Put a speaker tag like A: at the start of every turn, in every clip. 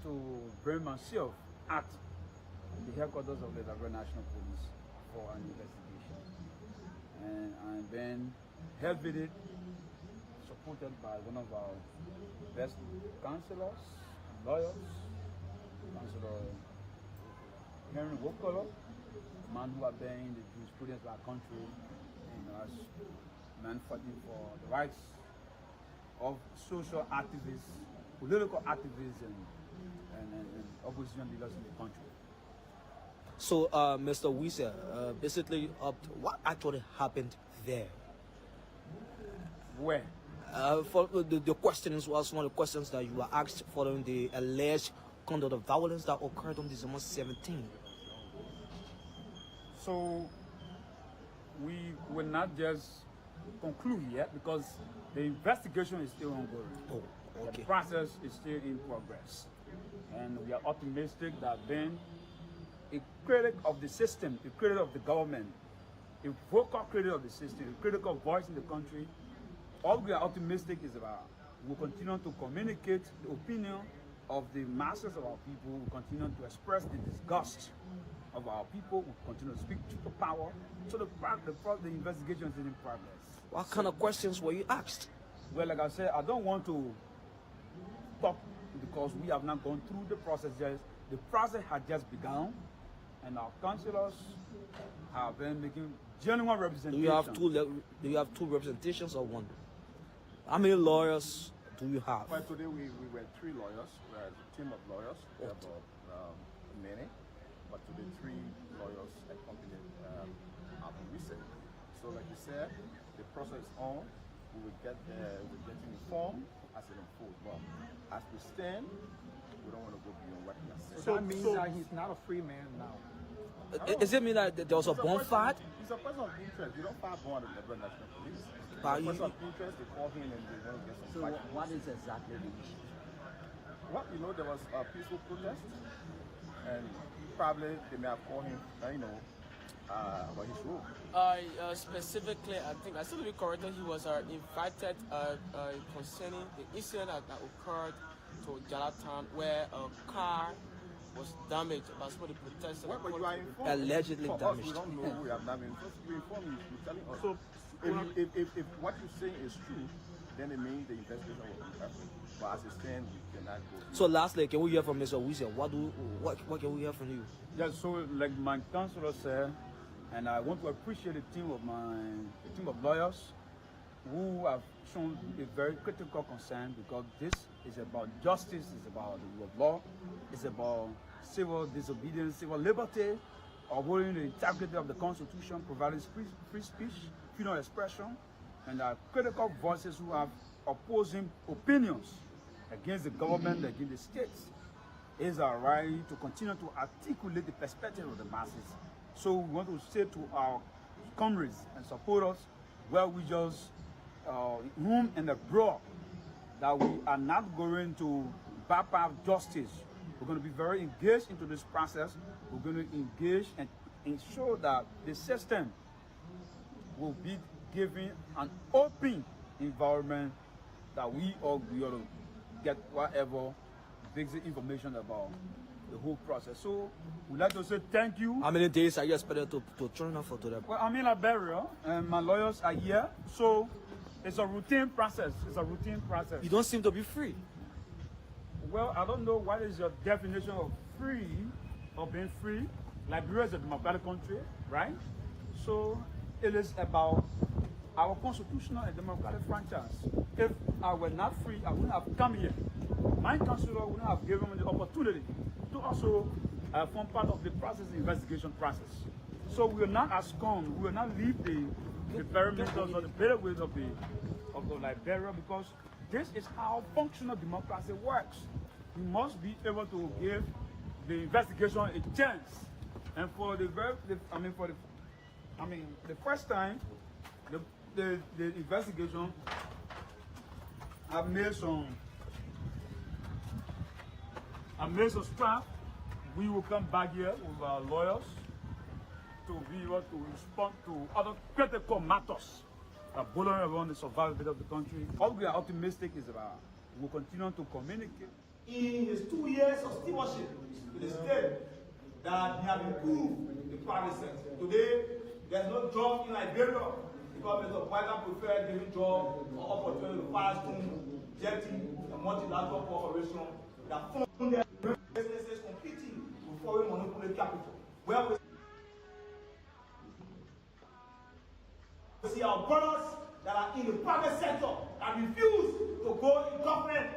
A: to bring myself at the headquarters of the Liberia National Police for an investigation. And I've been helped it, supported by one of our best counselors, lawyers, Councillor Henry Kool, a man who has been in the jurisprudence of our country and has man fighting for the rights of social activists, political activists, and opposition leaders in the country.
B: So, Mr. Wise, basically, what actually happened there?
A: Where?
B: For the questions was one of the questions that you were asked following the alleged conduct of violence that occurred on December 17th.
A: So we will not just conclude yet because the investigation is still ongoing.
B: Oh, okay.
A: The process is still in progress, and we are optimistic that then a critic of the system, a critic of the government, a vocal critic of the system, a critical voice in the country, all we are optimistic is about we'll continue to communicate the opinion of the masses of our people, will continue to express the disgust of our people, will continue to speak to power. So the investigation is in progress.
B: What kind of questions were you asked?
A: Well, like I said, I don't want to talk because we have not gone through the process yet. The process has just begun, and our councillors have been making genuine representation.
B: Do you have two representations or one? How many lawyers do you have?
C: Well, today we were 3 lawyers. We are a team of lawyers. We have many, but today 3 lawyers accompanied our recent. So, like you said, the process is on. We will get we're getting informed as it unfolds. But as we stand, we don't want to go beyond what we are saying.
D: So that means that he's not a free man now.
B: Does it mean that there was a bond fight?
C: It's a person of interest. You don't file bond with the Liberia National Police. It's
B: But
C: a person of interest. They call him and they want to get some
D: So
C: fight.
D: what is exactly the issue?
C: Well, you know, there was a peaceful protest, and probably they may have called him, about his role.
E: Specifically, I think I still be corrected. He was invited concerning the incident that occurred to Jalatan, where a car was damaged by some of the protesters.
C: Well, but you are informed.
B: Allegedly
C: For
B: damaged.
C: us, we don't know who we have damaged. First, you inform me, you're telling us.
D: So,
C: if what you're saying is true, then it means the investigation will be happening. But as it stands, we cannot go.
B: So lastly, can we hear from Mr. Wise? What can we hear from you?
A: Yes, so like my councillor said, and I want to appreciate the team of lawyers who have shown a very critical concern, because this is about justice, it's about the rule of law, it's about civil disobedience, civil liberty, upholding the integrity of the Constitution, providing free speech, freedom of expression, and there are critical voices who have opposing opinions against the government, against the states. It is our right to continue to articulate the perspective of the masses. So we want to say to our comrades and supporters, well, we just room and abroad, that we are not going to bypass justice. We're going to be very engaged into this process. We're going to engage and ensure that the system will be given an open environment, that we ought to get whatever basic information about the whole process. So we'd like to say thank you.
B: How many days are you expected to turn up for today?
A: Well, I'm in Liberia and my lawyers are here, so it's a routine process. It's a routine process.
B: You don't seem to be free.
A: Well, I don't know what is your definition of free, of being free. Liberia is a democratic country, right? So it is about our constitutional and democratic franchise. If I were not free, I wouldn't have come here. My councillor wouldn't have given me the opportunity to also form part of the process, the investigation process. So we will not abscond, we will not leave the perimeters or the bailiwicks of the Liberia, because this is how functional democracy works. We must be able to give the investigation a chance. And for the first time, the investigation have made some staff. We will come back here with our lawyers to be able to respond to other critical matters that bordering around the survivability of the country. All we are optimistic is about, we will continue to communicate. in his 2 years of stewardship to the state that he has improved the private sector. Today, there's no job in Liberia because Mr. White preferred giving job or opportunity to Firestone, Jetty, a multilateral corporation that fund their businesses competing with foreign monopoly capital. Where we see our brothers that are in the private sector that refuse to go in government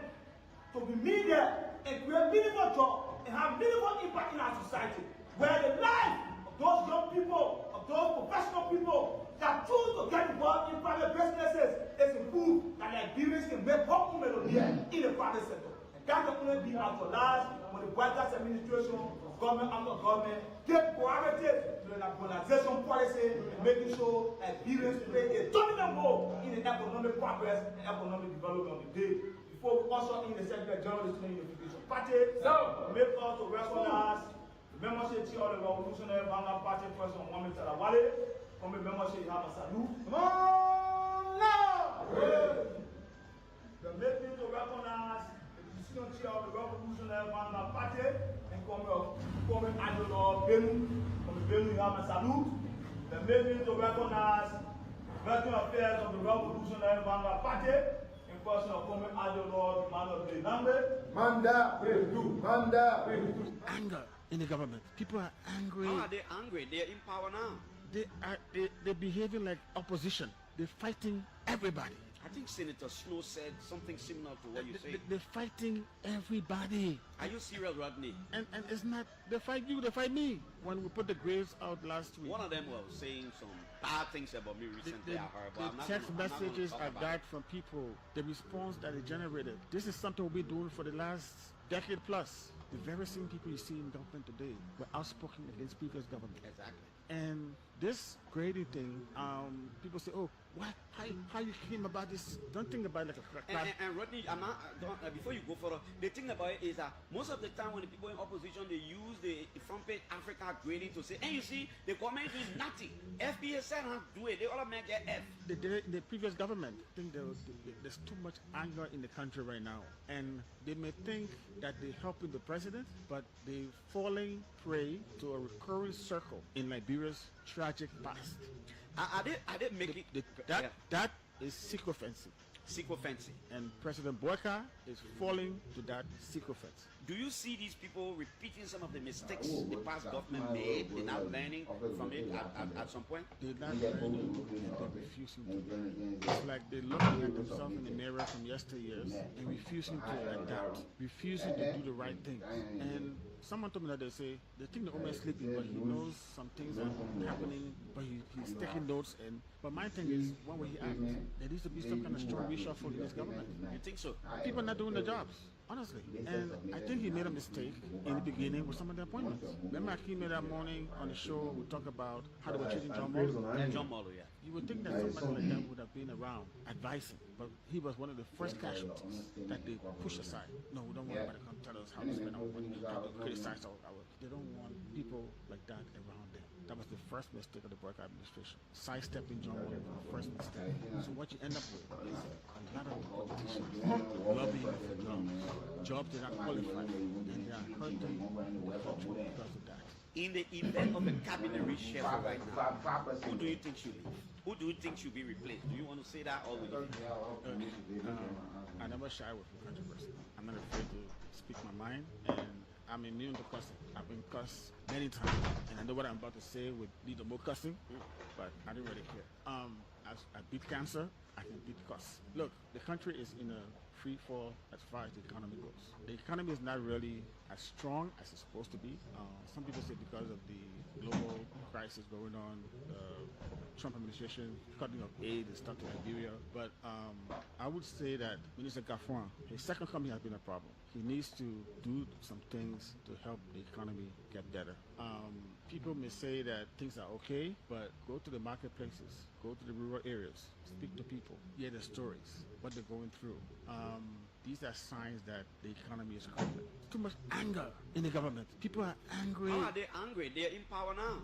A: to be media and create meaningful jobs and have meaningful impact in our society, where the life of those young people, of those professional people that choose to get involved in private businesses is improved, and Liberians can make more money in the private sector. And that can only be actualized when the White House administration, government after government, give priority to the liberalization policy and making sure Liberians play a dominant role in the economic progress and economic development of the day. Before we also in the Secretary General of the Student Unification Party, make us to recognize the membership of the Revolutionary Vanguard Party President Mohamed Tarawale, from the membership have a salute. Come on now! The making to recognize the decision chair of the Revolutionary Vanguard Party, and come Adolor Benu, from the Benu have a salute. The making to recognize the veteran affairs of the Revolutionary Vanguard Party, person of common Adolor Emmanuel Benambe. Manda, Manda.
F: Anger in the government. People are angry.
G: How are they angry? They are in power now.
F: They're behaving like opposition. They're fighting everybody.
G: I think Senator Snow said something similar to what you say.
F: They're fighting everybody.
G: Are you serious, Rodney?
F: And it's not, they fight you, they fight me. When we put the graves out last week.
G: One of them was saying some bad things about me recently.
F: The text messages I got from people, the response that they generated. This is something we've been doing for the last decade plus. The very same people you see in government today were outspoken against previous government.
G: Exactly.
F: And this grading thing, people say, oh, what? How you came about this? Don't think about it like a
G: and Rodney, before you go further, the thing about it is that most of the time when the people in opposition, they use the front page Africa grading to say, and you see, the government is nothing. FBA said how to do it. They all make get F.
F: The previous government, I think there's too much anger in the country right now. And they may think that they're helping the president, but they're falling prey to a recurring circle in Liberia's tragic past.
G: Are they making
F: that is sycophancy.
G: Sycophancy.
F: And President Boyka is falling to that sycophancy.
G: Do you see these people repeating some of the mistakes the past government made? They're not learning from it at some point?
F: They're not learning and they're refusing to. It's like they're looking at themselves in the mirror from yesteryears and refusing to adapt, refusing to do the right thing. And someone told me that they think the owner is sleeping, but he knows some things are happening, but he's taking notes. But my thing is, when will he act? There needs to be some kind of strong reshuffle in this government.
G: You think so?
F: People are not doing their jobs, honestly. And I think he made a mistake in the beginning with some of the appointments. Remember, I came here that morning on the show, we talked about how they were treating John Molo.
G: John Molo, yeah.
F: You would think that somebody like that would have been around advising, but he was one of the first casualties that they push aside. No, we don't want anybody to come tell us how to spend our money, how to criticize our. They don't want people like that around them. That was the first mistake of the Boyka administration. Sidestepping John Molo was the first mistake. So what you end up with is a lot of politicians lobbying for jobs they're not qualified, and they are hurting the country because of that.
G: In the event of a cabinet reshuffle right now, who do you think should leave? Who do you think should be replaced? Do you want to say that or will you?
F: I never shy with controversy. I'm not afraid to speak my mind, and I'm immune to cussing. I've been cussed many times, and I know what I'm about to say would lead to more cussing, but I don't really care. I beat cancer, I can beat cuss. Look, the country is in a free fall as far as the economy goes. The economy is not really as strong as it's supposed to be. Some people say because of the global crisis going on, Trump administration cutting off aid and stuff to Liberia. But I would say that Minister Gaffron, his second coming has been a problem. He needs to do some things to help the economy get better. People may say that things are okay, but go to the marketplaces, go to the rural areas, speak to people, hear their stories, what they're going through. These are signs that the economy is crumbling. Too much anger in the government. People are angry.
G: How are they angry? They're in power now.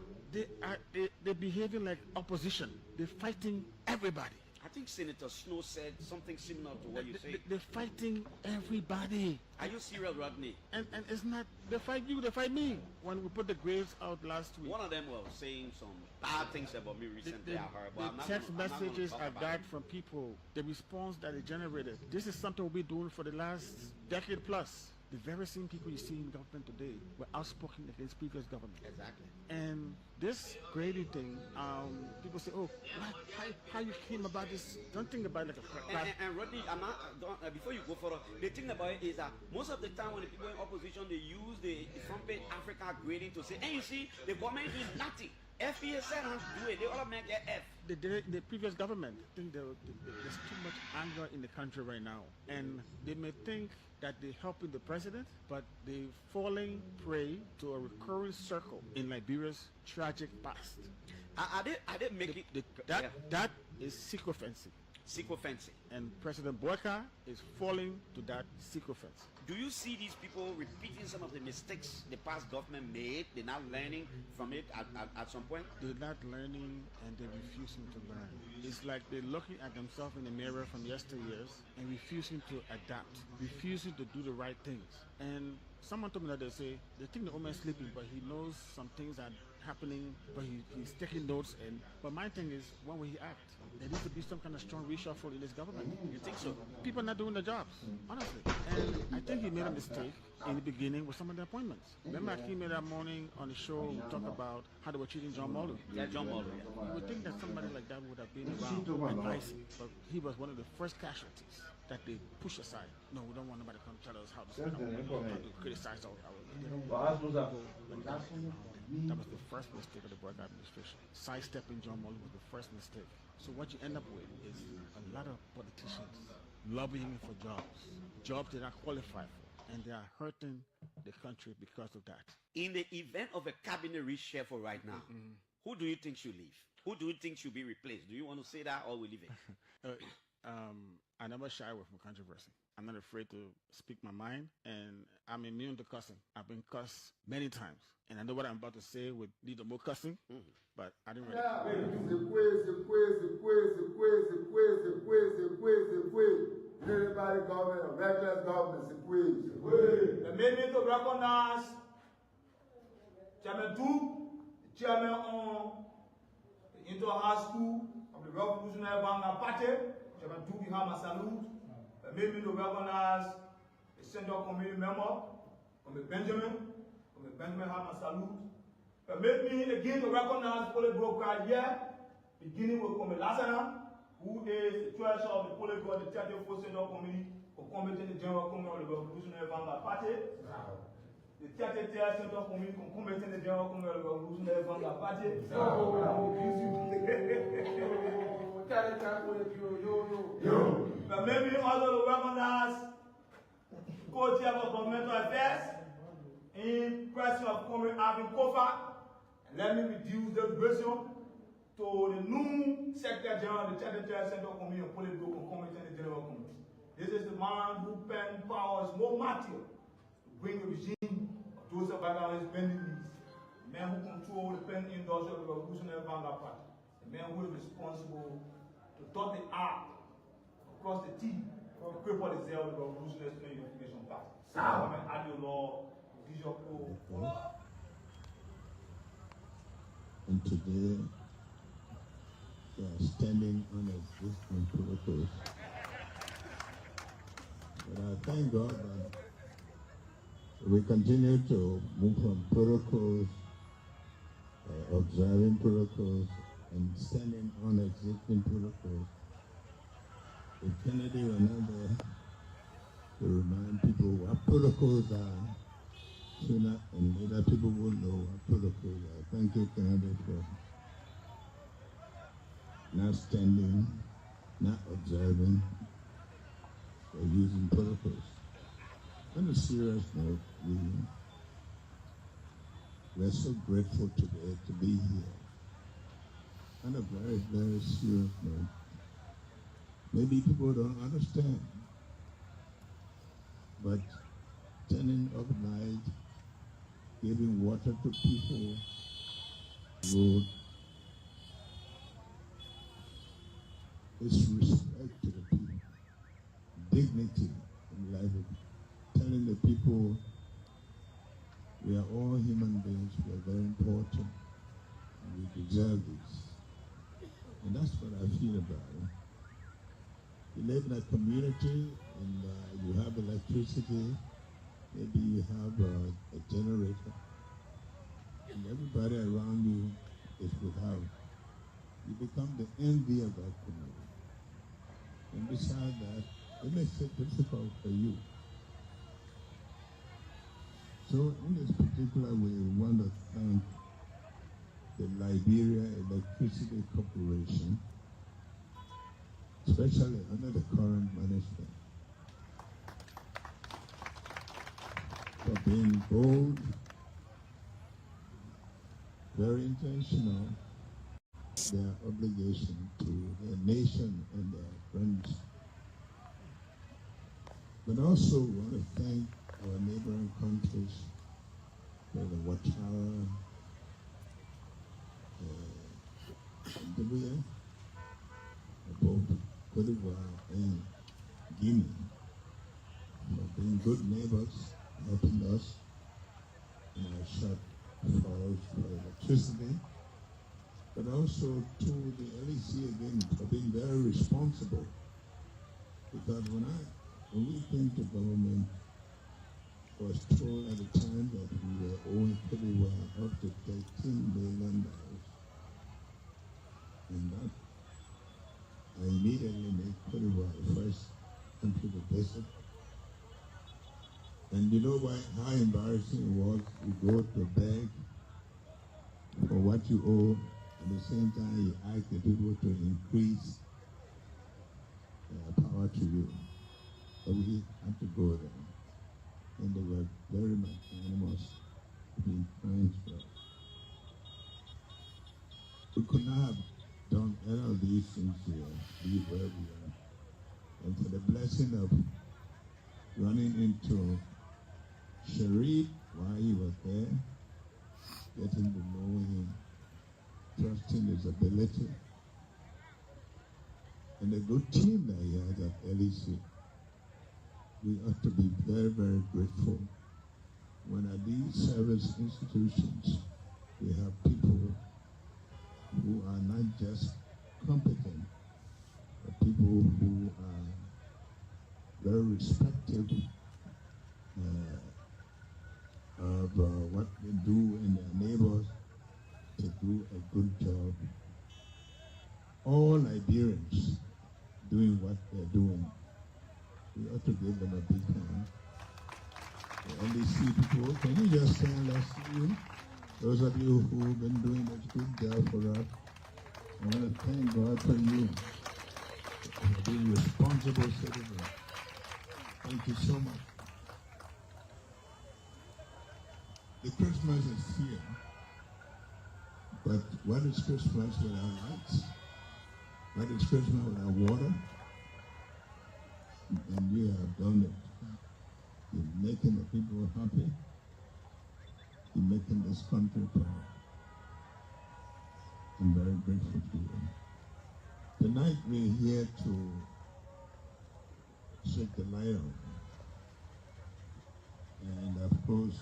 F: They're behaving like opposition. They're fighting everybody.
G: I think Senator Snow said something similar to what you say.
F: They're fighting everybody.
G: Are you serious, Rodney?
F: And it's not, they fight you, they fight me. When we put the graves out last week,
G: One of them was saying some bad things about me recently. I heard, but I'm
F: the
G: not
F: text
G: gonna- I'm not gonna
F: messages
G: talk
F: I
G: about
F: got
G: it.
F: from people, the response that they generated. This is something we've been doing for the last decade plus. The very same people you see in government today were outspoken against previous government.
G: Exactly.
F: And this grading thing, people say, oh, how you came about this? Don't think about it like a class.
G: And Rodney, I'm not, before you go further, the thing about it is that most of the time when the people in opposition, they use the front page Africa grading to say, hey, you see, the government is doing nothing. FPA said how to do it. They all make their F.
F: The previous government, I think there's too much anger in the country right now. And they may think that they're helping the president, but they're falling prey to a recurring circle in Liberia's tragic past.
G: Are they making
F: That is sycophancy.
G: sycophancy?
F: And President Boyka is falling to that sycophancy.
G: Do you see these people repeating some of the mistakes the past government made? They're not learning from it at some point?
F: They're not learning and they're refusing to learn. It's like they're looking at themselves in the mirror from yesteryears and refusing to adapt, refusing to do the right things. And someone told me that they think the woman's sleeping, but he knows some things are happening, but he's taking notes. But my thing is, when will he act? There needs to be some kind of strong reshuffle in this government.
G: You think so?
F: People are not doing their jobs, honestly. And I think he made a mistake in the beginning with some of the appointments. Remember, I came in that morning on the show, we talked about how they were treating John Molu.
G: Yeah, John Molu.
F: You would think that somebody like that would have been around advising, but he was one of the first casualties that they push aside. No, we don't want nobody to come tell us how to spend our money, how to criticize our That was the first mistake of the Boyka administration. Sidestepping John Molu was the first mistake. So what you end up with is a lot of politicians lobbying for jobs they're not qualified for, and they are hurting the country because of that.
G: In the event of a cabinet reshuffle right now, who do you think should leave? Who do you think should be replaced? Do you want to say that or we leave it?
F: I never shy away from controversy. I'm not afraid to speak my mind, and I'm immune to cussing. I've been cussed many times, and I know what I'm about to say would lead to more cussing, but I didn't really.
H: Everybody government, a reckless government, it's a quiz.
A: The made to recognize Chairman Duke, the chairman on the inter-high school of the Revolutionary Vanguard Party. Chairman Duke, you have my salute. The made to recognize the Central Committee member from the Benjamin have my salute. The made me again to recognize the Polybro crowd here, beginning with Kool, who is the treasurer of the Polybro, the 34th Central Committee, for committing the General Committee of the Revolutionary Vanguard Party. The 33rd Central Committee committing the General Committee of the Revolutionary Vanguard Party. But maybe also to recognize co-chair of governmental affairs in President of Kool, Alvin Kofa. And let me reduce the ratio to the new Secretary General of the 33rd Central Committee of Polybro committing the General Committee. This is the man who pen powers more material to bring the regime of Joseph Baga's bending knees. The man who controls the pen industry of the Revolutionary Vanguard Party. The man who is responsible to dot the R, across the T, to cripple the zeal of the Revolutionary Student Unification Party. I'm an audio law, visual pro.
H: And today, we are standing on existing protocols. But I thank God that we continue to move from protocols, observing protocols, and standing on existing protocols. If Kennedy were not there to remind people what protocols are, sooner and later people will know what protocols are. Thank you, Kennedy, for not standing, not observing, or using protocols. On a serious note, we're so grateful today to be here. On a very, very serious note, maybe people don't understand, but turning up light, giving water to people, road, is respect to the people, dignity in life, telling the people we are all human beings, we are very important, and we deserve this. And that's what I feel about it. You live in a community and you have electricity, maybe you have a generator, and everybody around you is without. You become the envy of that community. And besides that, it makes it difficult for you. So in this particular way, we want to thank the Liberia Electricity Corporation, especially under the current management, for being bold, very intentional, their obligation to their nation and their friends. But also want to thank our neighboring countries for the Watara, both Cote d'Ivoire and Guinea, for being good neighbors, helping us in our short falls for electricity, but also to the LEC again for being very responsible. Because when we came to government, I was told at the time that we were owing Cote d'Ivoire up to $13 million. And that I immediately made Cote d'Ivoire the first country to visit. And you know how embarrassing it was? You go to beg for what you owe, at the same time you ask the people to increase power to you. So we had to go there. And they were very magnanimous, being kind to us. We could not have done any of these things here, be where we are. And for the blessing of running into Sharif while he was there, getting to know him, trusting his ability, and the good team that he has at LEC. We ought to be very, very grateful when at these service institutions we have people who are not just competent, but people who are very respectful of what they do in their neighbors to do a good job. All Liberians doing what they're doing, we ought to give them a big hand. The LEC people, can you just stand, let's see you? Those of you who've been doing this good job for us, I want to thank God for you, for being responsible citizens. Thank you so much. The Christmas is here, but what is Christmas without lights? What is Christmas without water? And you have done it. You're making the people happy. You're making this country proud. I'm very grateful to you. Tonight we're here to shake the light on. And of course,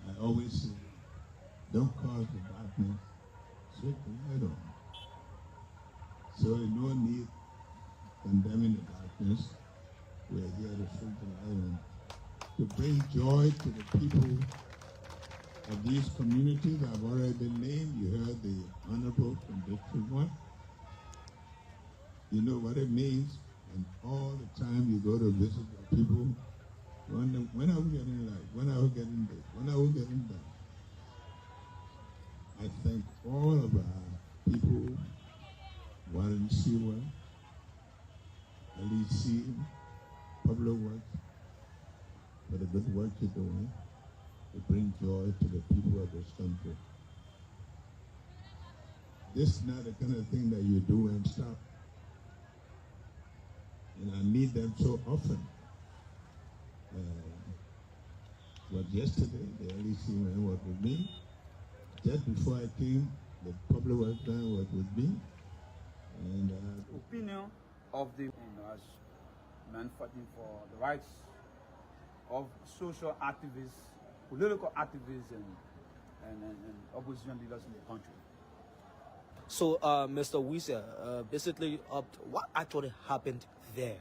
H: I always say, don't cause the darkness, shake the light on. So there's no need condemning the darkness. We're here to shake the light on, to bring joy to the people of these communities. I've already been named. You heard the Honorable from District 1. You know what it means, and all the time you go to visit the people, when are we getting light? When are we getting this? When are we getting that? I thank all of our people, water and sewer, LEC, Public Works, for the good work you're doing to bring joy to the people of this country. This is not the kind of thing that you do and stop. And I meet them so often. But yesterday, the LEC man was with me. Just before I came, the Public Works man was with me. And
A: opinion of the as men fighting for the rights of social activists, political activists, and opposition leaders in the country.
B: So, Mr. Wise, basically, what actually happened there?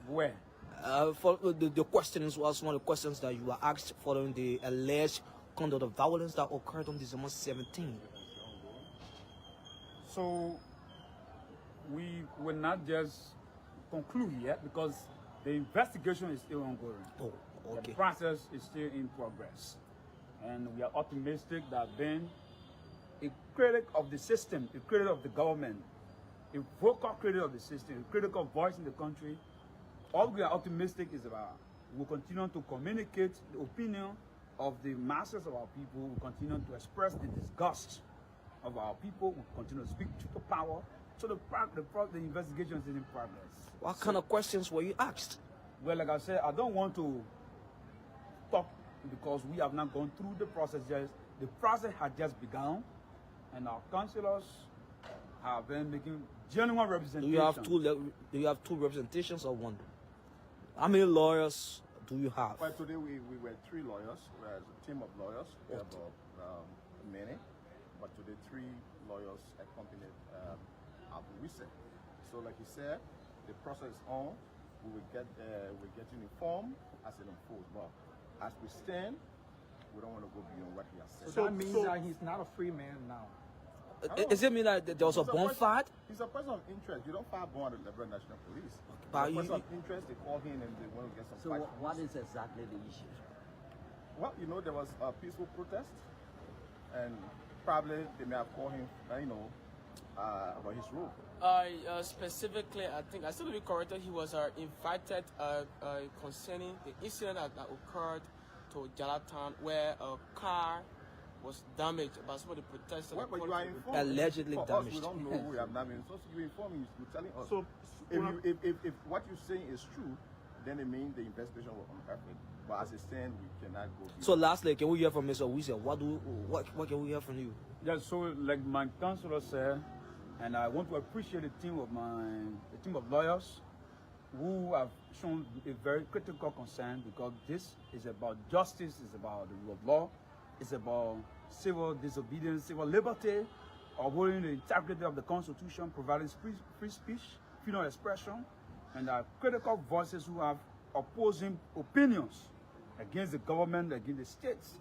A: Where?
B: For the questions was one of the questions that you were asked following the alleged conduct of violence that occurred on December 17th.
A: So we will not just conclude yet because the investigation is still ongoing.
B: Oh, okay.
A: The process is still in progress. And we are optimistic that being a critic of the system, a critic of the government, a vocal critic of the system, a critical voice in the country, all we are optimistic is about we'll continue to communicate the opinion of the masses of our people, we'll continue to express the disgust of our people, we'll continue to speak to power. So the investigation is in progress.
B: What kind of questions were you asked?
A: Well, like I said, I don't want to talk because we have not gone through the process yet. The process has just begun, and our councillors have been making genuine representation.
B: Do you have two representations or one? How many lawyers do you have?
C: Well, today we were 3 lawyers. We're a team of lawyers. We have many, but today 3 lawyers accompanied our recent. So, like you said, the process is on. We will we're getting informed as it unfolds. But as we stand, we don't want to go beyond what he has said.
D: So that means that he's not a free man now.
B: Does it mean that there was a bond fight?
C: He's a person of interest. You don't file bond at the Liberal National Police.
B: But
C: a person of interest, they call him and they want to get some
D: So
C: facts.
D: what is exactly the issue?
C: Well, you know, there was a peaceful protest, and probably they may have called him, about his role.
E: Specifically, I think I still to be corrected. He was invited concerning the incident that occurred to Jalatan, where a car was damaged by some of the protesters.
C: Well, but you are informed.
B: Allegedly
C: For
B: damaged.
C: us, we don't know who we have damaged. So you inform me, you're telling us.
A: So
C: if what you're saying is true, then it means the investigation will unearth it. But as it stands, we cannot go beyond.
B: So lastly, can we hear from Mr. Wise? What can we hear from you?
A: Yeah, so like my counselor said, and I want to appreciate the team of lawyers who have shown a very critical concern because this is about justice, it's about the rule of law, it's about civil disobedience, civil liberty, upholding the integrity of the Constitution, providing free speech, freedom of expression, and are critical voices who have opposing opinions against the government, against the states.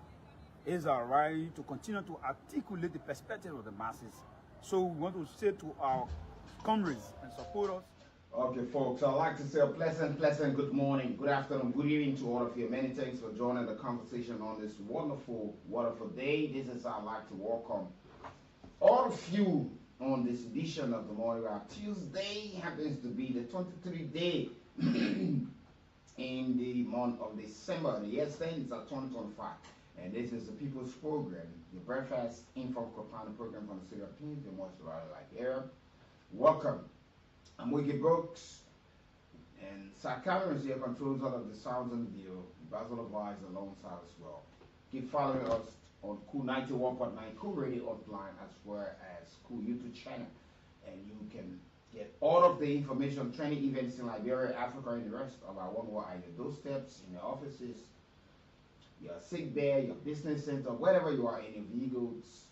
A: It is our right to continue to articulate the perspective of the masses. So we want to say to our comrades and supporters.
I: Okay, folks, I'd like to say a pleasant good morning, good afternoon, good evening to all of you. Many thanks for joining the conversation on this wonderful day. This is I'd like to welcome all of you on this edition of the Morning Wrap. Tuesday happens to be the 23rd day in the month of December. The year stands at 2025. And this is the People's Program, the Breakfast Info Program from the city of Kings, the most like Arab. Welcome. I'm Wiggy Brooks, and Sir Cameron is here, controls all of the sounds and video. Basil Advise alongside as well. Keep following us on Kool 91.9 Kool Radio Offline as well as Kool YouTube channel. And you can get all of the information, training events in Liberia, Africa, and the rest of our one world at your doorsteps, in your offices, your sick bed, your business center, wherever you are in your vehicles.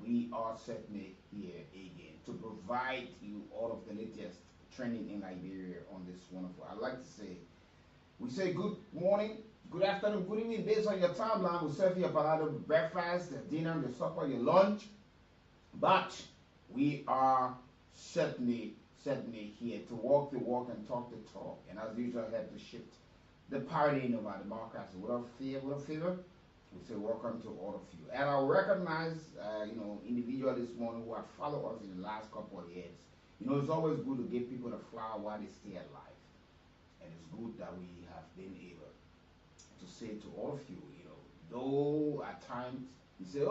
I: We are certainly here again to provide you all of the latest trending in Liberia on this wonderful. I'd like to say, we say good morning, good afternoon, good evening based on your timeline. We serve you a palado breakfast, your dinner, your supper, your lunch. But we are certainly here to walk the walk and talk the talk. And as usual, have to shift the paradigm of our democracy without fear, without favor. We say welcome to all of you. And I recognize, individuals this morning who have followed us in the last couple of years. It's always good to give people the flower while they stay alive. And it's good that we have been able to say to all of you, though at times you say,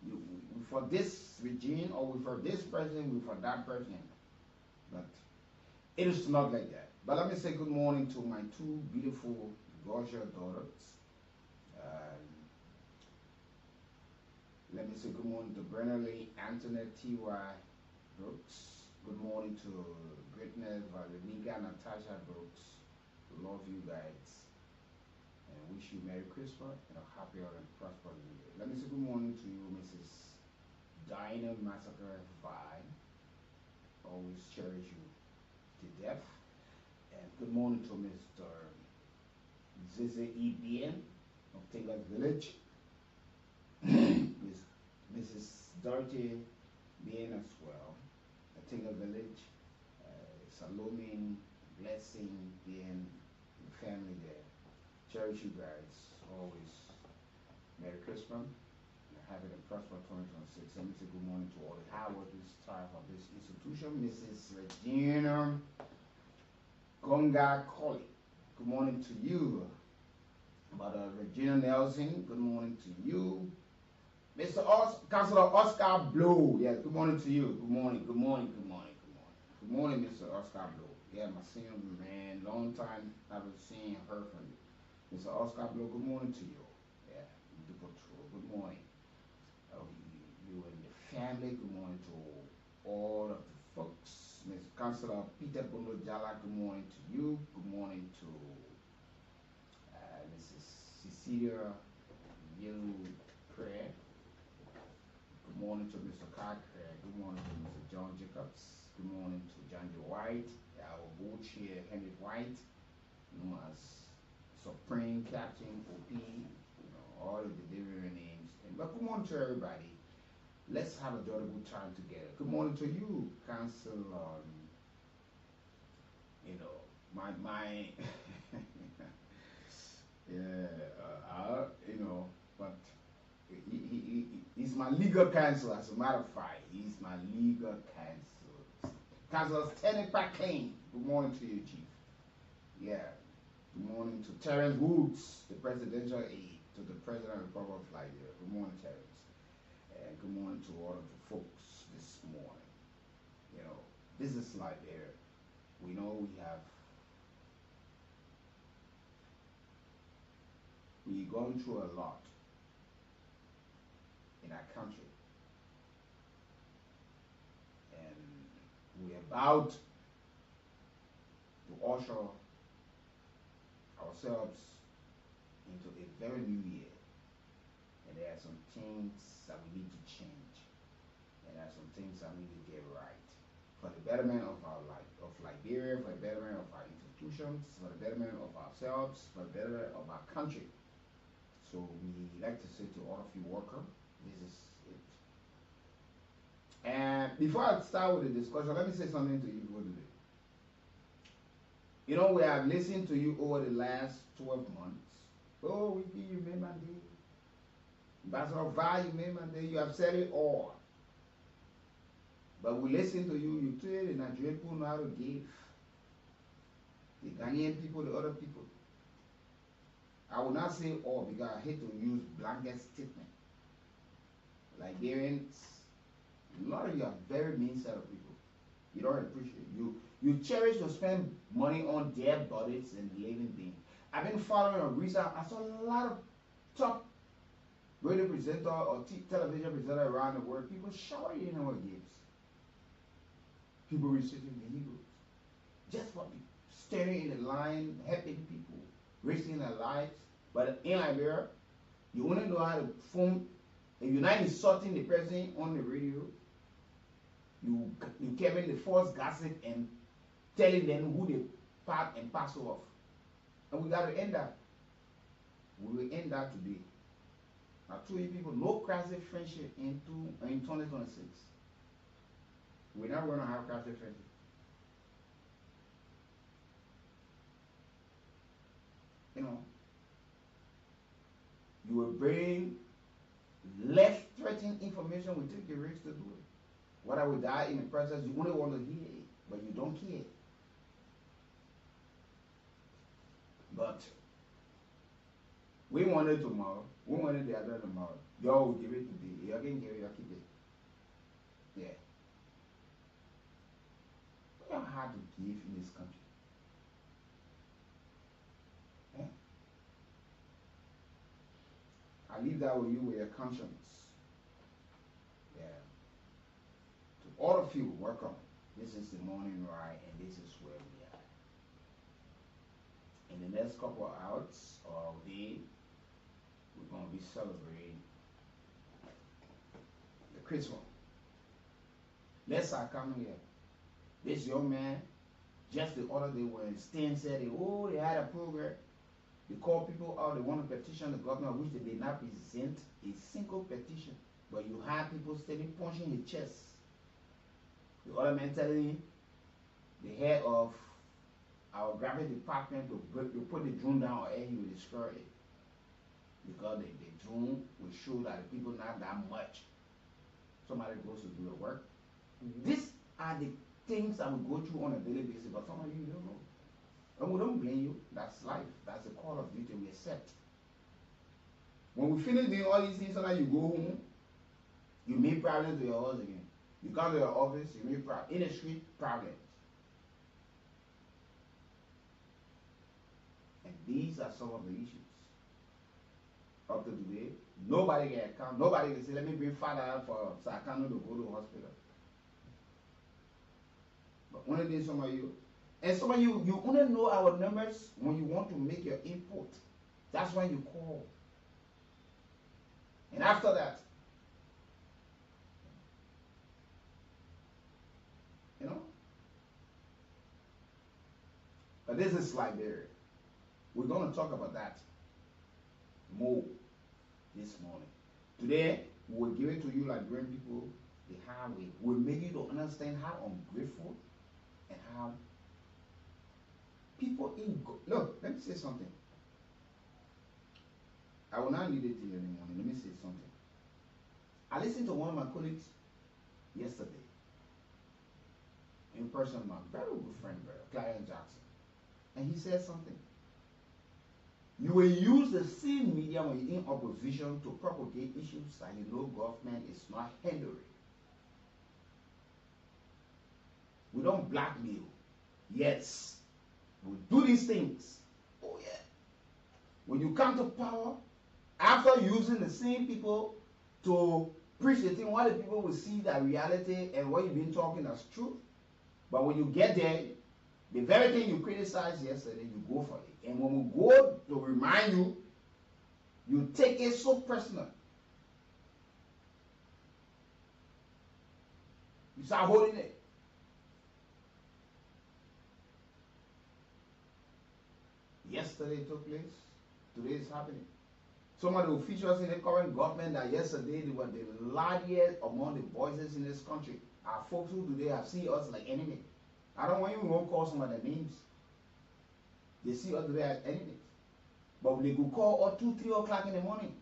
I: we for this regime, or we for this person, we for that person. But it is not like that. But let me say good morning to my 2 beautiful, gorgeous daughters. Let me say good morning to Brennerly, Antoinette T.Y. Brooks. Good morning to Greatness, Valenica, Natasha Brooks. Love you guys. And wish you Merry Christmas and a happier and prosperous New Year. Let me say good morning to you, Mrs. Dinah Massacre Vine. Always cherish you to death. And good morning to Mr. Zize Ebien of Taylor's Village. Mrs. Dorothy Bien as well. At Taylor Village. Salome, Blessing, Bien, the family there. Cherish you guys. Always Merry Christmas. Have it and prosper 2026. Let me say good morning to all the hard working staff of this institution. Mrs. Regina Gonga Colley. Good morning to you. Mother Regina Nelson. Good morning to you. Mr. Councilor Oscar Blow. Yeah, good morning to you. Good morning, good morning, good morning, good morning. Good morning, Mr. Oscar Blow. Yeah, my senior man. Long time haven't seen or heard from you. Mr. Oscar Blow, good morning to you. Yeah, the patrol. Good morning. You and the family, good morning to all of the folks. Mr. Councilor Peter Bondo Jala, good morning to you. Good morning to Mrs. Cecilia Yelu Prayer. Good morning to Mr. Carter. Good morning to Mr. John Jacobs. Good morning to John Joe White, our board chair Henry White, known as Supreme Captain OP, all of the different names. But good morning to everybody. Let's have a enjoyable time together. Good morning to you, Council. My yeah, but he's my legal counsel. As a matter of fact, he's my legal counsel. Councilor Stanley Packlane. Good morning to you, Chief. Yeah. Good morning to Terrence Woods, the presidential aide to the President of the Republic of Liberia. Good morning, Terrence. And good morning to all of the folks this morning. This is Liberia. We know we're going through a lot in our country. And we're about to usher ourselves into a very new year. And there are some things that we need to change. And there are some things that we need to get right. For the betterment of our life, of Liberia, for the betterment of our institutions, for the betterment of ourselves, for the betterment of our country. So we like to say to all of you workers, this is it. And before I start with the discussion, let me say something to you before today. We have listened to you over the last 12 months. Oh, Wiki, you made my day. Ambassador Va, you made my day. You have said it all. But we listen to you. You tell the Nigerian people know how to give. The Ghanaian people, the other people. I will not say all because I hate to use blanket statement. Liberians, a lot of you are very mean set of people. You don't appreciate you. You cherish to spend money on their bodies and living beings. I've been following on recent. I saw a lot of top radio presenter or television presenter around the world. People showering in our gifts. People receiving the Hebrews. Just for standing in the line, helping people, risking their lives. But in Liberia, you only know how to phone. If you're not insulting the person on the radio, you carrying the false gossip and telling them who they part and parcel of. And we got to end that. We will end that today. I told you people, no crisis friendship in 2026. We're not going to have crisis friendship. You will bring left-threatening information, we take a risk to do it. What I will die in the process, you only want to hear it, but you don't care. But we want it tomorrow, we want it the other tomorrow. Y'all will give it today. Y'all can give it, y'all keep it. Yeah. We are hard to give in this country. Yeah. I leave that with you with your conscience. All of you, welcome. This is the morning ride, and this is where we are. In the next couple of hours or day, we're going to be celebrating the Christmas. Let's start coming here. This young man, just the other day when Stan said, they had a program. They called people out, they want to petition the government, which they did not present a single petition. But you had people standing punching his chest. The other man telling him, the head of our graphic department to put the drone down or he will destroy it. Because the drone will show that the people not that much. Somebody goes to do the work. These are the things that we go through on a daily basis, but some of you don't know. And we don't blame you. That's life. That's the call of duty we accept. When we finish doing all these things, so that you go home, you make problems to your house again. You come to your office, you make problems. In the street, problems. And these are some of the issues. Up to today, nobody can come. Nobody can say, let me bring father out for Sakano to go to the hospital. But one of these, some of you, and some of you, you only know our numbers when you want to make your input. That's when you call. And after that, you know. But this is Liberia. We're going to talk about that more this morning. Today, we'll give it to you Liberian people the highway. We'll make you to understand how ungrateful and how people look, let me say something. I will not leave it to you anymore. Let me say something. I listened to one of my colleagues yesterday. In person, my very good friend, Clarence Jackson. And he said something. You will use the same media when you're in opposition to propagate issues that you know government is not handling. We don't blackmail. Yes. We do these things. Oh yeah. When you come to power, after using the same people to preach the thing, what the people will see that reality and what you've been talking as truth. But when you get there, the very thing you criticized yesterday, you go for it. And when we go to remind you, you take it so personal. You start holding it. Yesterday it took place. Today is happening. Some of the officials in the current government that yesterday they were the largest among the voices in this country. Our folks who today have seen us like enemy. I don't want you to call some of their names. They see us today as enemies. But they could call us 2, 3 o'clock in the morning.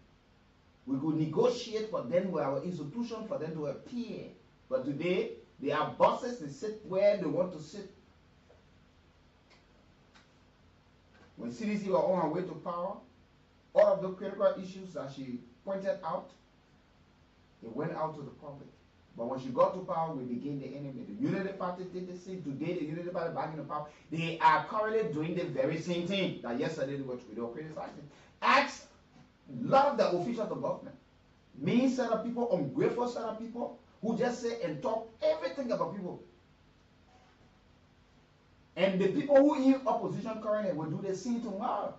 I: We could negotiate for them with our institution for them to appear. But today, they are bosses, they sit where they want to sit. When CDC were on her way to power, all of the critical issues that she pointed out, it went out to the public. But when she got to power, we became the enemy. The Unity Party did the same. Today, the Unity Party back in the power. They are currently doing the very same thing that yesterday they were criticizing. Ask a lot of the officials of the government, mean set of people, ungrateful set of people, who just say and talk everything about people. And the people who in opposition currently will do the same tomorrow.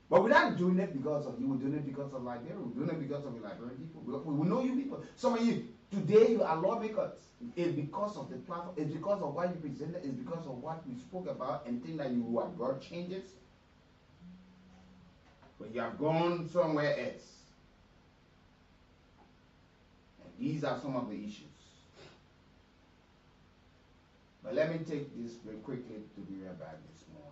I: But we're not doing it because of you. We're doing it because of Liberia. We're doing it because of the Liberian people. We know you people. Some of you, today you are lawmakers. It's because of the platform. It's because of what you presented. It's because of what we spoke about and think that you have brought changes. But you have gone somewhere else. And these are some of the issues. But let me take this very quickly to be right back this morning.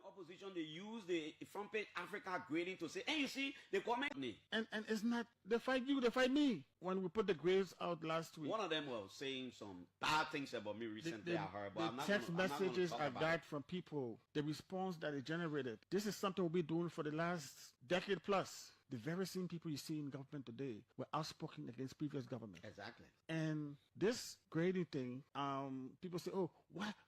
G: Opposition, they use the front page Africa grading to say, and you see, the comment.
F: And it's not, they fight you, they fight me. When we put the grades out last week.
G: One of them was saying some bad things about me recently, I heard. But I'm not
F: text
G: gonna,
F: messages
G: I'm
F: I
G: not gonna
F: got from people, the response that it generated. This is something we've been doing for the last decade plus. The very same people you see in government today were outspoken against previous government.
G: Exactly.
F: And this grading thing, people say, oh,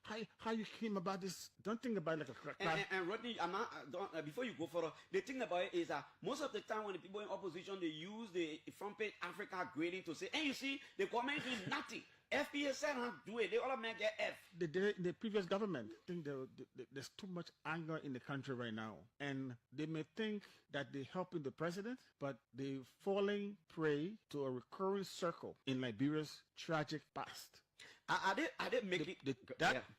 F: how you came about this? Don't think about it like a crowd.
G: And Rodney, I'm not, before you go further, the thing about it is that most of the time when the people in opposition, they use the front page Africa grading to say, and you see, the government is doing nothing. FPS said how to do it. They all make get F.
F: The previous government think there's too much anger in the country right now, and they may think that they're helping the president, but they're falling prey to a recurring circle in Liberia's tragic past.
G: I did make it.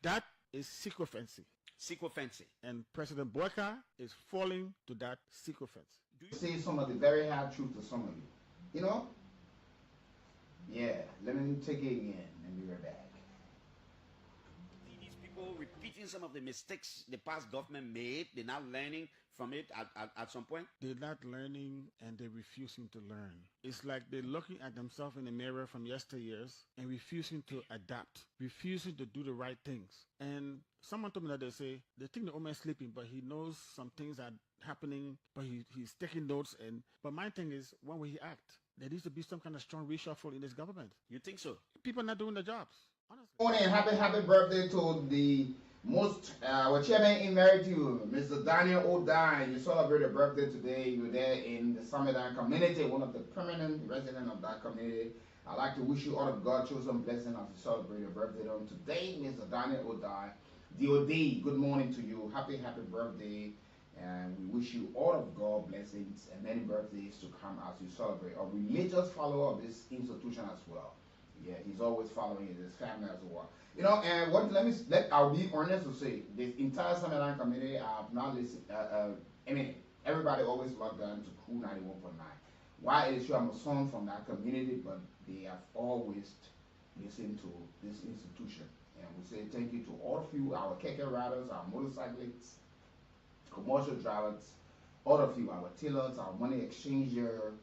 F: That is sycophancy.
G: Sycophancy.
F: And President Boyka is falling to that sycophancy.
I: Do you say some of the very hard truth to some of you? You know? Yeah, let me take it again and be right back.
G: These people repeating some of the mistakes the past government made, they're not learning from it at some point?
F: They're not learning and they're refusing to learn. It's like they're looking at themselves in the mirror from yesteryears and refusing to adapt, refusing to do the right things. And someone told me that they think the old man's sleeping, but he knows some things are happening, but he's taking notes. But my thing is, when will he act? There needs to be some kind of strong reshuffle in this government.
G: You think so?
F: People are not doing their jobs, honestly.
I: Morning, happy birthday to the most, our chairman emeritus, Mr. Daniel O'Dine. You celebrate a birthday today. You're there in the Summertime community, one of the permanent residents of that community. I'd like to wish you all of God chosen blessing as you celebrate your birthday on today, Mr. Daniel O'Dine. DOD, good morning to you. Happy birthday. And we wish you all of God blessings and many birthdays to come as you celebrate. A religious follower of this institution as well. Yeah, he's always following his family as well. You know, and I'll be honest to say, this entire Summertime community, I've not listened. I mean, everybody always logged on to Kool 91.9. Why is sure I'm a son from that community, but they have always listened to this institution. And we say thank you to all of you, our keke riders, our motorcyclists, commercial drivers, all of you, our tailors, our money exchanger,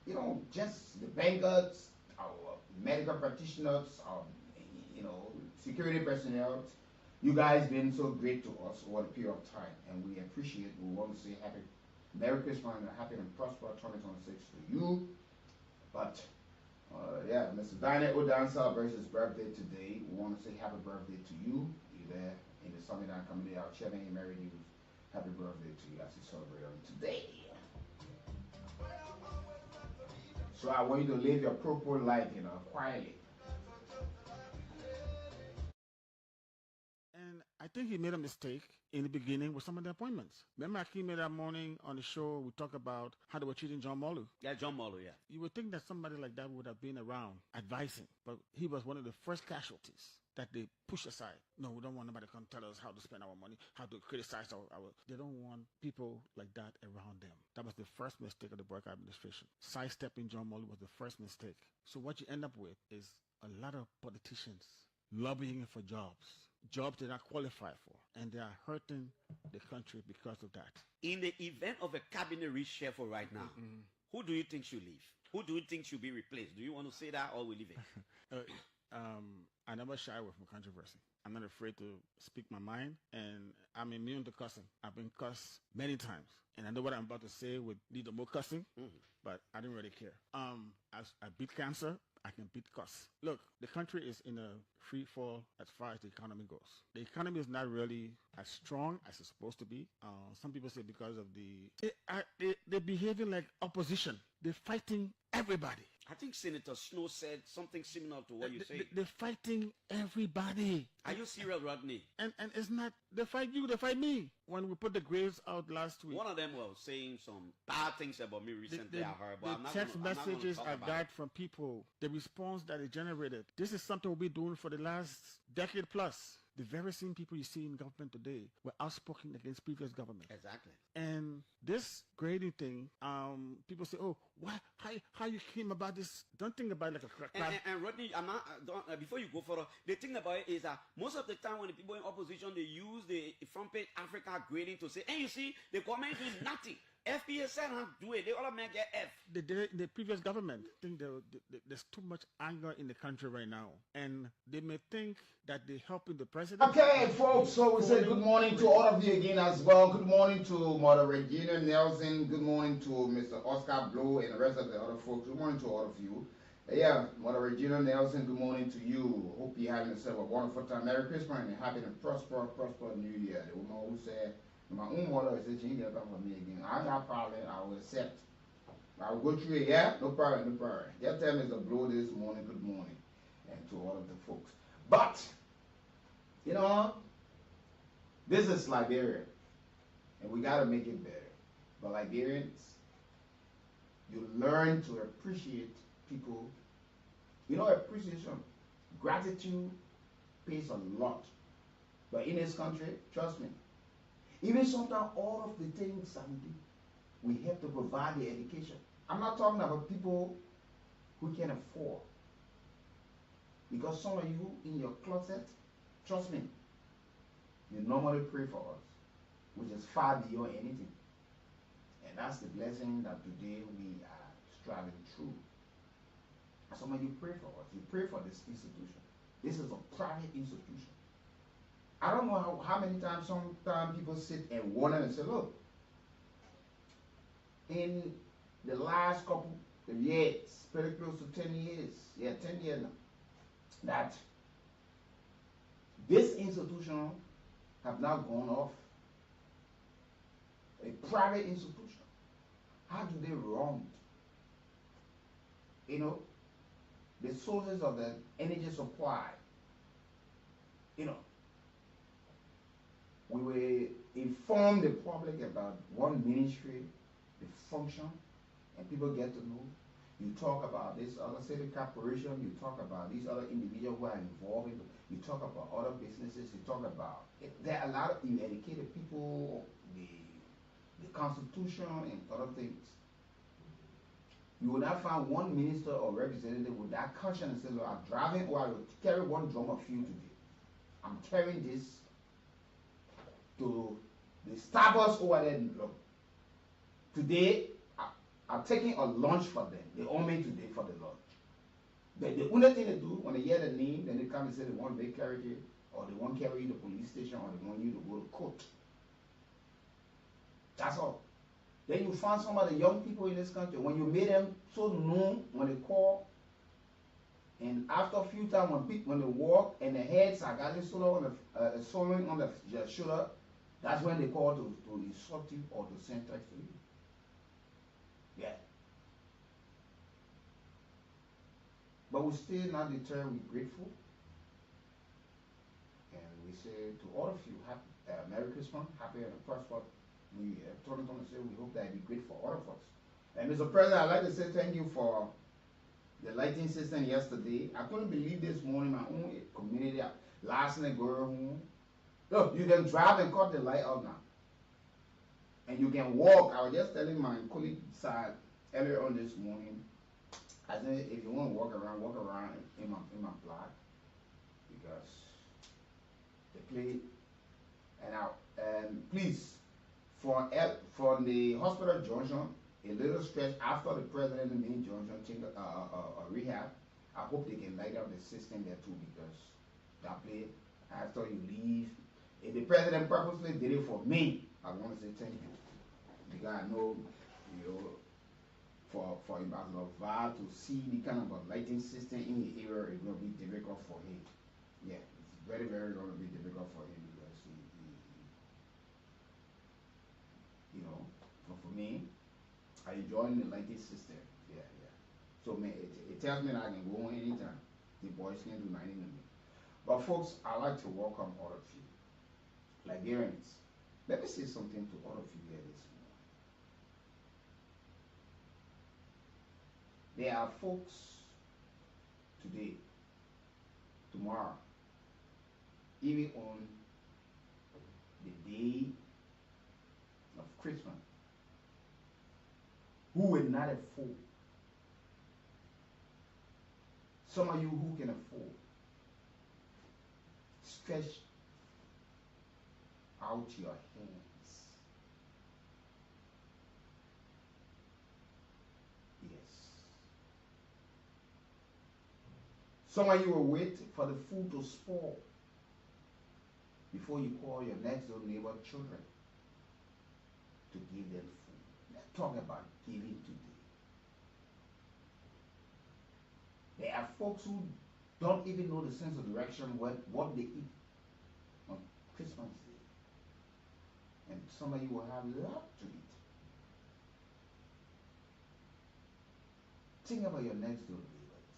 I: you know, just the bankers, our medical practitioners, our, you know, security personnel. You guys been so great to us over the period of time, and we appreciate. We want to say Merry Christmas and a happy and prosperous 2026 to you. But yeah, Mr. Daniel O'Dan celebrates his birthday today. We want to say happy birthday to you. You're there in the Summertime community. Our chairman emeritus. Happy birthday to you as you celebrate on today. So I want you to live your proper life, you know, quietly.
F: And I think he made a mistake in the beginning with some of the appointments. Remember I came in that morning on the show, we talked about how they were treating John Molu.
G: Yeah, John Molu, yeah.
F: You would think that somebody like that would have been around advising, but he was one of the first casualties that they push aside. No, we don't want nobody to come tell us how to spend our money, how to criticize our they don't want people like that around them. That was the first mistake of the Burke administration. Sidestepping John Molu was the first mistake. So what you end up with is a lot of politicians lobbying for jobs they're not qualified for, and they are hurting the country because of that.
G: In the event of a cabinet reshuffle right now, who do you think should leave? Who do you think should be replaced? Do you want to say that or we leave it?
F: I never shy away from controversy. I'm not afraid to speak my mind, and I'm immune to cussing. I've been cussed many times, and I know what I'm about to say would lead to more cussing, but I don't really care. I beat cancer. I can beat cuss. Look, the country is in a free fall as far as the economy goes. The economy is not really as strong as it's supposed to be. Some people say because of they're behaving like opposition. They're fighting everybody.
G: I think Senator Snow said something similar to what you say.
F: They're fighting everybody.
G: Are you serious, Rodney?
F: And it's not, they fight you, they fight me. When we put the grades out last week.
G: One of them was saying some bad things about me recently, I heard. But
F: the text messages I got from people, the response that it generated. This is something we've been doing for the last decade plus. The very same people you see in government today were outspoken against previous government.
G: Exactly.
F: And this grading thing, people say, "Oh, why? How you came about this?" Don't think about it like a crack.
G: And Rodney, before you go further, the thing about it is that most of the time when the people in opposition, they use the front page Africa grading to say, and you see, the government is doing nothing. FPS said how to do it. They all make get F.
F: The previous government think there's too much anger in the country right now, and they may think that they're helping the president.
I: Okay, folks. So we say good morning to all of you again as well. Good morning to Mother Regina Nelson. Good morning to Mr. Oscar Blow and the rest of the other folks. Good morning to all of you. Yeah, Mother Regina Nelson, good morning to you. Hope you're having yourself a wonderful time. Merry Christmas and having a prosperous New Year. The woman who said, my own mother said she ain't gonna come for me again. I'm not problem, I will accept. I will go through it, yeah? No problem, no problem. Just tell me it's a blow this morning, good morning. And to all of the folks. But, you know, this is Liberia. And we gotta make it better. But Liberians, you learn to appreciate people. You know, appreciation, gratitude pays a lot. But in this country, trust me, even sometimes all of the things that we do, we have to provide the education. I'm not talking about people who can afford. Because some of you in your closet, trust me, you normally pray for us, which is far beyond anything. And that's the blessing that today we are striving through. Some of you pray for us. You pray for this institution. This is a private institution. I don't know how many times sometimes people sit and wonder and say, look, in the last couple of years, pretty close to 10 years, 10 years now, that this institution have now gone off. A private institution. How do they run? You know, the sources of the energy supply. You know, we will inform the public about one ministry, the function, and people get to know. You talk about this other city corporation, you talk about these other individuals who are involved in, you talk about other businesses, you talk about, there are a lot of educated people, the Constitution and other things. You will not find one minister or representative with that conscience and say, look, I'm driving or I will carry one drum of fuel today. I'm carrying this to the Starbucks over there. Look, today, I'm taking a lunch for them. They owe me today for the lunch. But the only thing they do, when they hear the name, then they come and say they want to carry you, or they want to carry you to the police station, or they want you to go to court. That's all. Then you find some of the young people in this country, when you made them so known, when they call, and after a few times when they walk and their heads are getting soaring on their shoulder, that's when they call to insult you or to send text to you. Yeah. But we still not deterred, we're grateful. And we say to all of you, happy Merry Christmas, happy and prosperous New Year. 2026, we hope that it be great for all of us. And Mr. President, I'd like to say thank you for the lighting system yesterday. I couldn't believe this morning, my own community, last night going home. Look, you can drive and cut the light out now. And you can walk. I was just telling my colleague side earlier on this morning, I said, if you want to walk around in my block, because they play. And please, from the hospital junction, a little stretch after the president the main junction, rehab, I hope they can light up the system there too, because that play, after you leave, if the president purposely did it for me, I want to say thank you. Because I know, you know, for Ambassador Val to see the kind of a lighting system in the area, it's going to be difficult for him. Yeah, it's very, very going to be difficult for him, because you know, for me, I enjoy the lighting system. Yeah. So man, it tells me that I can go home anytime. The boys can do nothing to me. But folks, I like to welcome all of you, Liberians. Let me say something to all of you here this morning. There are folks today, tomorrow, even on the day of Christmas, who will not afford. Some of you who can afford, stretch out your hands. Yes. Some of you will wait for the food to spoil before you call your next door neighbor children to give them food. Let's talk about giving today. There are folks who don't even know the sense of direction what they eat on Christmas Day. And some of you will have a lot to eat. Think about your next door neighbors.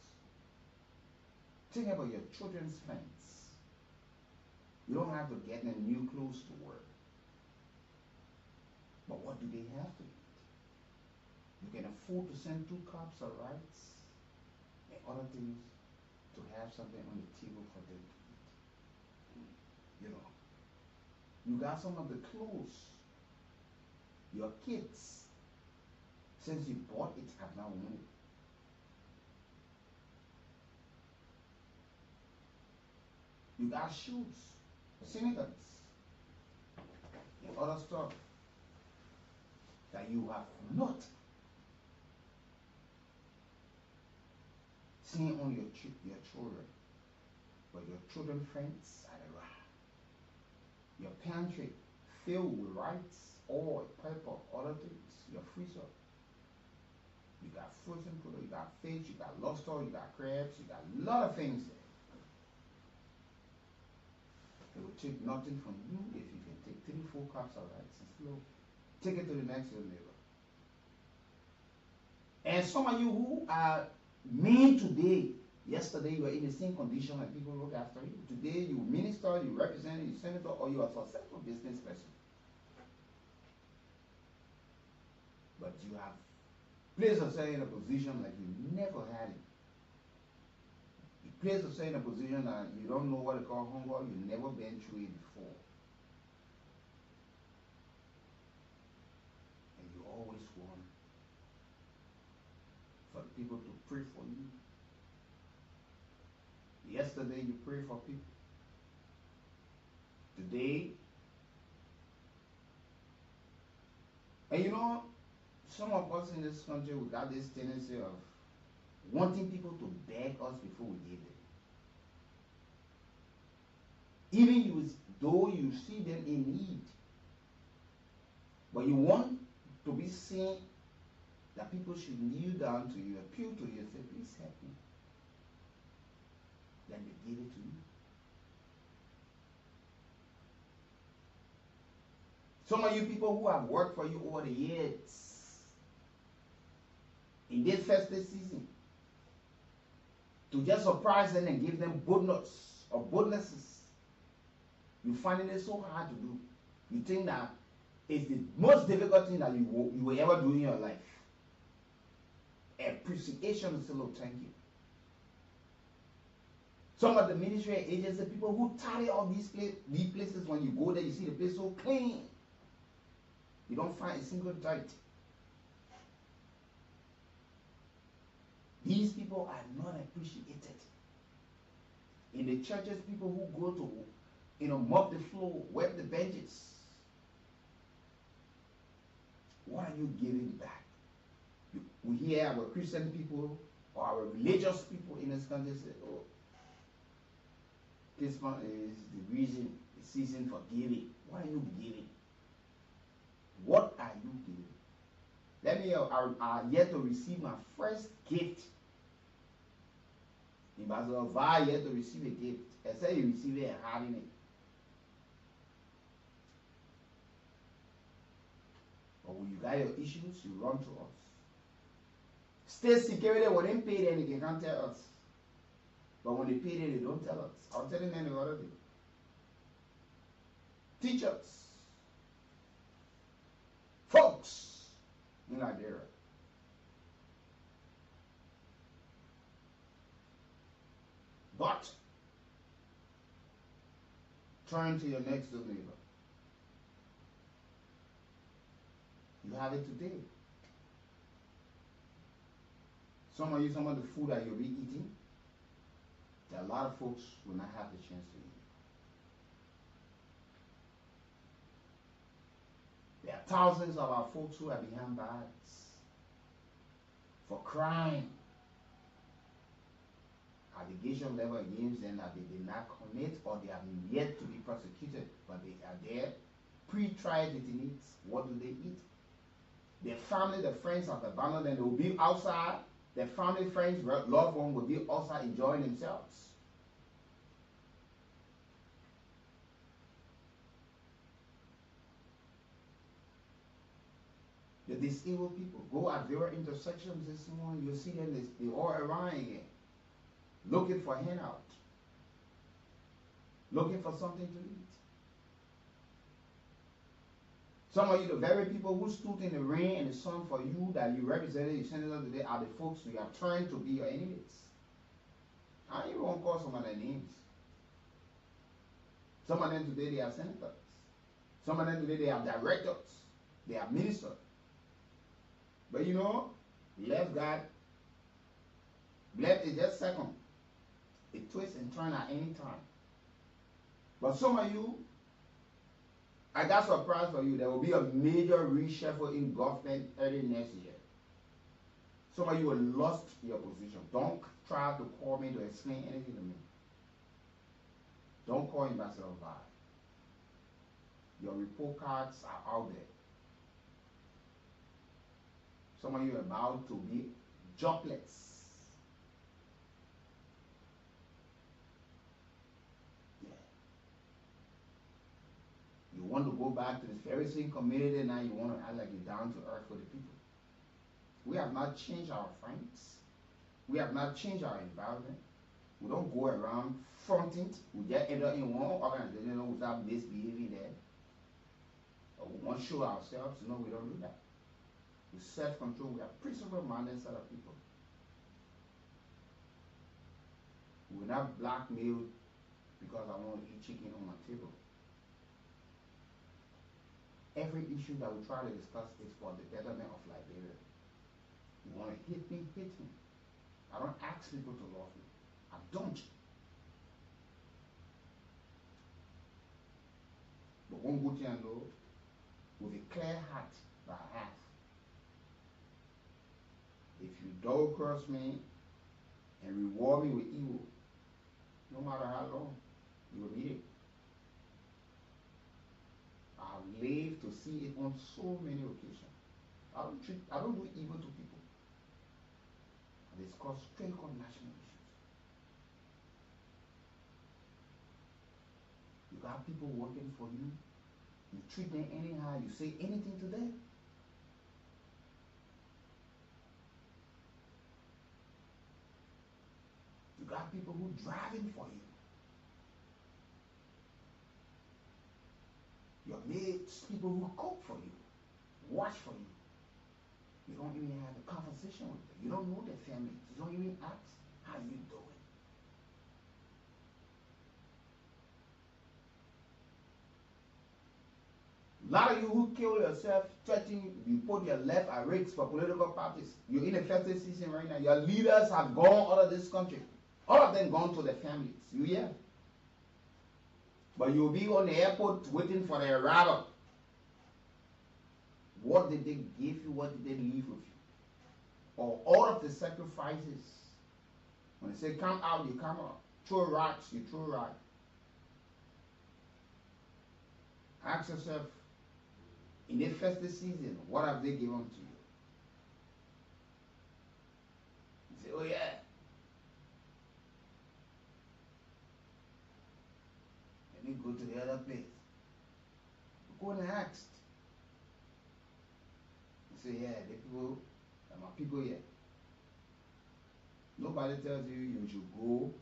I: Think about your children's friends. You don't have to get them new clothes to wear. But what do they have to eat? You can afford to send 2 cups of rice and other things to have something on the table for them to eat. You know, you got some of the clothes your kids, since you bought it, have now worn it. You got shoes, sneakers, and other stuff that you have not seen on your children, but your children friends are around. Your pantry filled with rice, oil, pepper, other things. Your freezer. You got frozen food, you got fish, you got lobster, you got crabs, you got a lot of things there. It will take nothing from you if you can take 3-4 cups of rice and slow. Take it to the next neighbor. And some of you who are mean today, yesterday you were in the same condition and people look after you. Today you minister, you represent, you senator, or you are a successful business person. But you have placed yourself in a position like you never had it. You place yourself in a position that you don't know what to call hunger, you've never been through it before. And you always want for people to pray for you. Yesterday you prayed for people. Today, and you know, some of us in this country, we got this tendency of wanting people to beg us before we give them. Even though you see them in need, but you want to be seen that people should kneel down to you, appeal to you, and say, please help me. Then they give it to you. Some of you people who have worked for you over the years, in this festive season, to just surprise them and give them bonus or bonuses, you finding it so hard to do. You think that it's the most difficult thing that you will ever do in your life. Appreciation is still thank you. Some of the ministry agents, the people who tidy all these places, when you go there, you see the place so clean. You don't find a single dirt. These people are not appreciated. In the churches, people who go to, mop the floor, wipe the benches. What are you giving back? We hear our Christian people or our religious people in this country say, oh, Christmas is the season for giving. What are you giving? What are you giving? Let me, I yet to receive my first gift. You must have yet to receive a gift. I say you receive it and having it. But when you got your issues, you run to us. State security, when they pay them, they can't tell us. But when they pay them, they don't tell us. I was telling them the other day. Teachers, folks in Liberia, but turn to your next door neighbor. You have it today. Some of the food that you'll be eating, there are a lot of folks will not have the chance to eat. There are thousands of our folks who are behind bars for crime. Allegation level against them that they did not commit or they have yet to be prosecuted, but they are there, pre-trial detainees. What do they eat? Their family, their friends have abandoned them. They will be outside their family, friends, loved ones will be also enjoying themselves. The disabled people go at their intersections this morning. You'll see them, they all around again, looking for handout, looking for something to eat. Some of you, the very people who stood in the rain and the sun for you, that you represented, you sent us today, are the folks you are trying to be your enemies. I don't even want to call some of their names. Some of them today, they are senators. Some of them today, they are directors. They are ministers. But you know, left God, left is just second. It twists and turns at any time. But some of you, I got surprise for you. There will be a major reshuffle in government early next year. Some of you will lost your position. Don't try to call me to explain anything to me. Don't call Ambassador Vi. Your report cards are out there. Some of you are about to be jobless. You want to go back to this very same community now, you want to act like you're down to earth for the people. We have not changed our friends. We have not changed our environment. We don't go around fronting. We just enter in one organization without misbehaving there. Or we want to show ourselves. No, we don't do that. We self-control. We are principle-minded set of people. We're not blackmailed because I want to eat chicken on my table. Every issue that we try to discuss is for the betterment of Liberia. You want to hit me, hit me. I don't ask people to love me. I don't. But one good thing I know, with a clear heart that I have, if you double cross me and reward me with evil, no matter how long, you will need it. I've lived to see it on so many occasions. I don't do evil to people. And it's called straight on national issues. You got people working for you. You treat them anyhow. You say anything to them. You got people who driving for you. Your mates, people who cook for you, watch for you. You don't even have a conversation with them. You don't know their families. You don't even ask, how you doing? A lot of you who kill yourself, threatening, you put your left at risk for political parties. You're in a festive season right now. Your leaders have gone out of this country. All of them gone to their families. You hear? But you'll be on the airport waiting for their arrival. What did they give you? What did they leave with you? Or all of the sacrifices. When they say come out, you come out. Throw rocks, you throw rocks. Ask yourself, in the festive season, what have they given to you? You say, oh yeah. Let me go to the other place. Go and ask. You say, yeah, the people, my people here. Nobody tells you you should go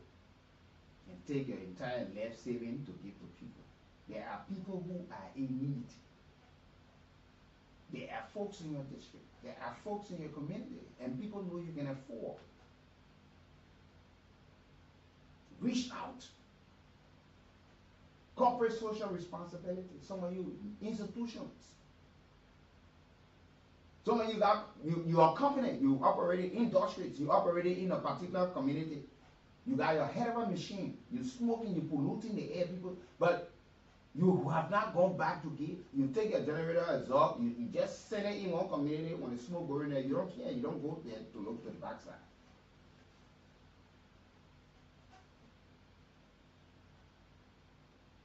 I: and take your entire life saving to give to people. There are people who are in need. There are folks in your district. There are folks in your community. And people know you can afford. Reach out. Corporate social responsibility. Some of you, institutions. Some of you are confident. You operate in industries. You operate in a particular community. You got your head of a machine. You're smoking. You're polluting the air. People, but you have not gone back to give. You take your generator exhaust. You just send it in one community. When the smoke goes in there, you don't care. You don't go there to look to the backside.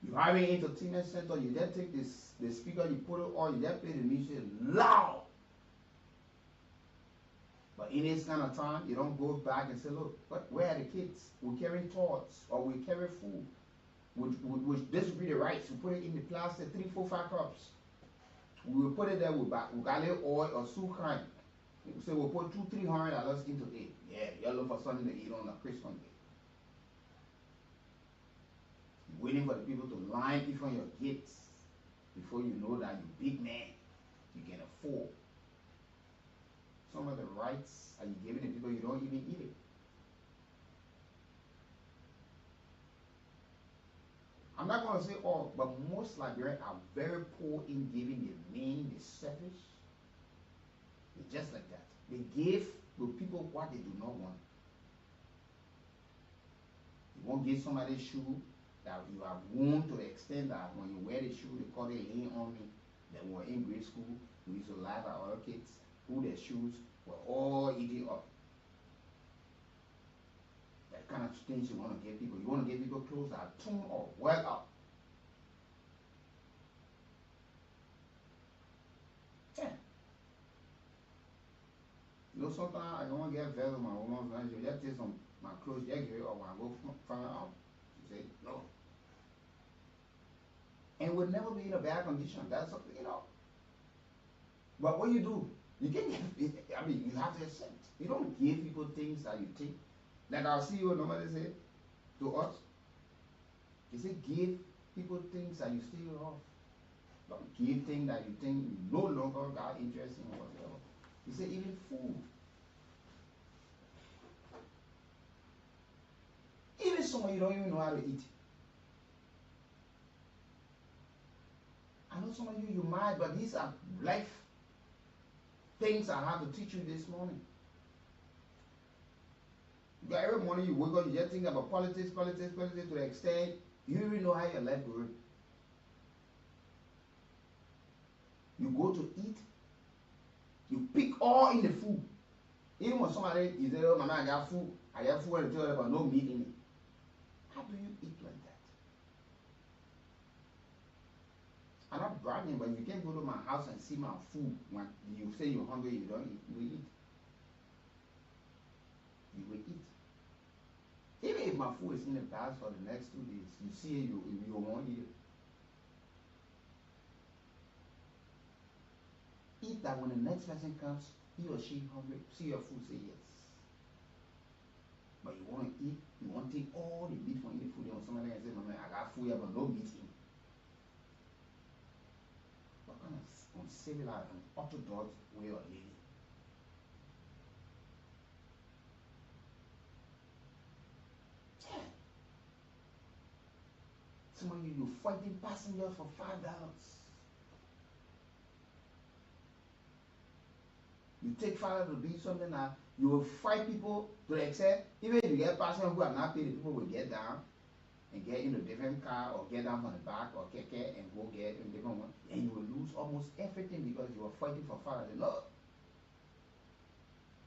I: You have an entertainment center, you just take the speaker, you put it on, you just play the music loud. But in this kind of time, you don't go back and say, look, where are the kids? We're carrying torts or we carry food. Which this would be the rights. We put it in the plastic, 3, 4, 5 cups. We will put it there with garlic oil or sukan. So we'll put $200-300 into it. Yeah, you're looking for something to eat on a Christmas day. You're waiting for the people to line in front of your gates before you know that you're big man. You can afford. Some of the rights are you giving the people, you don't even eat it. I'm not going to say all, but most Liberians are very poor in giving the mean, the selfish. They're just like that. They give to people what they do not want. You won't give somebody a shoe that you have worn to the extent that when you wear the shoe, they call it laying on me. That we were in grade school, we used to laugh at other kids who their shoes were all eating up. That kind of things you want to give people. You want to give people clothes that are torn up, well up. Yeah. You know, sometimes I don't want to get vest on my woman's lunch. You just take some my clothes, just give it up. When I go find out, she say no. And we'll never be in a bad condition. That's something, you know. But what you do, you can give, I mean, you have to accept. You don't give people things that you take. Like our CEO normally say to us, he said, give people things that you still off. Don't give things that you think you no longer got interest in or whatever. He said, even food. Even someone you don't even know how to eat. I know some of you might, but these are life things I have to teach you this morning. Because every morning you wake up, you just think about politics to the extent you don't even know how your life goes. You go to eat, you pick all in the food. Even when somebody is there, oh, Mama, I got food and you tell them about no meat in it. How do you eat like that? I'm not bragging, but you can't go to my house and see my food. When you say you're hungry, you don't eat. You will eat. You will eat. Even if my food is in the past for the next 2 days, you see it, you won't eat it. Eat that when the next person comes, he or she hungry, see your food, say yes. But you want to eat, you want to take all the meat from the food, and somebody can say, Mama, I got food here, but no meat in it. What kind of uncivilized and orthodox way of living? Yeah. Some of you fighting passengers for $5. You take $5 to do something now, you will fight people to the extent, even if you get passengers who are not paid, the people will get down and get in a different car or get down from the back or keke and go get in a different one, and you will lose almost everything because you are fighting for $5. Look,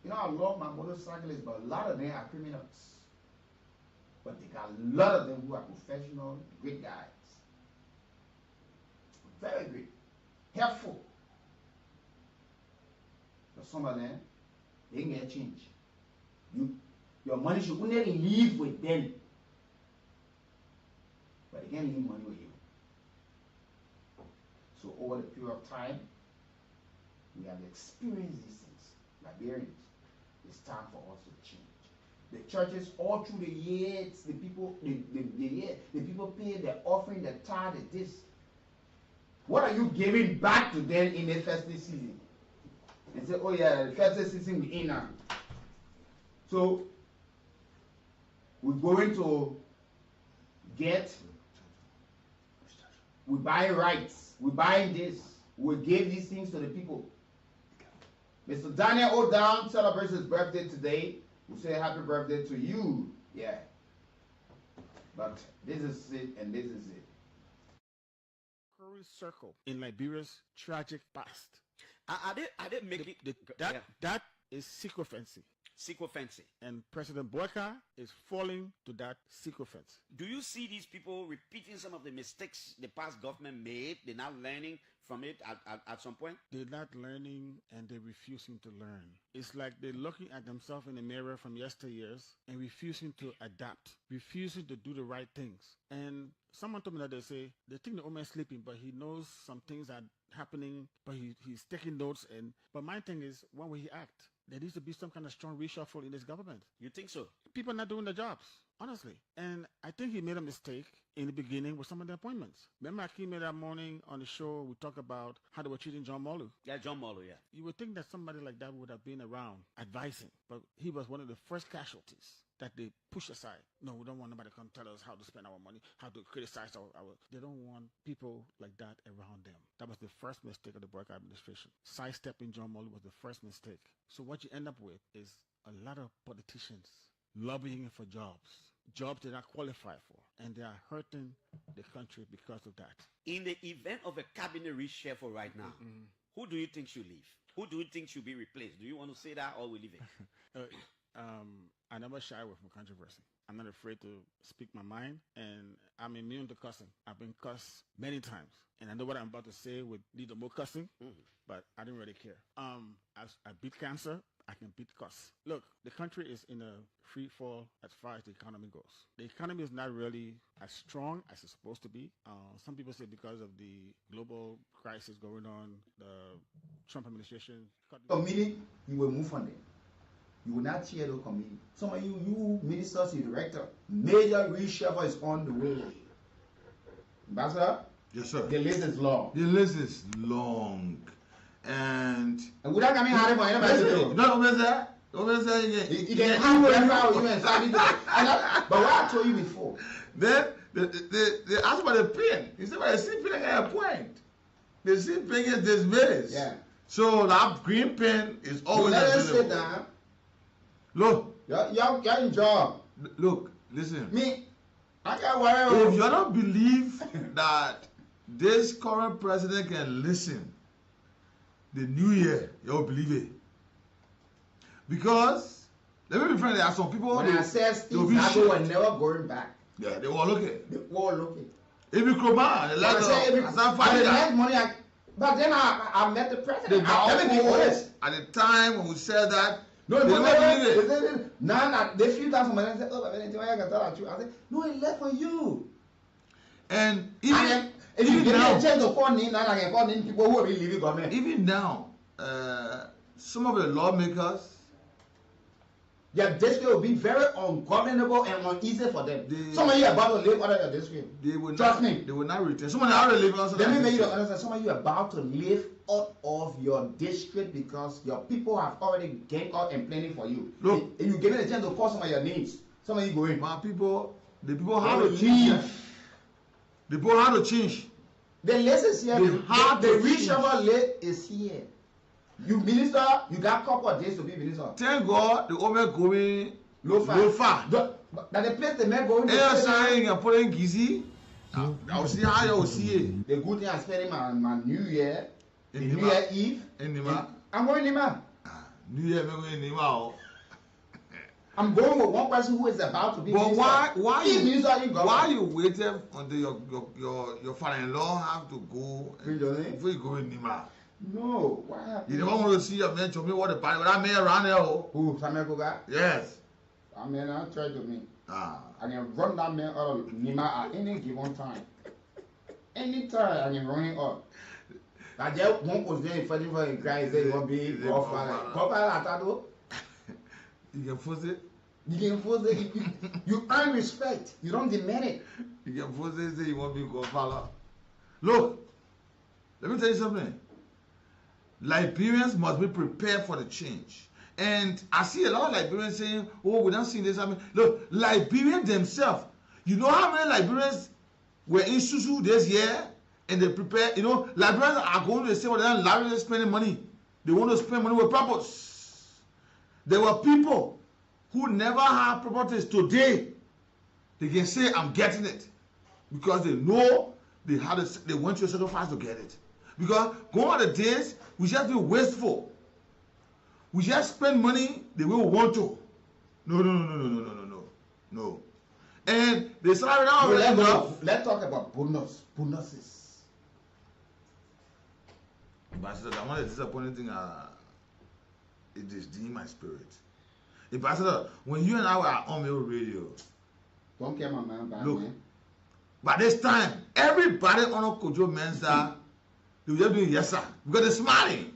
I: you know, I love my motorcyclists, but a lot of them are criminals. But they got a lot of them who are professional, great guys. Very great. Helpful. But some of them, they ain't get change. Your money should only leave with them. But they can't leave money with you. So over the period of time, we have experienced these things. Liberians, it's time for us to change. The churches all through the years, the people pay their offering, their tithe, this. What are you giving back to them in the festive season? And say, oh yeah, the festive season we're in now. So we're going to we're buying rights, we're buying this, we give these things to the people. Mr. Daniel O'Down celebrates his birthday today. We say happy birthday to you. Yeah. But this is it and this is it.
F: Curry circle in Liberia's tragic past.
G: Are they making
F: That is sycophancy.
G: sycophancy?
F: And President Boyka is falling to that sycophants.
G: Do you see these people repeating some of the mistakes the past government made? They're now learning from it at some point?
F: They're not learning and they're refusing to learn. It's like they're looking at themselves in the mirror from yesteryears and refusing to adapt, refusing to do the right things. And someone told me that they think the old man's sleeping, but he knows some things are happening, but he's taking notes. But my thing is, when will he act? There needs to be some kind of strong reshuffle in this government.
G: You think so?
F: People are not doing their jobs, honestly. And I think he made a mistake in the beginning with some of the appointments. Remember, I came in that morning on the show, we talked about how they were treating John Molu.
G: Yeah, John Molu, yeah.
F: You would think that somebody like that would have been around advising, but he was one of the first casualties that they push aside. No, we don't want nobody to come tell us how to spend our money, how to criticize our. They don't want people like that around them. That was the first mistake of the Burke administration. Sidestepping John Molu was the first mistake. So what you end up with is a lot of politicians lobbying for jobs they're not qualified for, and they are hurting the country because of that.
G: In the event of a cabinet reshuffle right now, who do you think should leave? Who do you think should be replaced? Do you want to say that or we leave it?
F: I never shy away from controversy. I'm not afraid to speak my mind, and I'm immune to cussing. I've been cussed many times, and I know what I'm about to say would lead to more cussing, but I didn't really care. As I beat cancer, I can beat cuss. Look, the country is in a free fall as far as the economy goes. The economy is not really as strong as it's supposed to be. Some people say because of the global crisis going on, the Trump administration.
I: Committee, you will move on them. You will not chair the committee. Some of you ministers, you director, major reshuffle is on the way. Ambassador?
H: Yes, sir.
I: The list is long.
H: The list is long. And
I: without coming hard for anybody.
H: No, Mr.
I: You can have whatever you and but what I told you before.
H: Then they asked about the pin. He said, well, the sea pin at a point. The sea pin is dismissed.
I: Yeah.
H: So that green pin is always
I: let us
H: available.
I: sit down.
H: Look.
I: You're in job.
H: Look, listen.
I: Me, I can't worry.
H: If you don't believe that this current president can listen, the new year, you'll believe it. Because, let me be frank, there are some people...
I: When I said Steve Nago were never going back.
H: Yeah, they were looking.
I: They were looking.
H: If you come out, the
I: last money, but then I met the president. Let me be honest.
H: At the time when we said that,
I: no, they never believe it. Now, they feel that somebody said, oh, I can tell you. I said, no, it left for you.
H: And even...
I: If you give me a chance to call in, I can call in people who will be leaving government.
H: Even now, some of the lawmakers,
I: their district will be very ungovernable and uneasy for them. Some of you are about to live out of your district. Trust me.
H: They will not return. Some of them are already living outside.
I: Let me make you understand. Some of you are about to live out of your district because your people have already gained out and planning for you.
H: Look,
I: if you give me a chance to call some of your names, some of you going.
H: My people, the people have to change. The people have to change.
I: The list is here. The reshuffle list is here. You minister, you got couple of days to be minister.
H: Thank God the woman going
I: low far.
H: That
I: the place the man going.
H: They are saying you're putting Gizi. I'll see how you'll see it.
I: The good thing I'm spending my New Year, the New Year Eve.
H: In Nima.
I: I'm going Nima.
H: New Year, I'm going Nima.
I: I'm going with one person who is about to be
H: but
I: minister.
H: Why you waiting until your father-in-law have to go before you go in Nima?
I: No, what happened?
H: You don't want to see your man to me what the body, that man around there.
I: Who, Samuel Koga?
H: Yes.
I: That man, I try to me. I can run that man out of Nima at any given time. Anytime I can run it up. I just won't was there fighting for a guy, say, you want to be godfather.
H: You can force it.
I: You can force it. You earn respect. You don't demand it.
H: You can force it, say you want to be godfather. Look, let me tell you something. Liberians must be prepared for the change. And I see a lot of Liberians saying, oh, we don't see this. I mean, look, Liberians themselves, you know how many Liberians were in Susu this year and they prepare, you know, Liberians are going to say, well, they're not spending money. They want to spend money with purpose. There were people who never had properties today. They can say, I'm getting it. Because they know they went to a sacrifice to get it. Because going on the days, we just be wasteful. We just spend money the way we want to. No. And they started out.
I: Let's talk about bonuses.
J: Ambassador, I want a disappointing thing. It is in my spirit. Ambassador, when you and I were on your radio,
I: Don't care, my man.
J: Look, by this time, everybody on Kojo Mensa, they were just doing yes, sir. Because they're smiling.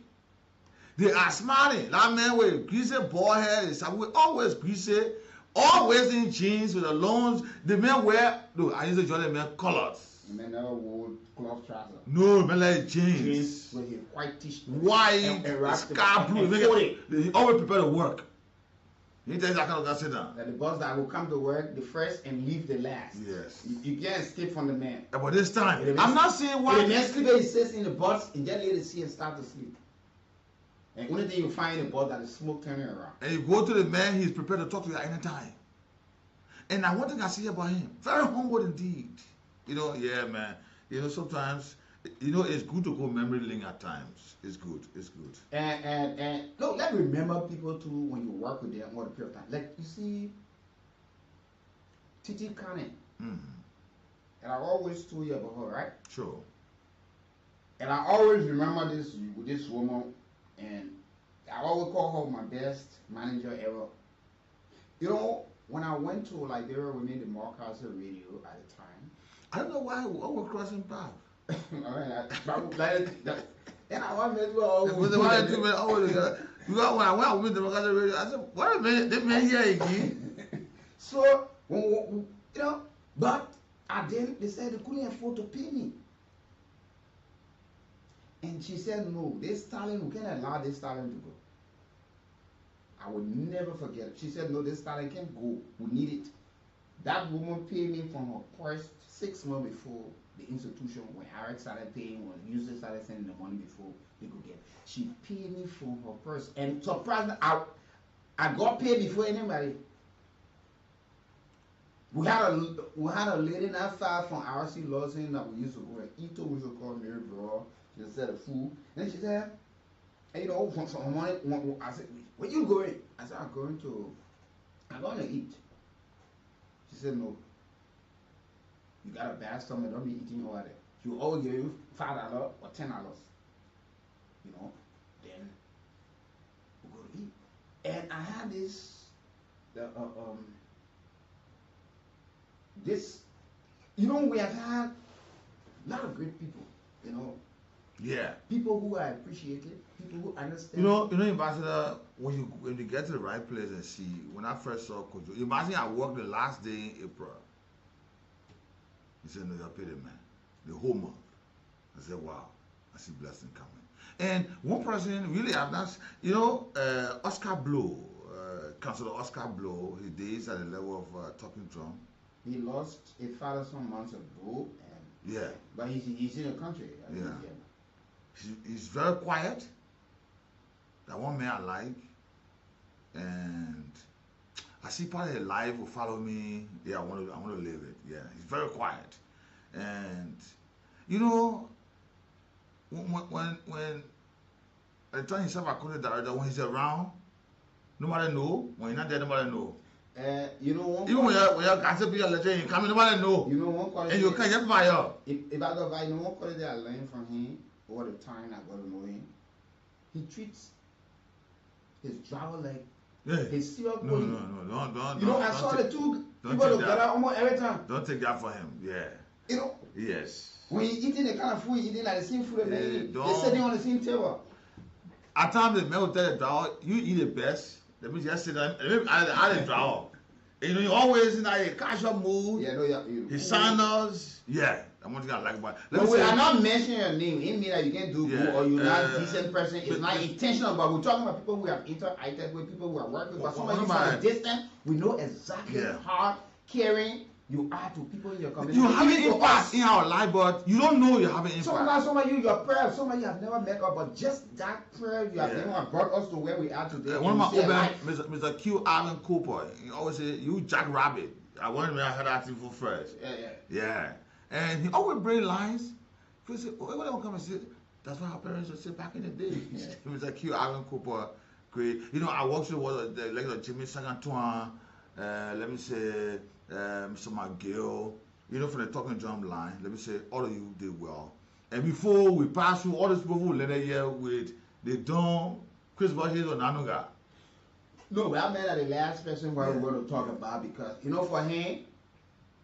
J: They are smiling. That man with greasy bald head, always greasy, always in jeans with the loans. The men wear, look, I used to join the men colors.
I: The men never wore cloth trousers.
J: No, men like jeans.
I: Jeans with his white t-shirt.
J: White,
I: and
J: sky blue. They always prepare to work. You tell that kind of guy sit down.
I: That the boss that will come to work the first and leave the last.
J: Yes.
I: You can't escape from the man.
J: But this time, I'm not saying why.
I: The next sleep he sits in the bus and just let it see and start to sleep. And only thing you find in the bus that is smoke turning around.
J: And you go to the man, he's prepared to talk to you at any time. And now one thing I see about him, very humble indeed. You know, yeah, man. You know, sometimes, you know, it's good to go memory lane at times. It's good. It's good.
I: And look, let's remember people too when you work with them over the period of time. Like you see, Titi Kane.
J: Mm-hmm.
I: And I always told you about her, right?
J: Sure.
I: And I always remember this woman, and I always call her my best manager ever. You know, when I went to Liberia, we made the Marcus radio at the time.
J: I don't know why we always crossing paths.
I: And I want to go.
J: When I went to the Marcus radio, I said, "Wait a minute, they made here again."
I: So, you know, but then they said they couldn't afford to pay me. And she said, no, this talent, we can't allow this talent to go. I will never forget it. She said, no, this talent can't go. We need it. That woman paid me from her purse 6 months before the institution, when Eric started paying, when users started sending the money before they could get it. She paid me from her purse. And surprisingly, I got paid before anybody. We had a lady not far from RC Lawson that we used to go and eat. We used to call Mary Bro. She said the food. And she said, hey, you know, from some money. I said, where you going? I said, I'm going to eat. She said, no. You got a bad stomach, don't be eating over there. She will always give you $5 or $10. You know, then we go to eat. And I had this you know, we have had a lot of great people, you know.
J: Yeah.
I: People who are appreciated, people who understand.
J: You know, Ambassador, when you get to the right place and see, when I first saw Kojo, imagine I worked the last day in April. He said, no, you're paid it, man. The whole month. I said, wow, I see blessing coming. And one person really have not, you know, Oscar Blow, Councillor Oscar Blow, he days at the level of talking drum.
I: He lost a father some months ago, and
J: yeah,
I: but he's in the country.
J: Yeah, he's very quiet. That one man I like, and I see part of his life will follow me. Yeah, I want to live it. Yeah, he's very quiet, and you know, when at the time himself I call it director, when he's around, nobody know. When he's not there, nobody know.
I: You know,
J: even when you're gossip, you're letting him come, nobody know.
I: You know, one quality.
J: And you can't get fire.
I: If I go by, you know, one quality I learned from him all the time. I got to know him. He treats his driver like his serial
J: No, don't.
I: You know, I saw the two people together almost every time.
J: Don't take that for him. Yeah.
I: You know.
J: Yes.
I: When he's eating the kind of food he's eating, like the same food, they're sitting on the same table.
J: At times the man will tell the driver, you eat the best. Let me just sit down. I didn't draw. You know, you always in a casual mood.
I: Yeah, no,
J: his sandals. Yeah, I'm one thing I like about it.
I: But we are not mentioning your name. It means that you can't do good or you're not a decent person. It's not intentional, but we're talking about people who have interacted with, people who are working with. But somebody from a distance, we know exactly how caring you are to people in your community.
J: You have an impact in our life, but you don't know you have an impact.
I: Some of you, your prayer, some of you have never met up, but just that prayer you have never brought us to where we are today.
J: One of my old Mr. Q Allen Cooper, he always say, you Jack Rabbit. I wanted to hear that info first. Yeah. And he always bring lines. He say, oh, everybody will come and say, that's what our parents would say back in the day. Mr. Q Allen Cooper, great. You know, I worked with the Jimmy Sagantoine, let me say, Mr. McGill, you know, from the talking drum line, let me say, all of you did well. And before we pass through all these people who let here with the Don, Chris Bush's or Nanuga.
I: No, but I meant that the last person what we're going to talk about because, you know, for him,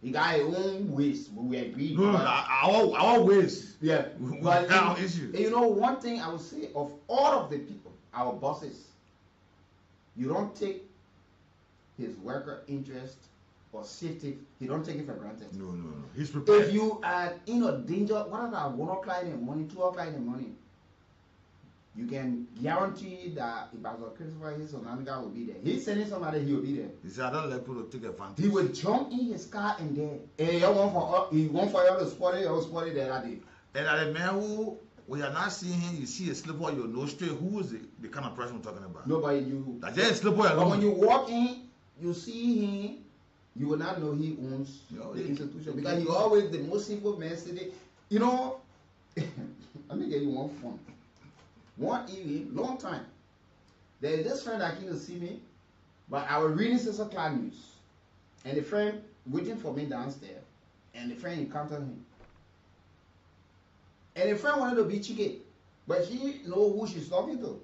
I: he got his own ways. We agree.
J: No, our ways.
I: Yeah.
J: But our issues.
I: You know, one thing I would say of all of the people, our bosses, you don't take his worker interest or safety, he don't take it for granted.
J: No. He's prepared.
I: If you are in a danger, what about 1 o'clock in the morning, 2 o'clock in the morning, you can guarantee that if Pastor Christopher his Onanga will be there. He's sending somebody, he will be there.
J: He said, I don't let people take advantage.
I: He will jump in his car and there. And he want for you to spot it, he will spot it there that day.
J: And at the man who, when you're not seeing him, you see a slipper, you know straight who is the kind of person we're talking about.
I: Nobody you.
J: Like just a slipper alone.
I: But when you walk in, you see him, you will not know he owns the institution. Because he always the most simple man sitting. You know, let me get you one fun. One evening, long time, there is this friend that came to see me, but I was reading Sister Cloud News. And the friend waiting for me downstairs, and the friend encountered him. And the friend wanted to be cheeky, but she know who she's talking to.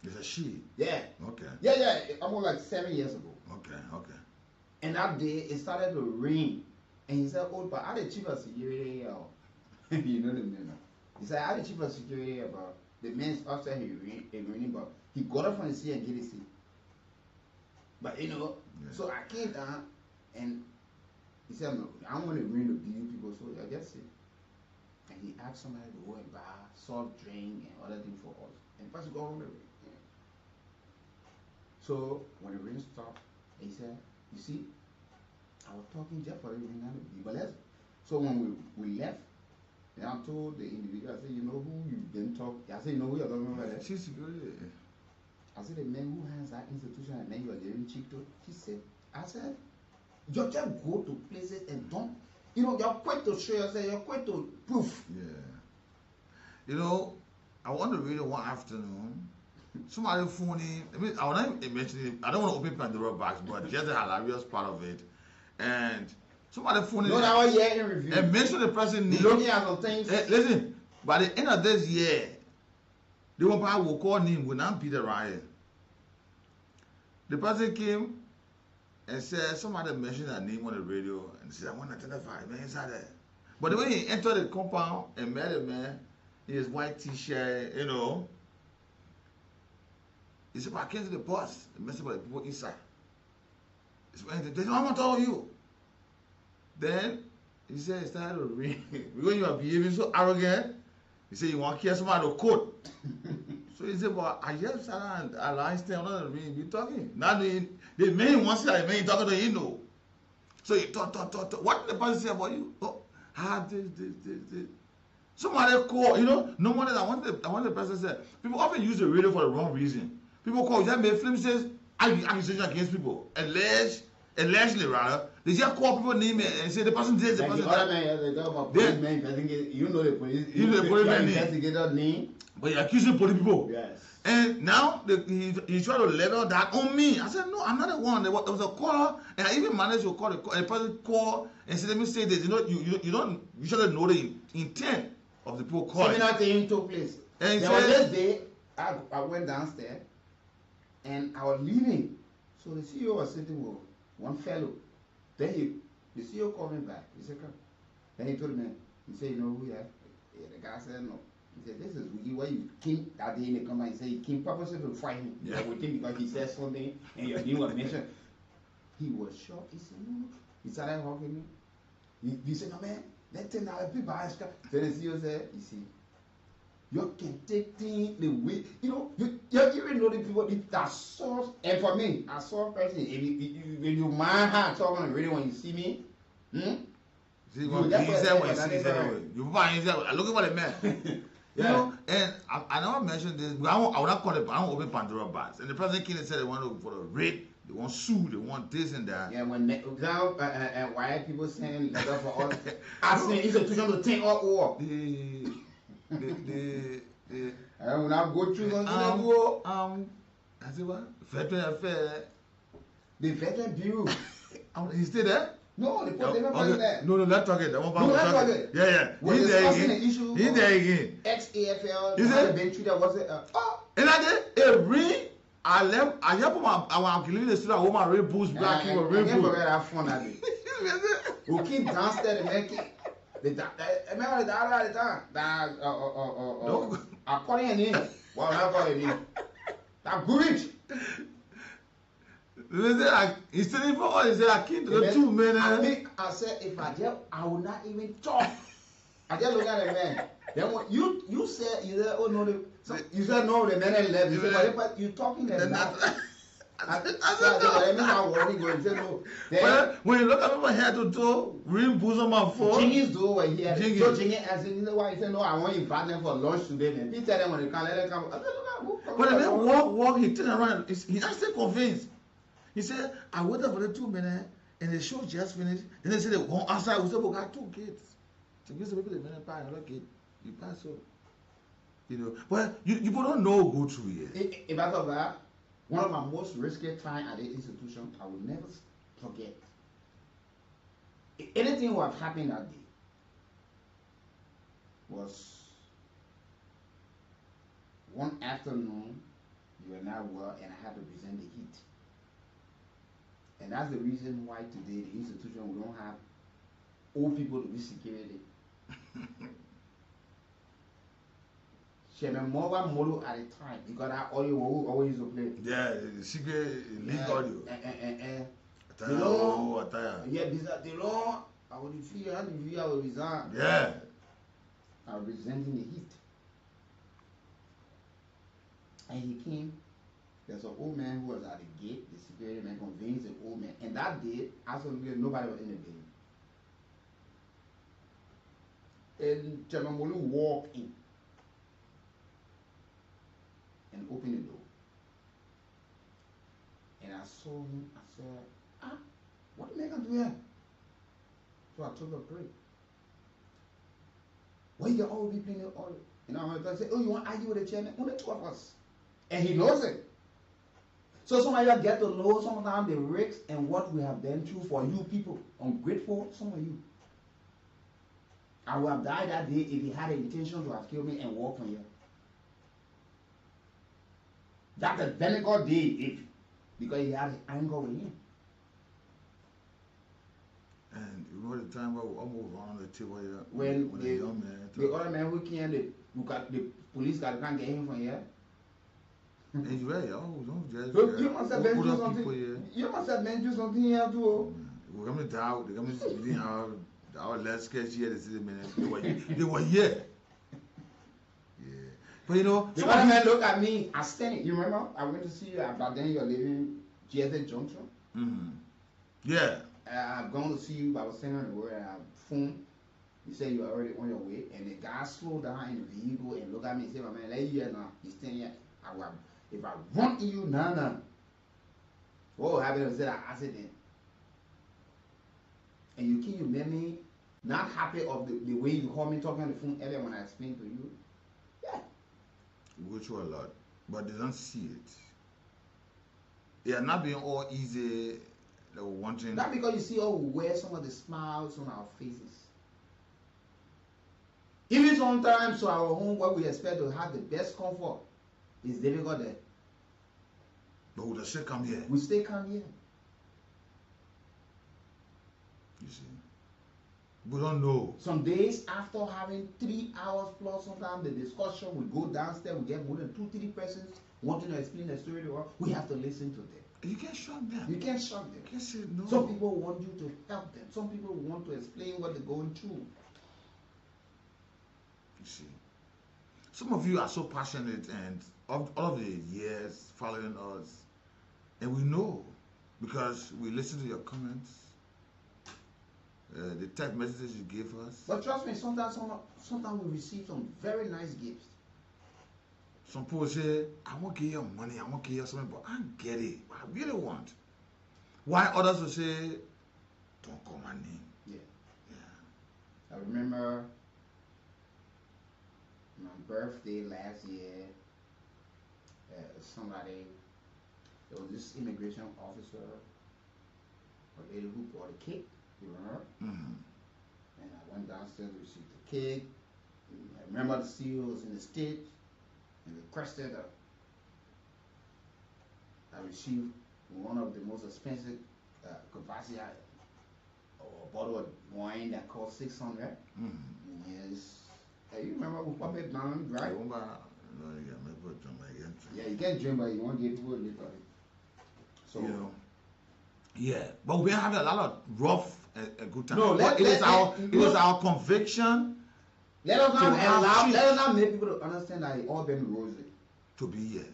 J: It's a she?
I: Yeah.
J: Okay.
I: Yeah, almost like 7 years ago.
J: Okay.
I: And that day, it started to rain. And he said, oh, but I'm the chief of security. You know the man. He said, I'm the chief of security, but the man's upstairs, he raining, but he got up from the sea and get his seat. But you know, so I came down and he said, no, I don't want to rain to you people, so I just sit. And he asked somebody to go and buy soft drink and other things for us. And the person got on the rain. Yeah. So when the rain stopped, he said, you see, I was talking just for the rain not to be, but let's. So when we left, and I told the individual, I said, you know who you didn't talk? I said, you know who you're talking about?
J: She's security.
I: I said, the man who has that institution and then you are giving cheek to. He said, I said, you just go to places and don't, you know, you're quick to show yourself, you're quick to proof.
J: Yeah. You know, I want to read it one afternoon. Somebody phoned in. I mean, I want to mention it. I don't want to open Pandora box, but just the hilarious part of it. And somebody phoned in.
I: No, that was in review.
J: And mention the person name.
I: Looking at some things.
J: Listen, by the end of this year, the one person will call name will not be the riot. The person came and said somebody mentioned her name on the radio and said, I want to identify man inside there. But the way he entered the compound and met a man in his white t-shirt, you know, he said, but I came to the bus and messed about the people inside. He said, they don't want to tell you. Then he said, it started to rain. Because you are behaving so arrogant, he said, you want to kill somebody to quote. So he said, but I just started and I stand on the rain, be talking. Now the man wants to say, the man talking to you know. So he talk. What did the person say about you? Oh, this. Somebody call, you know, no more than I want the person to say, people often use the radio for the wrong reason. People call, just make film says accusation against people. Allegedly rather, they just call people name and say the person did the person.
I: The other man, they talk about policeman, you know the police.
J: You know the policeman
I: investigator name.
J: But you're accusing police people.
I: Yes.
J: And now he tried to level that on me. I said, no, I'm not the one. There was a caller, and I even managed to call a person call and say, let me say this. You know, you don't usually know the intent of the people calling.
I: Similar thing took place.
J: And
I: there was this day, I went downstairs, and I was leaving. So the CEO was sitting with one fellow. Then the CEO called me back. He said, come. Then he told me, he said, you know who you are? Yeah, the guy said, no. He said, this is Wiki, where you came that day in the company. He said, he came purposely to fight him. Yeah. With him because he said something and your name was mentioned. He was shocked. He said, no. He started hugging me. He said, no, man, that $10 people buy stuff. Then the CEO said, you see, you can take things the way, you know, you even know the people that source. And for me, I saw a person, if you mind how I talk on the radio when you see me,
J: See, what he said when he said, you buy looking for the man. You know, and I never mentioned this, but I will not call it, I won't open Pandora box. And the president came and said they want to for the rate, they want sue, they want this and that.
I: Yeah, when now white people saying letter for all, asking institution to take all over. I will not go through on
J: I said what? Veteran affair.
I: The veteran bureau.
J: He still there?
I: No, the post never went there.
J: No, let's talk it.
I: No, let's talk it.
J: Yeah.
I: We're discussing the issue.
J: He's there again.
I: Ex-AFL,
J: Is
I: how
J: it?
I: the bench treated was it?
J: And I did a ring. I help my our the student I my ring boost black king or ring
I: I never
J: boost.
I: forget that fun that day. We'll keep downstairs and make it. Remember the other at the time? That I call it name. Well, I call it name. That good.
J: He said for all he said I killed the two men.
I: I said if I did, I would not even talk. I just look at the man. Then what you said oh no you said no the man left. You said but you talking that now. I said no. Then
J: When you look at my head to toe, ring boost on my phone.
I: Jingy's do over here. So Jingy asked him, you know why? He said, no, I want to invite them for lunch today, man. He tell them when they come, let them come. I said, look at
J: But the man walk, he turned around. He not still convinced. He said, I waited for the 2 minutes and the show just finished. Then they said, they go outside. We said, we got 2 kids. So give some people the minute buy another kid. You pass so. You know, but you don't know go through it.
I: If I thought that, one of my most risky time at the institution, I will never forget. Anything what happened that day was one afternoon, you were not well, and I had to present the heat. And that's the reason why today the institution we don't have old people to be security. Chairman Morgan Molo at the time, because that audio always used to play.
J: Yeah, the secret leak audio.
I: Yeah, because the law, I would feel, I would resign.
J: Yeah.
I: I was resenting the heat. And he came. There's an old man who was at the gate. The security man convinced the old man. And that day, absolutely nobody was in the building. And Chairman Molu walked in and opened the door. And I saw him. I said, what the man gonna do here? So I took a break. Why you all be playing all? You know, I said, oh, you want to argue with the chairman? Only 2 of us. And he knows it. So some of you get to know sometimes the risks and what we have done through for you people. Ungrateful, some of you. I would have died that day if he had the intention to have killed me and walked from here. That's a very good day if because he had anger with him.
J: And you know the time where we almost around the table here
I: When
J: the young man
I: the other man who came, the police can't get him from here.
J: And you right, don't just
I: So you must have been doing something. You must have been doing something here too.
J: We're coming down. They're coming to our last sketch here. They said, man, they were here. Yeah, but you know,
I: the other man look at me. I standing. You remember? I went to see you. But then you're leaving GSA Junction.
J: Yeah.
I: I'm going to see you. But I was standing on the road and I phone. You said you were already on your way, and the guy slowed down in the vehicle and looked at me and said, "My man, let you here now. He's staying here. If I run to you, nah. What happened was that accident. And you made me not happy of the way you called me talking on the phone earlier when I explained to you. Yeah.
J: We go through a lot, but they don't see it. They are not being all easy. They were wanting.
I: Not because you see how we wear some of the smiles on our faces. Even sometimes to our home where we expect to have the best comfort, it's difficult there.
J: But we still come here.
I: We still come here.
J: You see. We don't know.
I: Some days after having 3 hours plus, sometimes the discussion, we go downstairs, we get more than 2-3 persons wanting to explain the story to us. We have to listen to them.
J: You can't shock them.
I: You can't shock them.
J: You can't say no.
I: Some people want you to help them. Some people want to explain what they're going through.
J: You see. Some of you are so passionate and all of the years following us. And we know because we listen to your comments, the text messages you give us.
I: But trust me, sometimes we receive some very nice gifts.
J: Some people say, I won't give you money, I won't give you something, but I don't get it. I really want. Why others will say, don't call my name.
I: Yeah. I remember my birthday last year, there was this immigration officer, a lady who bought a cake. You remember?
J: Mm-hmm.
I: And I went downstairs to receive the cake. I remember the CEO was in the stage and requested that I received one of the most expensive capacity a bottle of wine that cost 600.
J: Mm-hmm.
I: Yes. Hey, you remember we pop it down, right? Yeah, you can drink, but you won't give people liquor. So,
J: you know, yeah, but we're having a lot of rough and good times.
I: No,
J: it is our conviction.
I: Let us not make people to understand that it all been rosy.
J: To be here.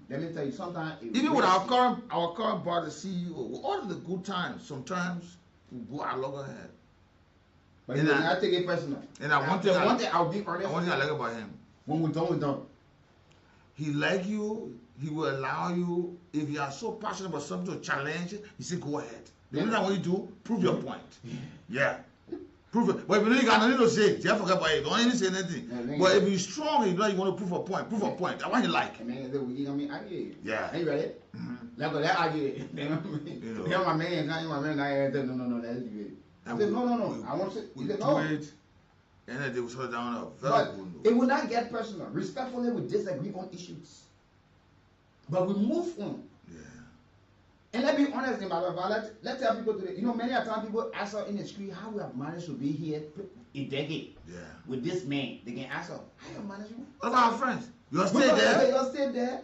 I: Let me tell you, sometimes
J: even with our current boss, the CEO, all of the good times, sometimes we go our loggerhead.
I: But you I take it personal.
J: And one thing
I: I'll be honest.
J: One thing I like about him.
I: When we're done.
J: He like you, he will allow you, if you are so passionate about something to challenge it, he say go ahead. The only thing what you do, prove your point. Yeah. Prove it. But if you know you got nothing to say, just forget about it. Don't even say anything. But if you're strong, you know you want to prove a point. Prove a point. That's what you like.
I: Yeah. Are you ready? Like that argue. You know my man, no, let's do it. I said, no. I want to do it.
J: And then they will slow down
I: but it will not get personal. Respectfully, we disagree on issues. But we move on.
J: Yeah.
I: And let's be honest, let's tell people today, you know, many times people ask us in the street how we have managed to be here a decade.
J: Yeah.
I: With this man. They can ask us, how you manage?
J: What about our friends? You're still there.
I: You're still there.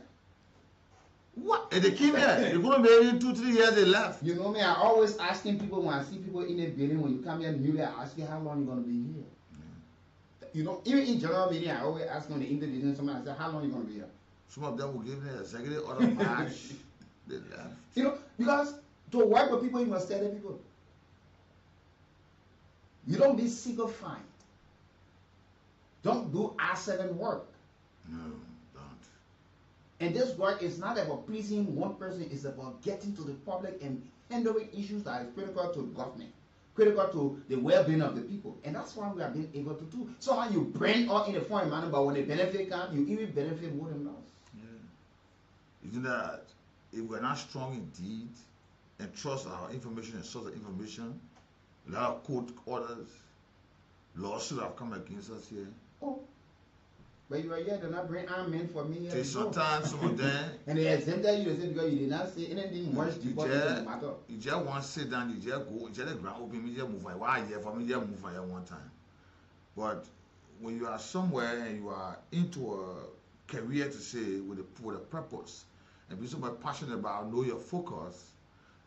J: What? And they came here. They're going to be in 2-3 years, they left.
I: You know me, I always asking people when I see people in the building, when you come here newly, I ask you how long you going to be here. You know, even in general meeting, I always ask on the interview, somebody I say, how long you going to be here?
J: Some of them will give me a executive order match. They left.
I: You know, because to work with people, you must tell the people. You don't be single fine. Don't do R7 work.
J: No, don't.
I: And this work is not about pleasing one person, it's about getting to the public and handling issues that is critical to the government. Critical to the well-being of the people. And that's why we have been able to do. Somehow you bring all in a foreign manner, but when the benefit comes, you even benefit more than us.
J: Yeah. Isn't that if we're not strong indeed and trust our information and source of information, a lot of court orders, lawsuits have come against us here.
I: Oh. But you are here, they're not bring armed men for me here.
J: Sometimes some of them
I: and they exempted you, they say because you did not say anything much deeper in the matter.
J: You just want to sit down, you just go, you just the ground open, you just move on. Why here for me, just move on here one time. But when you are somewhere and you are into a career to say with a purpose and be somebody passionate about know your focus,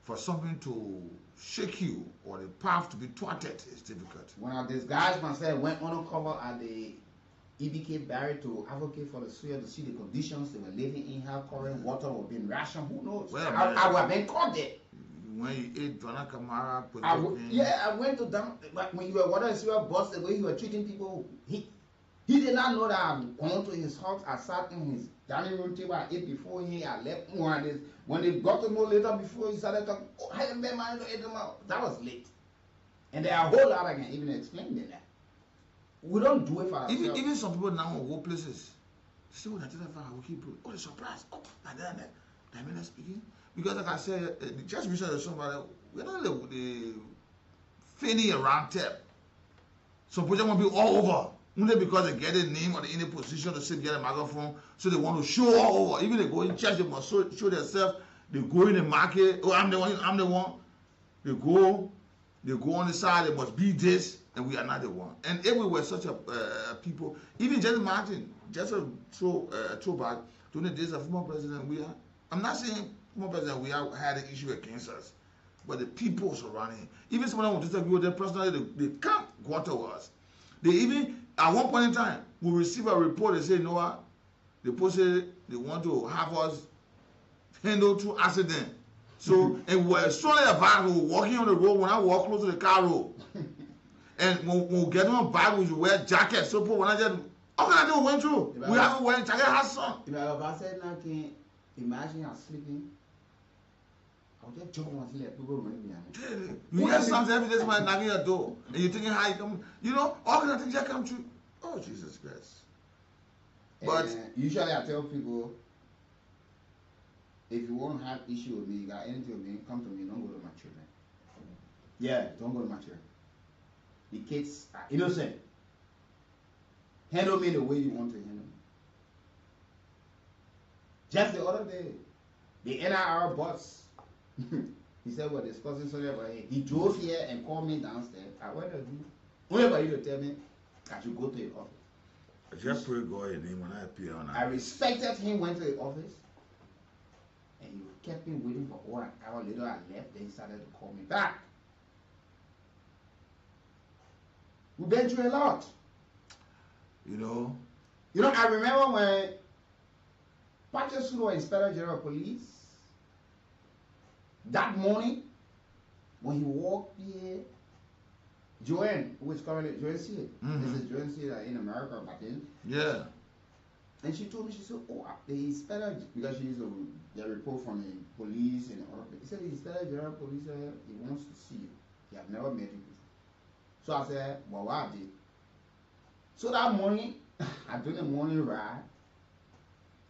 J: for something to shake you or the path to be thwarted is difficult.
I: When I disguised myself, went undercover at the EBK barrier to advocate for the Syria to see the conditions they were living in, how current water was being rationed. Who knows?
J: Well,
I: I would have been caught there.
J: When you ate Donna Kamara,
I: I went to down. When you were water Syria boss, the way he was treating people, he did not know that I'm going to his house. I sat in his dining room table. I ate before him. I left more. When they got to know later, before he started talking, oh, I haven't been managed to eat them out. That was late. And there are a whole lot I can even explain in that. We don't do it for ourselves.
J: Even some people now in workplaces, see what I did for our people. Oh, they're surprised. Oh, like that. I mean, speaking. Because like I said, just recently somebody, we're not the fanny around tap. Some people want to be all over. Only because they get a name or they're in a position to sit, get a microphone, so they want to show all over. Even they go in church, they must show themselves. They go in the market. Oh, I'm the one. They go on the side. They must be this. And we are not the one. And if we were such a people, even just imagine, just a throwback to the days of former president, I'm not saying former president, we have had an issue against us, but the people surrounding him, even someone who disagree with them personally, they can't go to us. They even, at one point in time, we receive a report, they say, you know what, the person, they want to have us handle through accident. So, and we're strongly advised, we were walking on the road, when I walk close to the car road, and when we get on bike, we wear jackets. So when I just, how can I do went through? We haven't wearing jacket, has sun.
I: If I said now, can imagine I'm sleeping, I'll just jump on my sleep. People running behind me.
J: You hear something every day, somebody knocking your door, and you're thinking how you come. You know, all kind of things that come true. Oh, Jesus Christ.
I: But usually I tell people, if you won't have issue with me, you got anything with me, come to me, don't go to my children. Yeah, don't go to my chair. The kids are innocent. Handle me the way you want to handle me. Just the other day, the NIR boss, he said we're discussing something about him. He drove here and called me downstairs. I went to him. Only for you to tell me I should go to the office.
J: Just pray God in him when I appear on
I: I respected him, went to the office, and he kept me waiting for 1 hour. Later I left, then he started to call me back. We've been through a lot.
J: You know,
I: I remember when Patrick Sudo, Inspector General of Police, that morning, when he walked here, Joanne, who is currently Joanne Seed. This is Joanne Seed in America, I think.
J: Yeah.
I: And she told me, she said, oh, the Inspector, because she used the report from the police and all of it. He said, the Inspector General of Police, he wants to see you. He have never met you before. So I said, well, what I did? So that morning, I did a morning ride,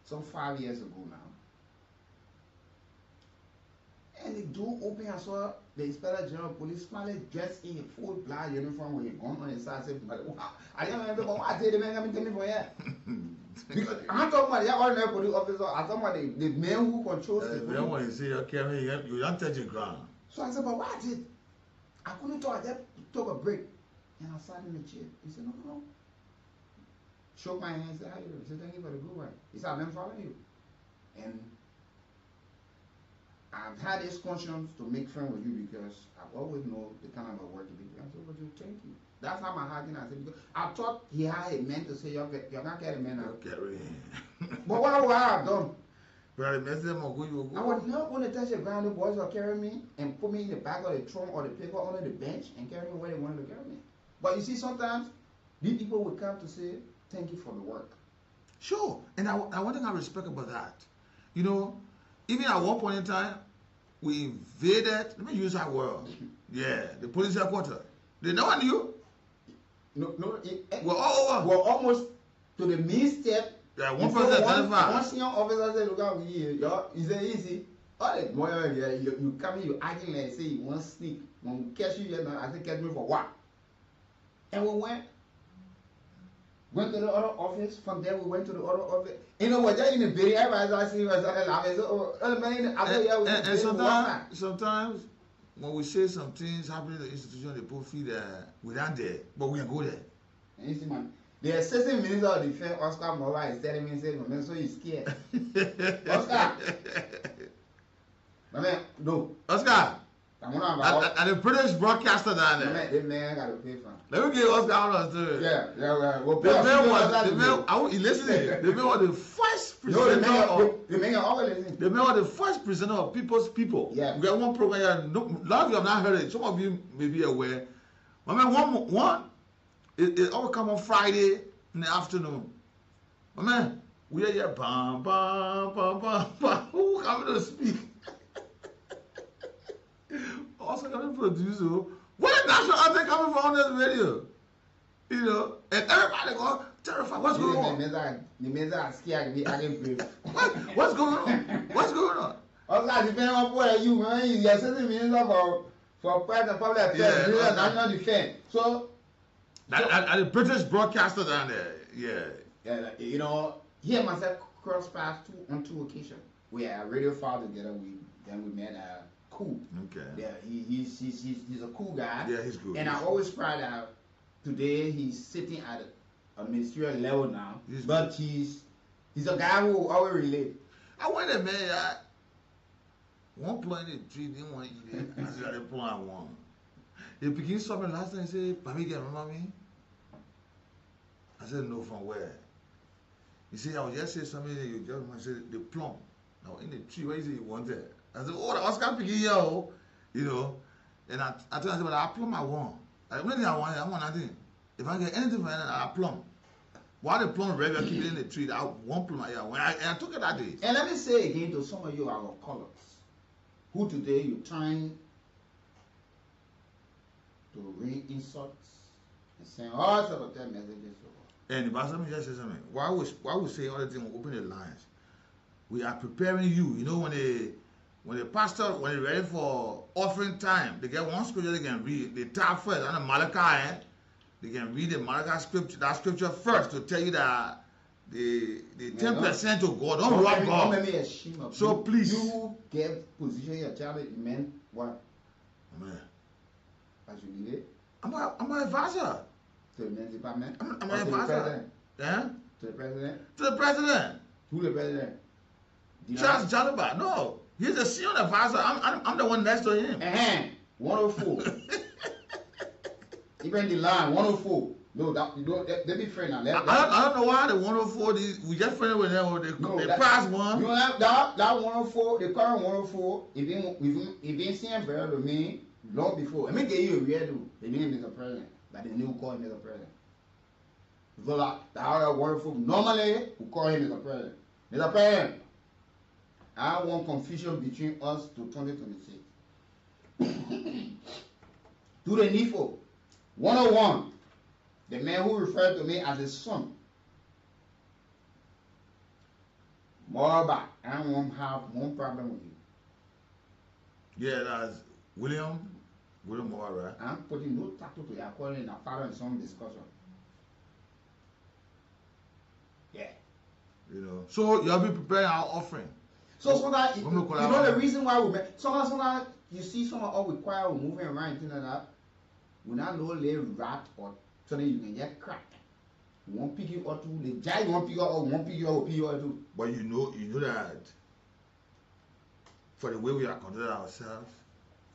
I: some 5 years ago now. And the door opened, I saw the Inspector General of Police smiling, dressed in a full black uniform with a gun on his side. I said, wow, I didn't remember what I did, the man coming to me for here. Because I'm talking about the ordinary police officer, I'm talking about the man who controls the police.
J: Then when you say, okay, you don't touch the ground.
I: So I said, but what I did? I couldn't talk, I just took a break. And I sat in the chair. He said, no. Shook my hand and said, how you doing? He said, thank you for the good work. He said, I've been following you. And I've had this conscience to make friends with you because I've always known the kind of work you do. I said, but you thank you. That's how my heart is. I said, because I thought he had a man to say, you're not carrying men out. But what would I have done? I was not going to touch the ground. The boys were carrying me and put me in the back of the trunk or the paper under the bench and carry me where they wanted to carry me. But you see, sometimes these people will come to say, thank you for the work.
J: Sure. And one thing I respect about that, even at one point in time, we invaded, let me use that word, the police headquarters. They know I knew.
I: No,
J: we're all over.
I: We're almost to the main step.
J: Yeah, one person
I: one senior officer said, look at me here. He said, easy. All the boy, you come in, you acting like say you want to sneak. When we catch you here now, I said, catch me for what? And we went to the other office. From there, we went to the other office. We're just in the very I see
J: sometimes when we say some things happening in the institution, the people feel that we're not there, but we can go there.
I: And you see, man, the assistant minister of defense, Oscar Mora, is telling me, saying, man, so he's scared. Oscar! Man, no.
J: Oscar! And the British broadcaster down there.
I: The man got to pay for him.
J: Let me give Oscar out too.
I: Yeah. Well,
J: the man was the first presenter.
I: The man always listening.
J: The man was the first presenter of People's People.
I: Yeah.
J: We got one program here. A lot of you have not heard it. Some of you may be aware. I mean, one it always come on Friday in the afternoon. My man, we are here. Bam, bam, bam, bam, bam. Who coming to speak? Also coming to produce. What national anthem coming from on this radio? And everybody go terrified. What's going on?
I: The men are scared.
J: What's going on? What's going on?
I: Also, depending on where you, man, you're sitting minister for private public affairs, national defense. So,
J: and the British broadcaster down there,
I: yeah. He and myself crossed paths on two occasions. We had radio file together. Then we met Kool.
J: Okay.
I: Yeah, he's a cool guy.
J: Yeah, he's good.
I: And I always pride out. Today he's sitting at a ministerial level now, but he's a guy who always relate.
J: I went there, man. One plant in the tree didn't want to eat it. I said, I plant one. He began something last time. He said, "Papi, remember me?" I said, "No, from where?" He said, "I was just saying something that you just said the plum. Now in the tree, where is it you want there?" I said, "Oh, the Oscar begin here, And I told him, I said, "But I plum I want. I want nothing. If I get anything from it, I plum. Why the plum regular keep it in the tree? I want plum here. And I took it that day."
I: And let me say again to some of you, our colors, who today you trying to read insults and saying all sorts of that messages.
J: And if I just say something, why would say all the things? Open the lines. We are preparing you. when the pastor, when they're ready for offering time, they get one scripture they can read. They tap first, and the Malachi, they can read the Malachi scripture, that scripture first to tell you that the 10% to God, don't rob God. So please.
I: You get position your child, it meant what?
J: Amen.
I: As you lead it?
J: I'm an advisor.
I: To the men's department?
J: I'm an advisor. Yeah?
I: To the president?
J: To the president.
I: Who the president?
J: Charles Jalaba. No. He's a senior advisor. I'm the one next to him.
I: 104. Even the line, 104. No, they be friend now.
J: I don't know why the 104, we just friendly with them. They pass one.
I: You have that 104, the current 104, if you seen better to me long before. I mean, get you a real do. The name is a president. But the new call him as a president. So like, the other 104, normally, we call him as a president. Mr. President, I don't want confusion between us to 2026. To the NIFO, 101, the man who referred to me as his son. Moreover, I don't have one problem with you.
J: Yeah, that's William Moore, right?
I: I'm putting no tattoo to your calling in a father and son discussion. Yeah.
J: You know, so you'll be preparing our offering.
I: So that you know the reason why we sometimes you see some of us require moving around things like that. We not know lay rat or something you can get cracked. We won't pick you or two. The giant won't pick you or won't pick you or two.
J: But you know that for the way we are conducting ourselves,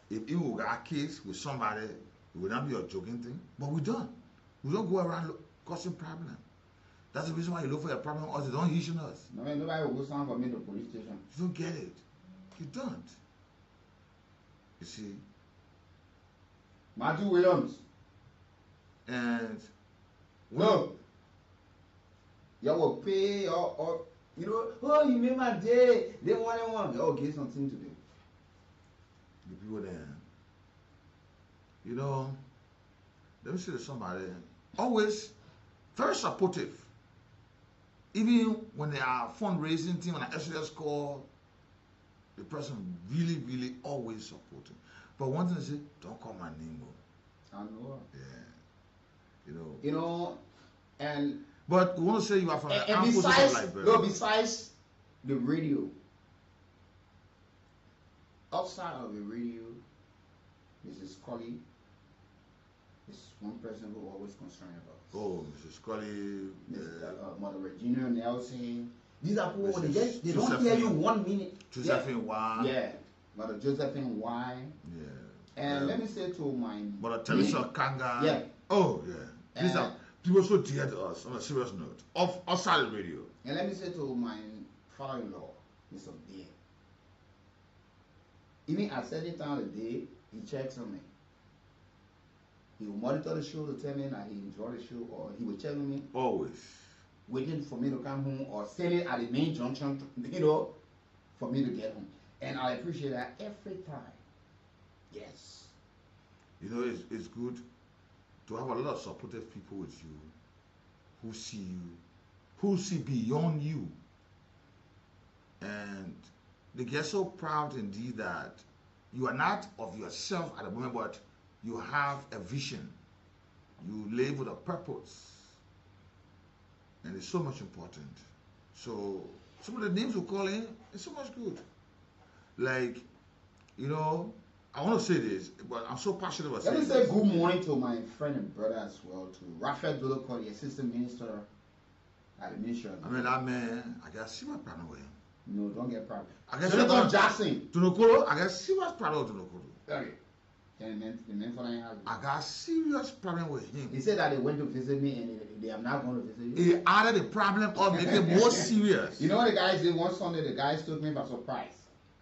J: if we got a case with somebody, it would not be a joking thing. But we don't. We don't go around causing problems. That's the reason why you look for a problem or they don't issue us.
I: No, nobody will go stand for me to the police station.
J: You don't get it. You don't. You see?
I: Matthew Williams.
J: And
I: look, you will pay or you know, oh, you made my day. They want. Oh, get something to do.
J: The people there. You know, let me say to somebody, always very supportive. Even when they are fundraising team on an SDS call, the person really, really always supporting. But one thing is, don't call my name.
I: I know.
J: Yeah.
I: You know, and
J: but we want to say you are from the
I: and besides the radio, outside of the radio, Mrs. Kool is one person who always concerned about.
J: Oh, Mrs. Kool,
I: Mother Regina Nelson. These are people they don't hear you 1 minute.
J: Josephine Y.
I: Yeah, Mother Josephine Y.
J: Yeah.
I: And let me say to my
J: Mother Teresa Kanga.
I: Yeah.
J: Oh yeah. These are people so dear to us on a serious note. Outside the radio.
I: And let me say to my father-in-law, Mr. B. Even at certain time of the day, he checks on me. He will monitor the show to tell me that he enjoyed the show, or he will check on me.
J: Always.
I: Waiting for me to come home, or standing at the main junction, you know, for me to get home. And I appreciate that every time. Yes.
J: You know, it's good to have a lot of supportive people with you, who see beyond you. And they get so proud indeed that you are not of yourself at the moment, but you have a vision. You live with a purpose. And it's so much important. So some of the names we call in, it's so much good. Like, you know, I want to say this, but I'm so passionate about saying
I: this. Let me say good morning to my friend and brother as well, to Raphael Dolokor, the assistant minister at the ministry.
J: I mean, that man, I got serious problem with him.
I: No, don't get proud.
J: I guess
I: Senator Jackson.
J: Tunokoro, I got serious problem with Tunokoro.
I: Okay.
J: I got serious problem with him.
I: He said that they went to visit me and they are not going to visit you.
J: He added the problem of making it more serious.
I: You know what the guys did? One Sunday, the guys took me by surprise.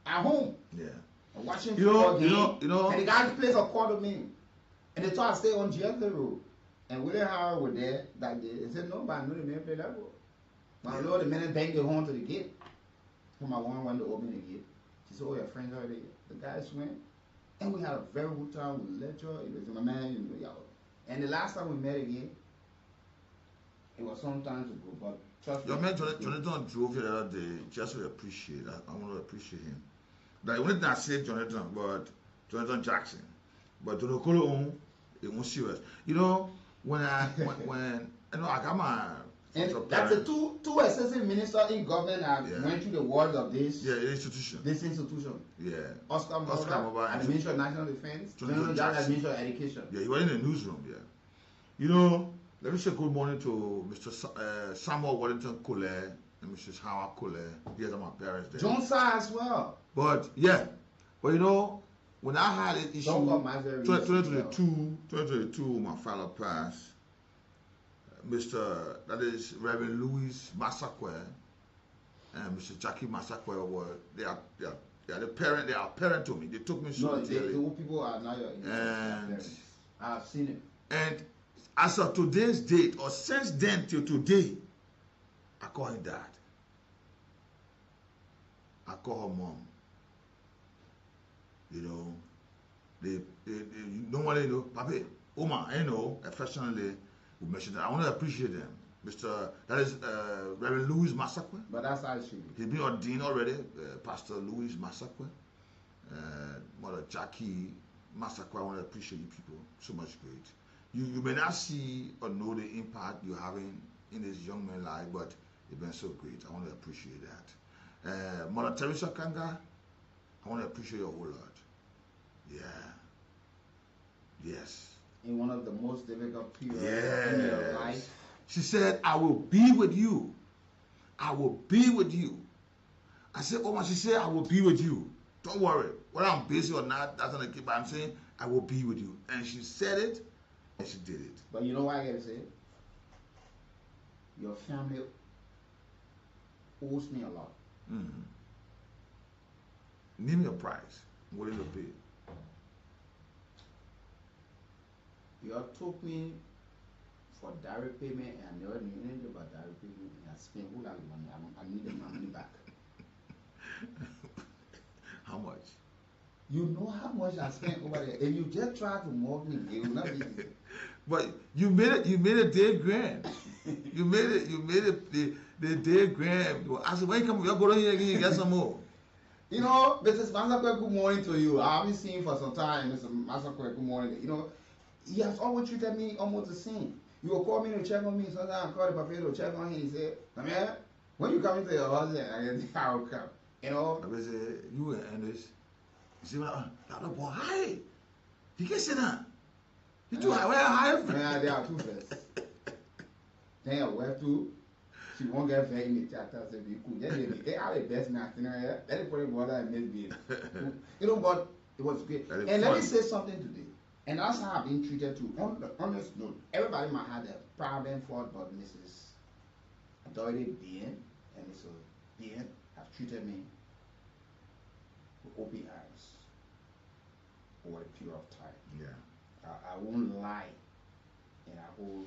I: At home.
J: Yeah.
I: Watching
J: football
I: game.
J: You know.
I: And the guys placed a call to me. And they thought I stay on GFL Road. And William Howard were there that day. They said, no, but I know the man play that ball. My Lord, the man banged the horn to the gate. So my one went to open the gate. She said, oh, your friends are there. The guys went. And we had a very good time with lecture. It was my man, you know. And the last time we met again, it was some time ago. But trust me.
J: Your man Jonathan drove here the other day. Just to appreciate. I want to appreciate him. That only thing I say Jonathan, but Jonathan Jackson. But Don Okolo, it was serious. You know, when you know, I got my
I: and that's the two assistant ministers in government that went through the world of this
J: institution.
I: This institution.
J: Yeah.
I: Oscar Mobile and the Ministry of National Defense. Jonathan Jackson, Ministry of Education.
J: Yeah, he was in the newsroom. Yeah. You know, let me say good morning to Mr. Samuel Wellington Kool and Mrs. Howard Kool. These are my parents there.
I: Johnson as well.
J: But yeah, but you know, when I had an issue, 2022, my father passed. Mr. That is Reverend Louis Massaquoi and Mr. Jackie Massaquoi were they are the parent. They are parent to me. They took me so
I: the old people are now your parents. I've seen it.
J: And as of today's date, or since then till today, I call him dad. I call her mom. You know, they normally, you know, Papi, Oma, you know, affectionately, we mention that. I want to appreciate them. That is Reverend Louis Massaquoi.
I: But that's how it should be.
J: He's been ordained already, Pastor Louis Massaquoi. Mother Jackie Massaquoi, I want to appreciate you people so much great. You may not see or know the impact you're having in this young man's life, but it's been so great. I want to appreciate that. Mother Teresa Kanga, I want to appreciate your whole lot. Yeah. Yes.
I: In one of the most difficult periods in your life.
J: She said, I will be with you. I will be with you. I said, oh, she said, I will be with you. Don't worry. Whether I'm busy or not, that's not the key, but I'm saying, I will be with you. And she said it, and she did it.
I: But you know what I gotta say? Your family owes me a lot.
J: Mm-hmm. Name me a price. I'm willing to pay.
I: You all took me for direct payment, and I never knew anything about direct payment, and I spent all that money. I needed my money back.
J: How much?
I: You know how much I spent over there, and you just try to mock me. It will not be easy.
J: But you made it. You made it $10 grand. You made it. You made it the $10 grand. I said, when you come, you go down here again, get some more.
I: You know, Mrs. Massaquoi, good morning to you. I haven't seen you for some time, Mr. Massaquoi. Good morning. You know, he has always treated me almost the same. You will call me to check on me. Sometimes I call the papa to check on him. He said, man, when you come into your house, I will come. You know?
J: I will say, you and this. You see, that boy, hi. He can sit down. You do where high?
I: Yeah, they are two first. Then I went to. She won't get very in the chat. I said, be cool. They are the best man. You know, yeah? Let it put it water and misbehave. You know, but it was great. And let me say something today. And that's how I've been treated too. On the honest note, everybody might have a problem for it, but Mrs. Dorothy Bien and Mr. Bien have treated me with open eyes over a period of time.
J: Yeah.
I: I won't lie, and I will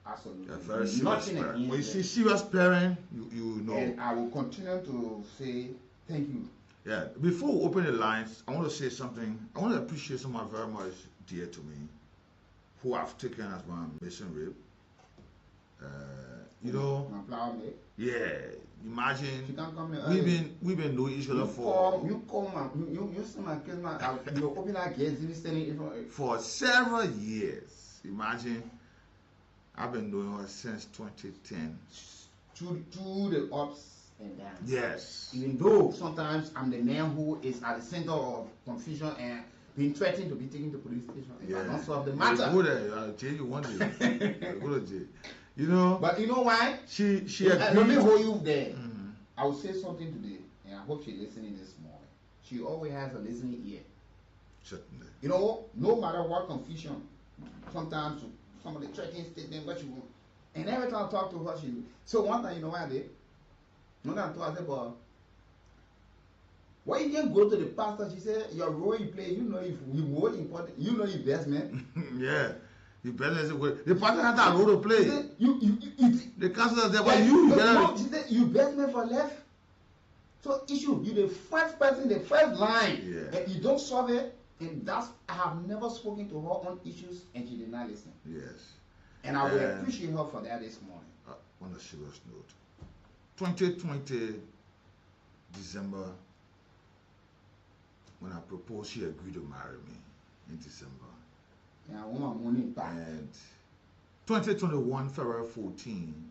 I: absolutely
J: very
I: nothing
J: serious
I: against
J: when you
I: them.
J: see serious parent, you know.
I: And I will continue to say thank you.
J: Yeah. Before we open the lines, I want to say something. I want to appreciate someone very much dear to me, who I've taken as my mission rib. You know.
I: My flower mate.
J: Yeah. Imagine.
I: She can't come here.
J: We've been knowing each other for.
I: You see my kids, you open that gate, you standing in front.
J: For several years. Imagine. I've been knowing her since 2010.
I: To the ups and downs.
J: Yes.
I: Even though sometimes I'm the man who is at the center of confusion and being threatened to be taken to police station if I don't solve the matter.
J: Go there, I'll tell you one day. Go to jail. You know.
I: But you know why?
J: She
I: let me hold you there. Mm-hmm. I will say something today, and I hope she's listening this morning. She always has a listening ear.
J: Certainly.
I: You know, no matter what confusion, sometimes somebody threatening statement what you want. And every time I talk to her, she. So one time, you know what I did? One time I told her, I said, but why you didn't go to the pastor? She said, your role you play, you know if you more important, you know investment.
J: Yeah. You better the pastor has that role to play.
I: Said,
J: the council there, but you better.
I: No, she said, you investment for left. So issue, you the first person, the first line.
J: Yeah.
I: And you don't solve it. And that's, I have never spoken to her on issues and she did not listen.
J: Yes.
I: And I will appreciate her for that this morning.
J: On a serious note, 2020, December, when I proposed, she agreed to marry me in December.
I: Yeah, I want my money back.
J: And 2021, February 14,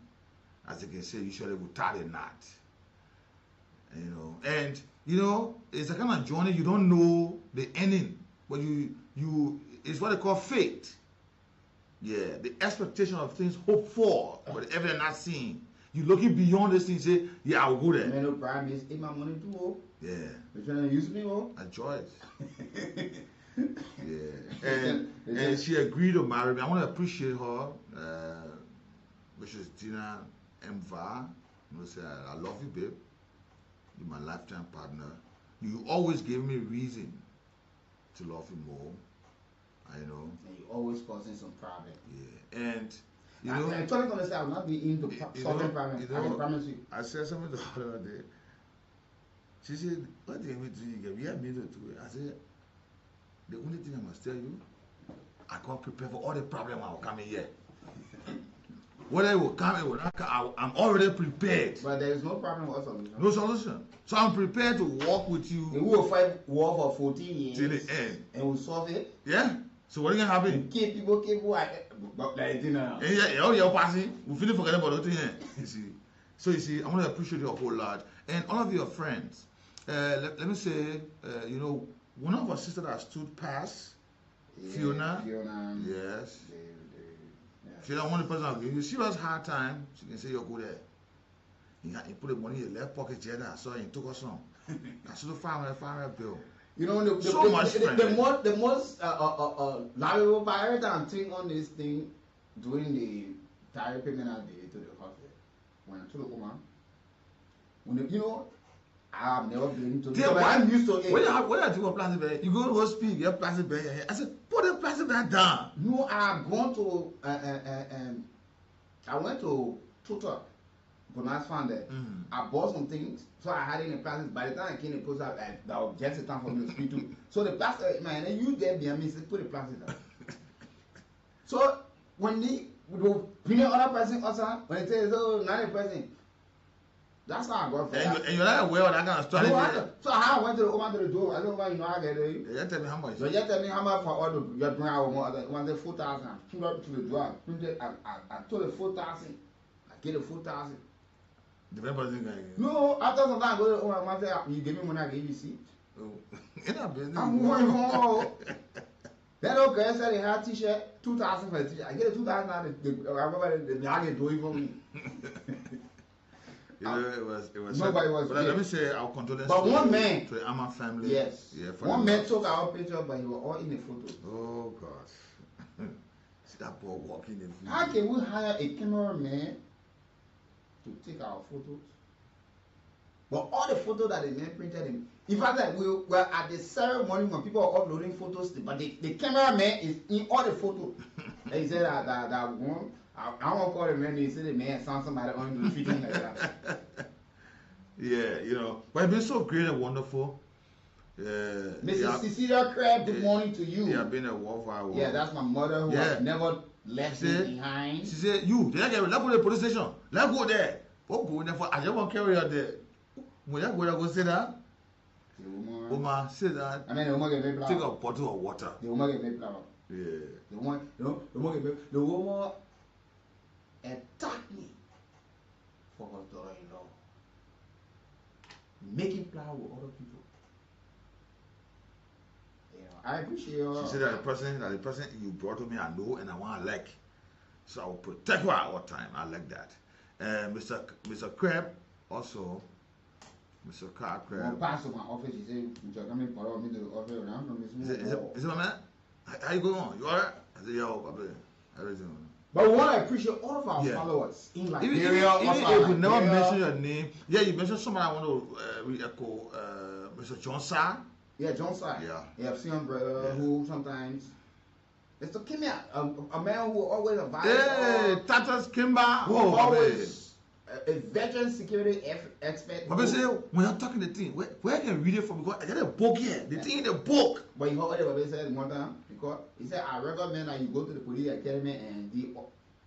J: as you can see, usually we tie the knot. And it's a kind of journey. You don't know the ending, but it's what they call fate. Yeah, the expectation of things hoped for, but the evidence not seen. You looking beyond this thing, say, yeah, I'll go there.
I: Man, no problem is, if my money too old.
J: Yeah.
I: You trying to use me, oh?
J: A choice. Yeah. And she agreed to marry me. I want to appreciate her, Mrs. Dina Mva. Say, I love you, babe. You're my lifetime partner. You always gave me reason to love you more. I know.
I: And you always causing some problem.
J: Yeah. And
I: I'm trying to understand, I'm not being into solving problems. I can promise you.
J: I said something to her the other day. She said, what do you mean to you? We have been to it. I said, the only thing I must tell you, I can't prepare for all the problems that will come in here. Whether it will come, it will not come, I'm already prepared.
I: But there is no problem or solution.
J: No solution. So I'm prepared to walk with you.
I: We will fight war for 14 years.
J: Till the end.
I: And we'll solve it.
J: Yeah. So what is going to happen?
I: Keep people, like dinner.
J: Yeah, you're passing. We finish forgetting about the thing. You see. So you see, I want to appreciate you a whole lot. And all of your friends. Let me say, one of our sisters that stood past, Fiona. Yes. Fiona, one person I'll give you. She was hard time. She can say you're good there. He put the money in your left pocket, Jeda. So he took us some. I should have $500 bill.
I: The most valuable part I'm thinking on this thing during the tariff payment I did to the hospital. When I told the woman, I've never been to the I'm used to it.
J: When I do a plastic bag, you go to hospital, you have plastic bag. I said, put the plastic bag down.
I: No, I've gone to I went to Tutor. Bonus found there. I bought some things, so I had it in the plastic. By the time I came to the post, that was just the time for me to speak to. So the plastic, man, and you there behind me, said, put the plastic down. So when the other person also, when it says, oh, not a person, that's how I got for that.
J: And you're not aware of that kind of strategy.
I: So how I went to the woman to the door, I don't know why I get it.
J: You tell me how much.
I: So you tell me how much for all the your brown one the 4,000. I put up to the door. I told the 4,000. I get the 4,000.
J: The person guy.
I: No, after some time I go to the woman and say, you give me money, I give you seat.
J: Oh,
I: I'm going home. That old girl said they had t-shirt, 2,000 for the t-shirt. I get a 2,000 now, I remember the I get doing for me.
J: It was
I: nobody was
J: but let me say our condolences
I: but one man
J: to the Amma family.
I: Yes.
J: Yeah,
I: one man took our picture, but he was all in the photo.
J: Oh gosh. See that boy walking in the
I: How can we hire a cameraman to take our photos? But all the photos that the man printed in fact that we were at the ceremony when people are uploading photos, but the cameraman is in all the photos. They said that one. I won't call the man. They say the man sound somebody on the street like that.
J: Yeah, but it's been so great and wonderful.
I: Mrs. Cecilia Crab, good morning to you.
J: Yeah, been a war.
I: Yeah, that's my mother who has never left me behind.
J: She said, let's go to the police station. Let's go there. Oh, go there for I just want to carry her there. When I go say that, Oma say that.
I: I mean, the woman get very
J: take a bottle of water.
I: The woman get very proud.
J: Yeah.
I: The woman attacked me for her daughter-in-law. Making flower with other people. I appreciate her.
J: She said that the person you brought to me I know and I want to like. So I will protect her at all time. I like that. Mr. Crab also. Mr. Car Crab.
I: I passed to my office. He said, "You're coming for me to the office around."
J: Is it my man? How you going on? You alright? I said, yo, Papa, everything.
I: But we want to appreciate all of our followers in Liberia.
J: Even if we never mention your name, you mentioned someone I want to re-echo, Mr. John Sarr.
I: Yeah, John Sarr. Yeah, I've seen him, brother, who sometimes. Mr. Kimia, a man who always advises.
J: Hey, Tatas Kimba.
I: Who always a veteran security expert.
J: But say, when you're talking the thing, where can I read it from? Because I got a book here. The thing in the book.
I: But you heard what they said one time? Because he said, I recommend that you go to the police academy and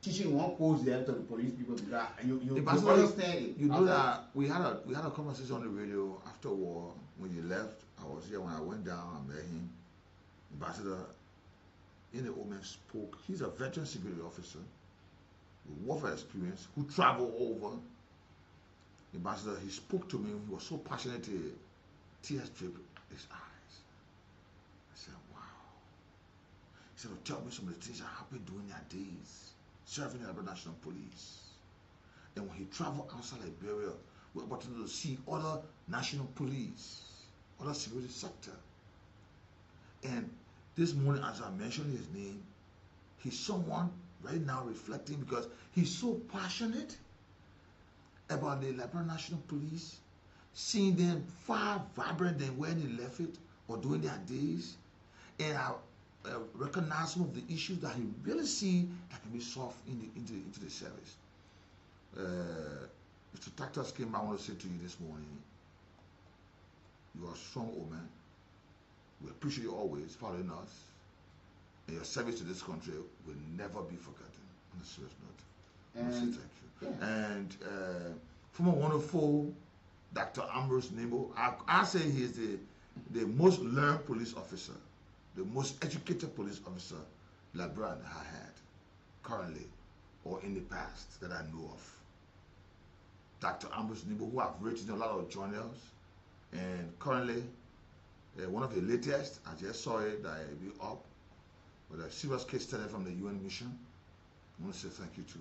I: teaching one course there to the police people because you
J: Ambassador,
I: understand it.
J: you know that we had a conversation on the radio after war when you left. I was here when I went down. I met him. Ambassador, in the old man spoke. He's a veteran security officer with warfare experience who traveled over. Ambassador, he spoke to me. He was so passionate. Tears dripped his eyes. I said, wow. He said, tell me some of the things that happened during their days serving in the National Police. And when he traveled outside Liberia, we were able to see other national police, other security sector. And this morning, as I mentioned his name, he's someone right now reflecting because he's so passionate about the Liberia National Police, seeing them far vibrant than when they left it or during their days. And I recognize some of the issues that he really see that can be solved into the service. Mr. Tactus came, I want to say to you this morning, you are a strong old man. We appreciate you always following us. And your service to this country will never be forgotten. On a serious note. I want to say thank you. Yeah. And from a wonderful Dr. Ambrose Nimbo, I say he is the most learned police officer, the most educated police officer Liberia has had currently or in the past that I know of. Dr. Ambrose Nimbo, who I've written a lot of journals, and currently one of the latest, I just saw it that it will be up with a serious case study from the UN mission. I want to say thank you to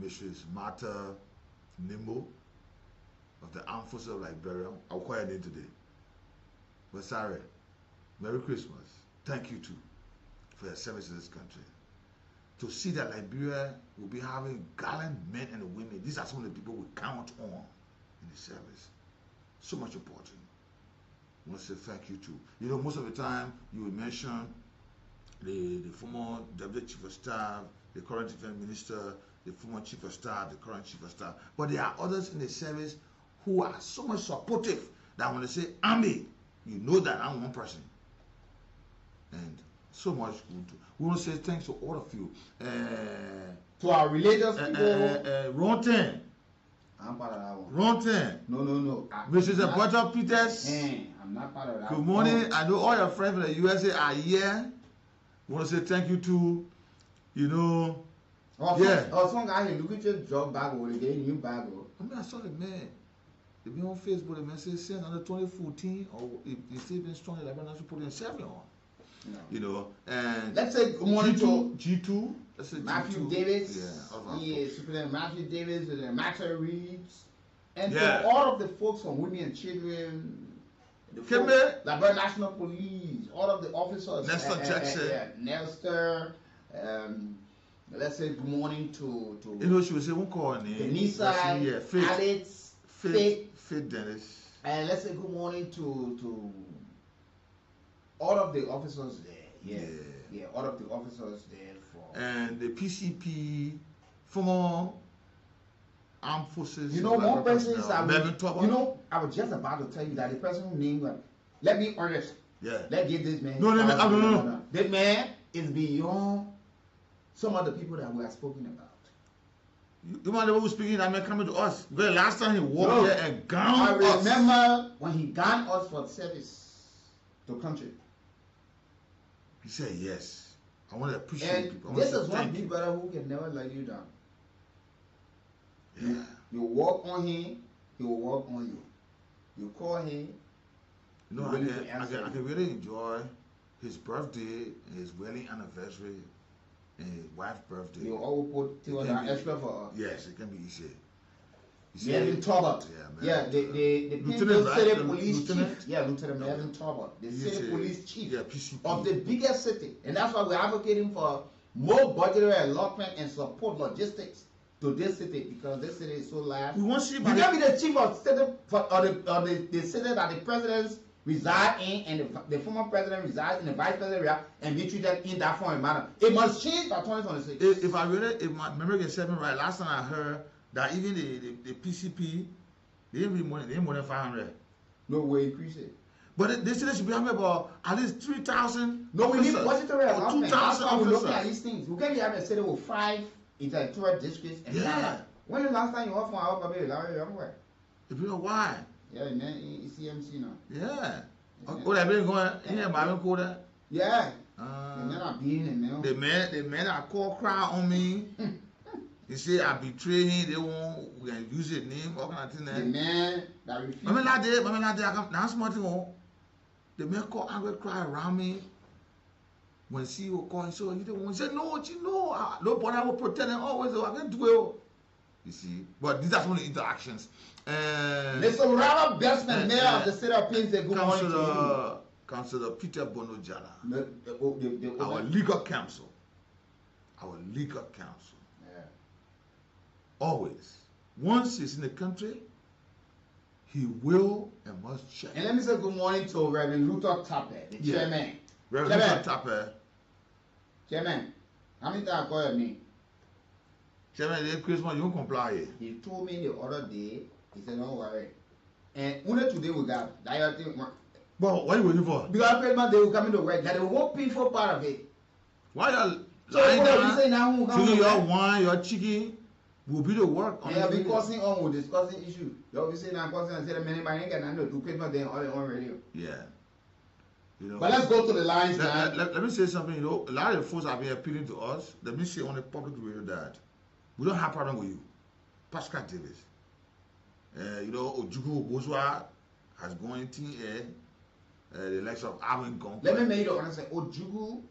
J: Mrs. Martha Nimbo of the Armed Forces of Liberia. I'll call her name today. But sorry, Merry Christmas. Thank you too for your service to this country. To see that Liberia will be having gallant men and women. These are some of the people we count on in the service. So much important. I want to say thank you too. You know, most of the time you will mention the former Deputy Chief of Staff, the current Defense Minister, the former Chief of Staff, the current Chief of Staff. But there are others in the service who are so much supportive that when they say Army, you know that I'm one person. And so much good. We want to say thanks to all of you.
I: To our religious people.
J: Ronten.
I: I'm part of that one.
J: Ronten.
I: No.
J: Mrs. Abuja Peters.
I: I'm not part of that.
J: Good morning. I know all your friends from the USA are here. We want to say thank you to, you know.
I: Some guy look at your job bag or they get a new bag.
J: I mean, I saw the man. They be on Facebook. The man says send under 2014 or if still been strong, like I should put in 7 on. No. You know, and
I: let's say good morning to
J: G2. Let's say
I: Matthew
J: G2.
I: Davis. Yeah, Superintendent Matthew Davis and Matter Reeves, and to all of the folks from Women and Children, the Liberia National Police, all of the officers.
J: Nestor Jackson.
I: Nestor. Let's say good morning to
J: you know, she was saying one call
I: Denisa, Alex,
J: Faith Dennis.
I: And let's say good morning to all of the officers there. Yeah, all of the officers there for.
J: And the PCP, former Armed Forces.
I: You know, one person is I was just about to tell you that the person who named let me honest.
J: Yeah.
I: Let's give this man.
J: No.
I: This man is beyond some of the people that we have spoken about.
J: You might know who's speaking that man coming to us. Because last time he walked here and gowned
I: us. I remember when he gowned us for service to country.
J: He said yes. I want to appreciate people.
I: This is one big brother who can never let you down.
J: Yeah.
I: You walk on him, he will walk on you. You call him.
J: You know, I can really enjoy his birthday, his wedding anniversary, and his wife's birthday.
I: You always put $200 extra for us.
J: Yes, it can be easy.
I: Melvin Talbot.
J: Yeah,
I: the
J: Lieutenant,
I: city
J: right?
I: police
J: Lieutenant?
I: chief. Yeah, Lieutenant Melvin Talbot, the city police chief
J: PCP.
I: of the biggest city. And that's why we're advocating for more budgetary allotment and support logistics to this city, because this city is so large.
J: We want to see
I: you can be the chief of city or the city that the presidents reside in, and the former president resides in, the vice president reside, and be treated in that form and manner. It must change by 2026.
J: If my memory gets set right, last time I heard that even the PCP, they didn't really more than 500.
I: No way increase it.
J: But they say they should be having about at least 3,000.
I: No, we need budgetary
J: or
I: allotment.
J: 2,000
I: That's why we're looking at
J: officers.
I: these things. We can't be having a city with 5 intellectual districts and
J: Yeah.
I: when the last time you offered our baby, where?
J: If you know why.
I: Yeah, man, CMC now.
J: Yeah. Oh, they've been going here, Bible Code.
I: Yeah. And then I'm being in there.
J: The man that call crowd on me. He say I betray him, they won't use his name, all kind of thing.
I: The man that refused.
J: Remember that day, I come, now small thing, the man call angry cry around me. When CEO call, so he didn't want to say, no, you know, nobody will protect him always, I can do it. You see, but these are some of the interactions.
I: Mr. Robert Bestman, mayor of the city of Prince, good morning to you.
J: Councillor Peter Bono Jala,
I: The
J: our legal counsel. Our legal counsel.
I: Yeah.
J: Always. Once he's in the country, he will and must check.
I: And let me say good morning to Reverend Luther Tapper, the chairman.
J: Reverend Luther Tapper.
I: Chairman, how many times I call your name?
J: Chairman, this Christmas, you won't comply.
I: He told me the other day, he said, don't worry. And only today we got that.
J: But what are you waiting for?
I: Because Christmas they will come into work. That the whole painful part of it.
J: Why you
I: So
J: lying
I: what are
J: down?
I: you saying now?
J: So your wine, your chicken will be the work.
I: They have been causing on with discussing issues. You will be saying I'm causing and say many man ain't got nothing to do Christmas day on radio.
J: Yeah. You know,
I: but let's go to the lines now.
J: Let me say something, you know, a lot of the folks have been appealing to us. Let me say on the public radio that we don't have problem with you. Pascal Davis. You know, Ojugu Bozwa has gone into the likes of Alvin Gong.
I: Let me make you honest. Ojugu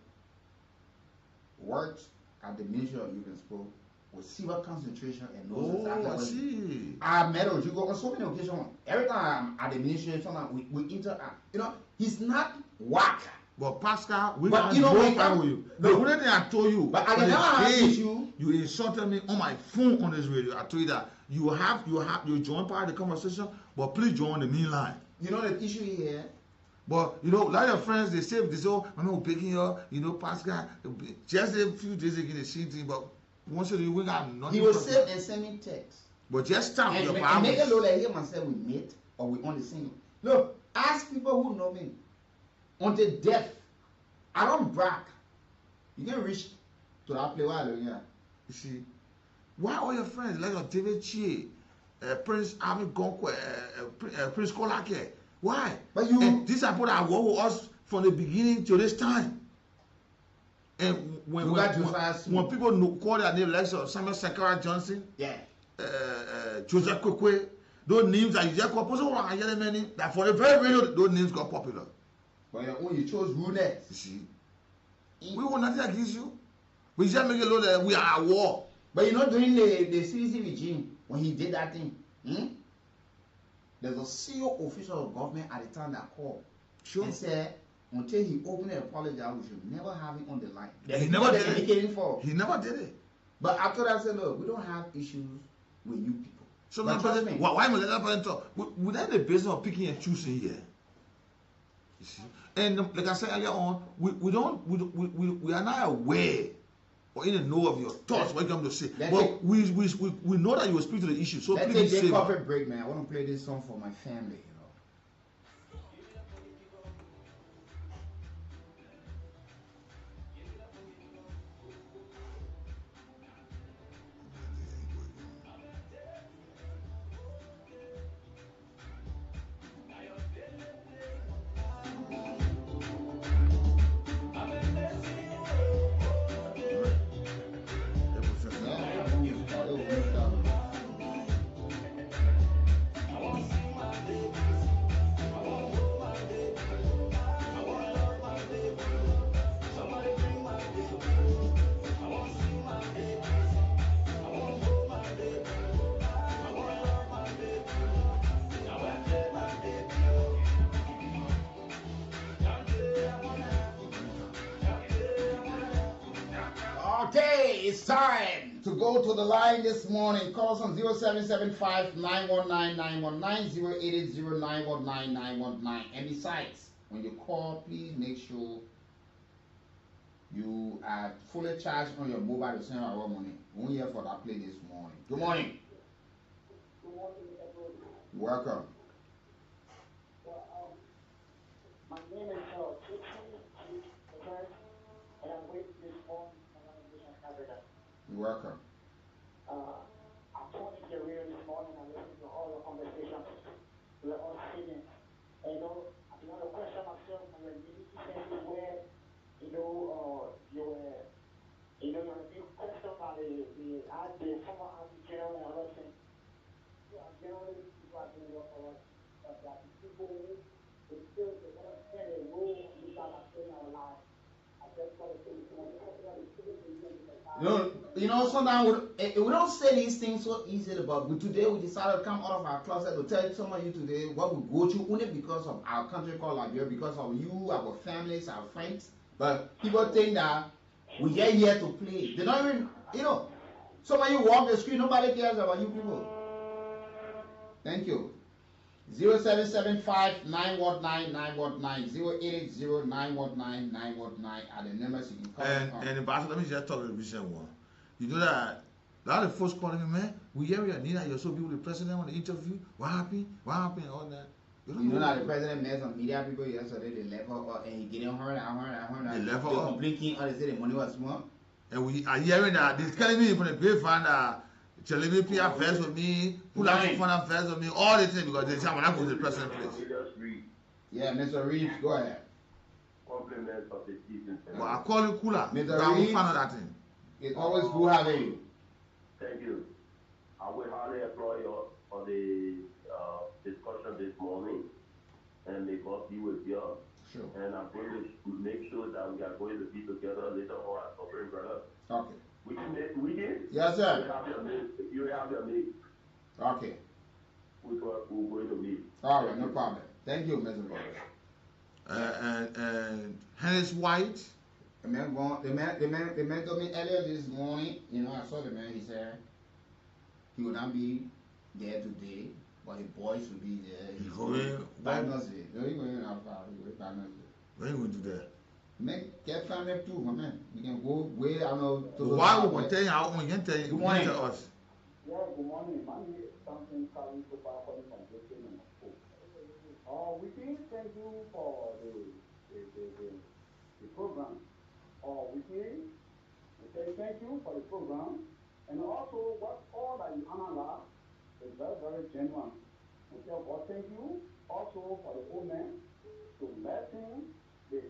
I: worked at the Ministry of Youth and Sport with civil concentration and knows exactly what
J: see.
I: I met Ojugu on so many occasions. Every time I'm at the ministry, we interact. You know, he's not whack.
J: But Pascal, we
I: but
J: have
I: you know,
J: no problem with you. The only thing I told you,
I: but I can never have issue.
J: You insulted me on my phone on this radio. I told you that you join part of the conversation, but please join the main line.
I: You know the issue here.
J: But you know, a lot of your friends they say this, oh, I'm not picking you, you know, Pascal. Just a few days ago, the same thing, but once you we got nothing.
I: He was saved and send me text.
J: But just stop
I: and
J: your
I: make
J: powers.
I: it look like him and say we meet or we only sing. Look, ask people who know me. Until death, I don't brag. You can reach to that place while yeah.
J: You see, why all your friends like David Chie, Prince Ami Gonkwe, Prince Kolake? Why?
I: But you,
J: and these are people that work with us from the beginning to this time. And when people call their name like Samuel Sankara Johnson,
I: yeah,
J: Joseph Kwekwe, those names that you just call, that for the very radio, those names got popular.
I: But when you chose rudeness,
J: you see, we want nothing against you. We just make it look that we are at war.
I: But you know, during the CDC regime, when he did that thing, there's a CEO official of government at the time that called and said, until he opened an apology, we should never have him on the line.
J: He never did it. He never did it.
I: But after that, I said, look, we don't have issues with you people.
J: So now, why must that person talk? We're not in the business of picking and choosing here. You see? And like I said earlier on, we are not aware or in the know of your thoughts what you come to say. But we know that you will speak to the issue. So
I: let's
J: please
I: take a coffee break, man. I want to play this song for my family. Okay, it's time to go to the line this morning. Call us on 0775-919-919, And besides, when you call, please make sure you are fully charged on your mobile to send our money. We're here for that play this morning. Good morning. Good morning, everyone. Welcome.
K: My name is Chief and I'm with this morning from Canada.
I: You're welcome.
K: I tuned into the radio this morning and listened to all your conversations. We are all sitting. And I began to question myself when your ministry senses where, you were, you were being questioned by the former Army General and other things. Generally, people are doing what for us, but that the people who they still they want to play a role in God has played in our lives. I just want to say this morning,
I: sometimes we don't say these things so easily, but today we decided to come out of our closet to tell some of you today what we go through only because of our country called Liberia, because of you, our families, our friends. But people think that we are here to play. They don't even, some of you walk the street, nobody cares about you people. Thank you. 0775 919 919 0880 919 919 are the numbers you can call.
J: And Pastor, let me just talk a recent one. You know that a lot of folks calling me, man, we hear you, Nina, you're so beautiful, the president on the interview. What happened? What happened? All that.
I: You know that the president met some media people yesterday, they left her up and he getting her.
J: They left her
I: up.
J: They
I: complain, they say the money was small.
J: And we are hearing that, they're telling me from the grapevine that Chalemi P affairs with me, pull out some fun affairs with me, all the things because they say I'm not going to the president place.
I: Yeah, Mr. Reeves, go ahead.
L: Compliments of the season.
J: Well, I call you Cooler.
I: Mr. Reeves,
J: find out that thing.
I: It's always good having you.
L: Thank you. I will highly applaud you for the discussion this morning, and may God be with you.
I: Sure.
L: And I'm going to make sure that we are going to be together later on as suffering brother.
I: Okay.
L: We did?
I: Yes, sir.
L: You have your name.
I: Okay.
L: We're going to meet.
I: All right, no problem. Thank you, Mr. Reeves.
J: And Hennis White.
I: The man told me earlier this morning, I saw the man, he said he will not be there today, but his boys will be there. He's going Partnersville. No, he's going out far. He's going Partnersville.
J: Where are you going to do that?
I: Get family too, my man. We can go way, I don't know.
J: Why we can tell you how we can tell you?
I: Good morning.
J: To us.
K: Yeah, good morning. My name is something coming to power from Brooklyn and Kool. We can thank you for the program. We say thank you for the program, and also what all that you analyze is very, very genuine. We say, well, thank you also for the old man to let him the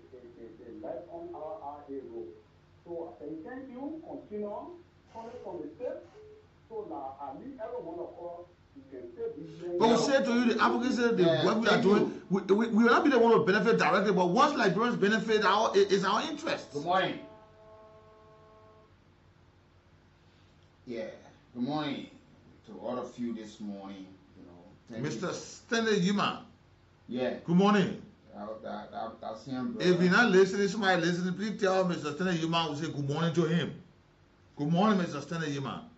K: let on our RA road. So I say thank you, continue coming from the state, so that at least every one of us we can say this.
J: But we say to you, the Africans say what we are doing, we will not be the one to benefit directly, but once Liberians benefit, it's our interest.
I: Good morning. Yeah, good morning to all of you this morning.
J: Mr. Stanley Yuma.
I: Yeah.
J: Good morning.
I: That's him, bro.
J: If you're not listening, somebody listening, please tell Mr. Stanley Yuma will say good morning to him. Good morning, Mr. Stanley Yuma.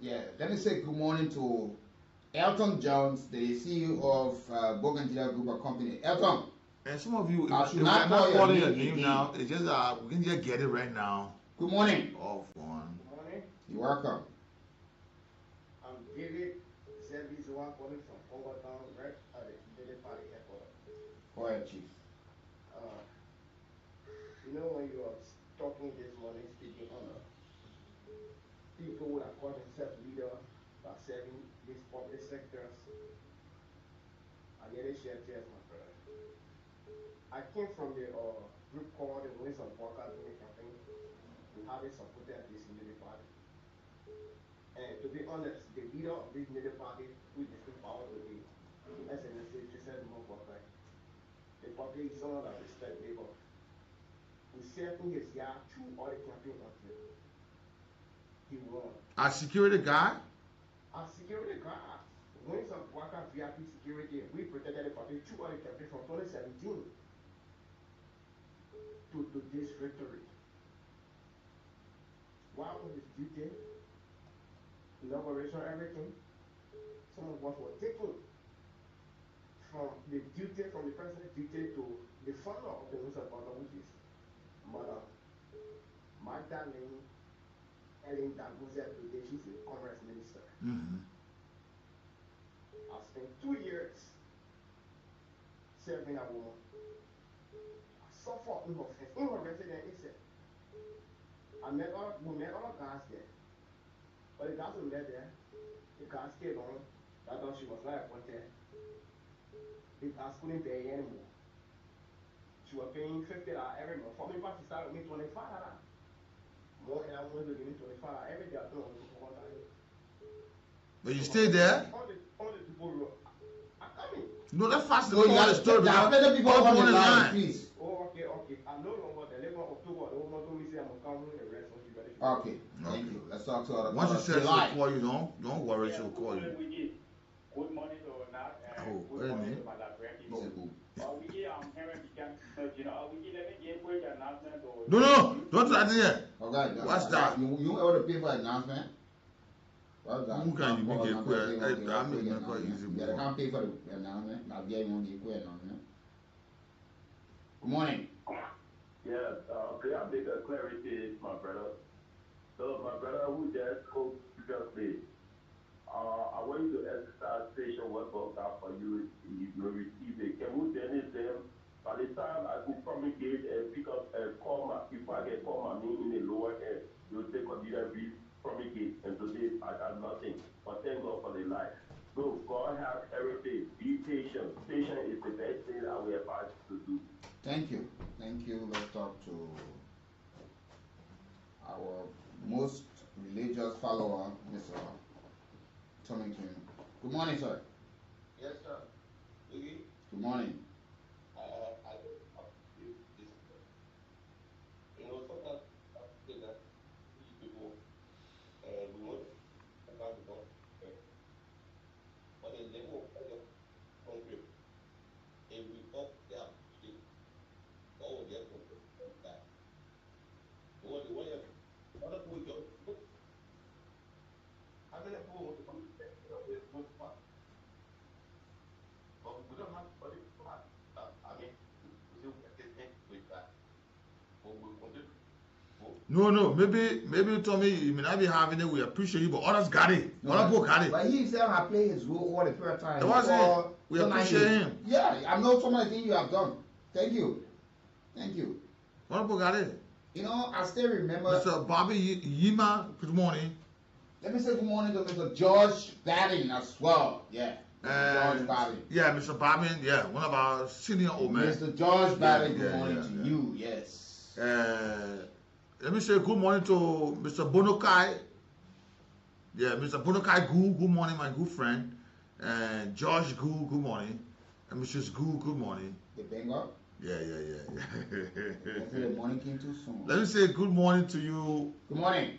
I: Yeah, let me say good morning to Elton Jones, the CEO of Bougainvillea Group of Company. Elton.
J: And some of you,
I: if
J: you're not calling your name now, it's just we can just get it right now.
I: Good morning.
J: All fun.
M: Good morning.
I: You're welcome.
M: I'm David Service-One calling from Congo Town, right at the Daily Party Airport.
I: Go ahead, Chief.
M: When you are talking this morning, speaking on people who are calling themselves leaders by serving these public sectors, I get a share tears, my brother. I came from the group called the Wings of Workers in the campaign. We have supported this Unity Party. And to be honest, the leader of this Unity Party, who is in power today, SNSA, she said more for right. The public is someone that respect labor. We served in his yard 2 other campaign until he won.
J: As security guard?
M: As security guard, Wings of Workers VIP security, we protected the party 2 other campaign from 2017 to this victory. While on his duty, inauguration, everything, some of us were taken from the duty, from the president's duty to the founder of the Wings of Workers, which is Madam Magdalene Ellen Daguzel today. She's a commerce minister. I spent 2 years serving a woman. I suffer in her residence, it said. We met other guys there. But the guys who met there, the guys stayed on. That time she was not appointed. The guys couldn't pay anymore. She was paying $50 every month. For me, but she started with me $25. More and I wanted to give me $25 every day. I don't want to go on that.
J: But you stay there?
M: All the people were coming.
J: No, that's fast.
I: No, you gotta stop down. Let the people on the line, please.
M: Oh, okay. I'm no longer the 11th of October. The woman told me say I'm gonna come home and rest once you ready.
I: Okay, thank you. Let's talk to other.
J: Once you say she'll call you, don't worry, she'll call you.
N: Good morning to Nat and
J: Oh,
N: good morning to my Liberian people. Wiki, I'm hearing became, Wiki, let me give quick announcement to.
J: No, don't try to hear.
I: Okay,
J: what's that?
I: You want to pay for announcement? What's that?
J: Who can you make it quick? I make it easy.
I: Yeah, they can't pay for the announcement. I'll get you on the quick announcement. Good morning.
L: Yeah, okay, I'll make a clarity, my brother. So, my brother who just spoke previously, I want you to exercise patient what God got for you. You will receive it. Can we then is them? By the time I could promulgate and pick up and call my, if I get call my name in the lower end, you will take continue to promulgate. And today I got nothing. But thank God for the life. So God has everything. Be patient. Patient is the best thing I will advise you to do.
I: Thank you. Thank you. Let's talk to our most religious follower, Mr. Tommy King. Good morning, sir.
M: Yes, sir.
I: Good morning.
M: You know, sometimes I say that people, we want to come to God, but the level of your country, if we all there, all of them from that. What you other people don't. How many people want to come to the spot? But we don't have other people. I mean, we still get with that. But we continue.
J: No, maybe Tommy, you may not be having it, we appreciate you, but others got it. Other people got it.
I: But he himself has played his role all the period of time.
J: That was it. We appreciate him.
I: Yeah, I know so many things you have done. Thank you. Thank you.
J: Other people got it.
I: You know, I still remember.
J: Mr. Bobby Yima, good morning.
I: Let me say good morning to Mr. George Batten as well. Yeah. George Batten.
J: Yeah, Mr. Batten, yeah, one of our senior old men.
I: Mr. George Batten, good morning to you, yes.
J: Let me say good morning to Mr. Bonokai. Yeah, Mr. Bonokai Gu, good morning, my good friend. And George Gu, good morning. And Mrs. Gu, good morning.
I: The Bengal?
J: Yeah.
I: The morning came too soon.
J: Let me say good morning to you.
I: Good morning.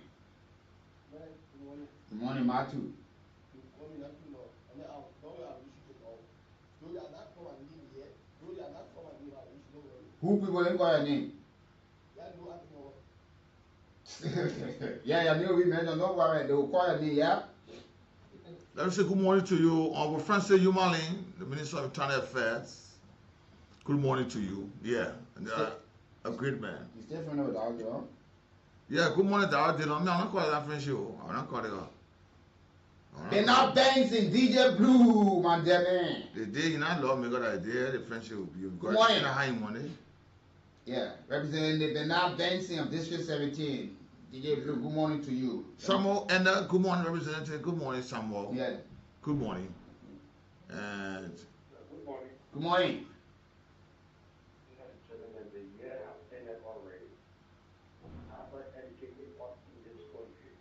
I: Good morning, Matu. Who people didn't call your name? Yeah, I knew we mentioned, don't worry, they will call your name, yeah?
J: Let me say good morning to you. Our friend say Yumalin, the Minister of Internal Affairs. Good morning to you. Yeah, a great man.
I: You still friendly with Dr. Dillon?
J: Yeah, good morning, Dr. Dillon. I'm not calling that friendship. I'm not calling her.
I: They're not dancing, DJ Blue, man, man.
J: The day you not love me, got idea, the friendship will be
I: good morning.
J: High money.
I: Yeah, representing the Benab dancing of District 17. DJ Blue, good morning to you.
J: Samuel Ender, good morning, representative. Good morning, Samuel.
I: Yeah.
J: Good morning. And
N: good morning.
I: Good morning.
N: Gentlemen, the year has ended already. Harvard educated us in this country,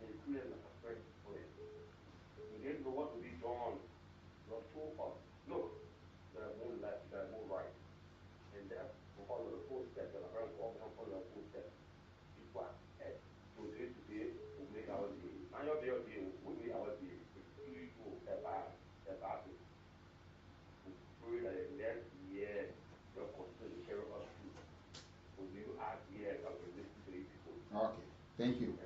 N: including the first place. We didn't know what to be done. They told us, look, there are no left, there are no right. And that's follow the footsteps, and our parents all follow the footsteps. People are today, we make our day. And your day, we make our day. We go about it. We pray that the next year, you'll continue to carry us through. So you are here and we listen to these people.
I: Okay, thank you.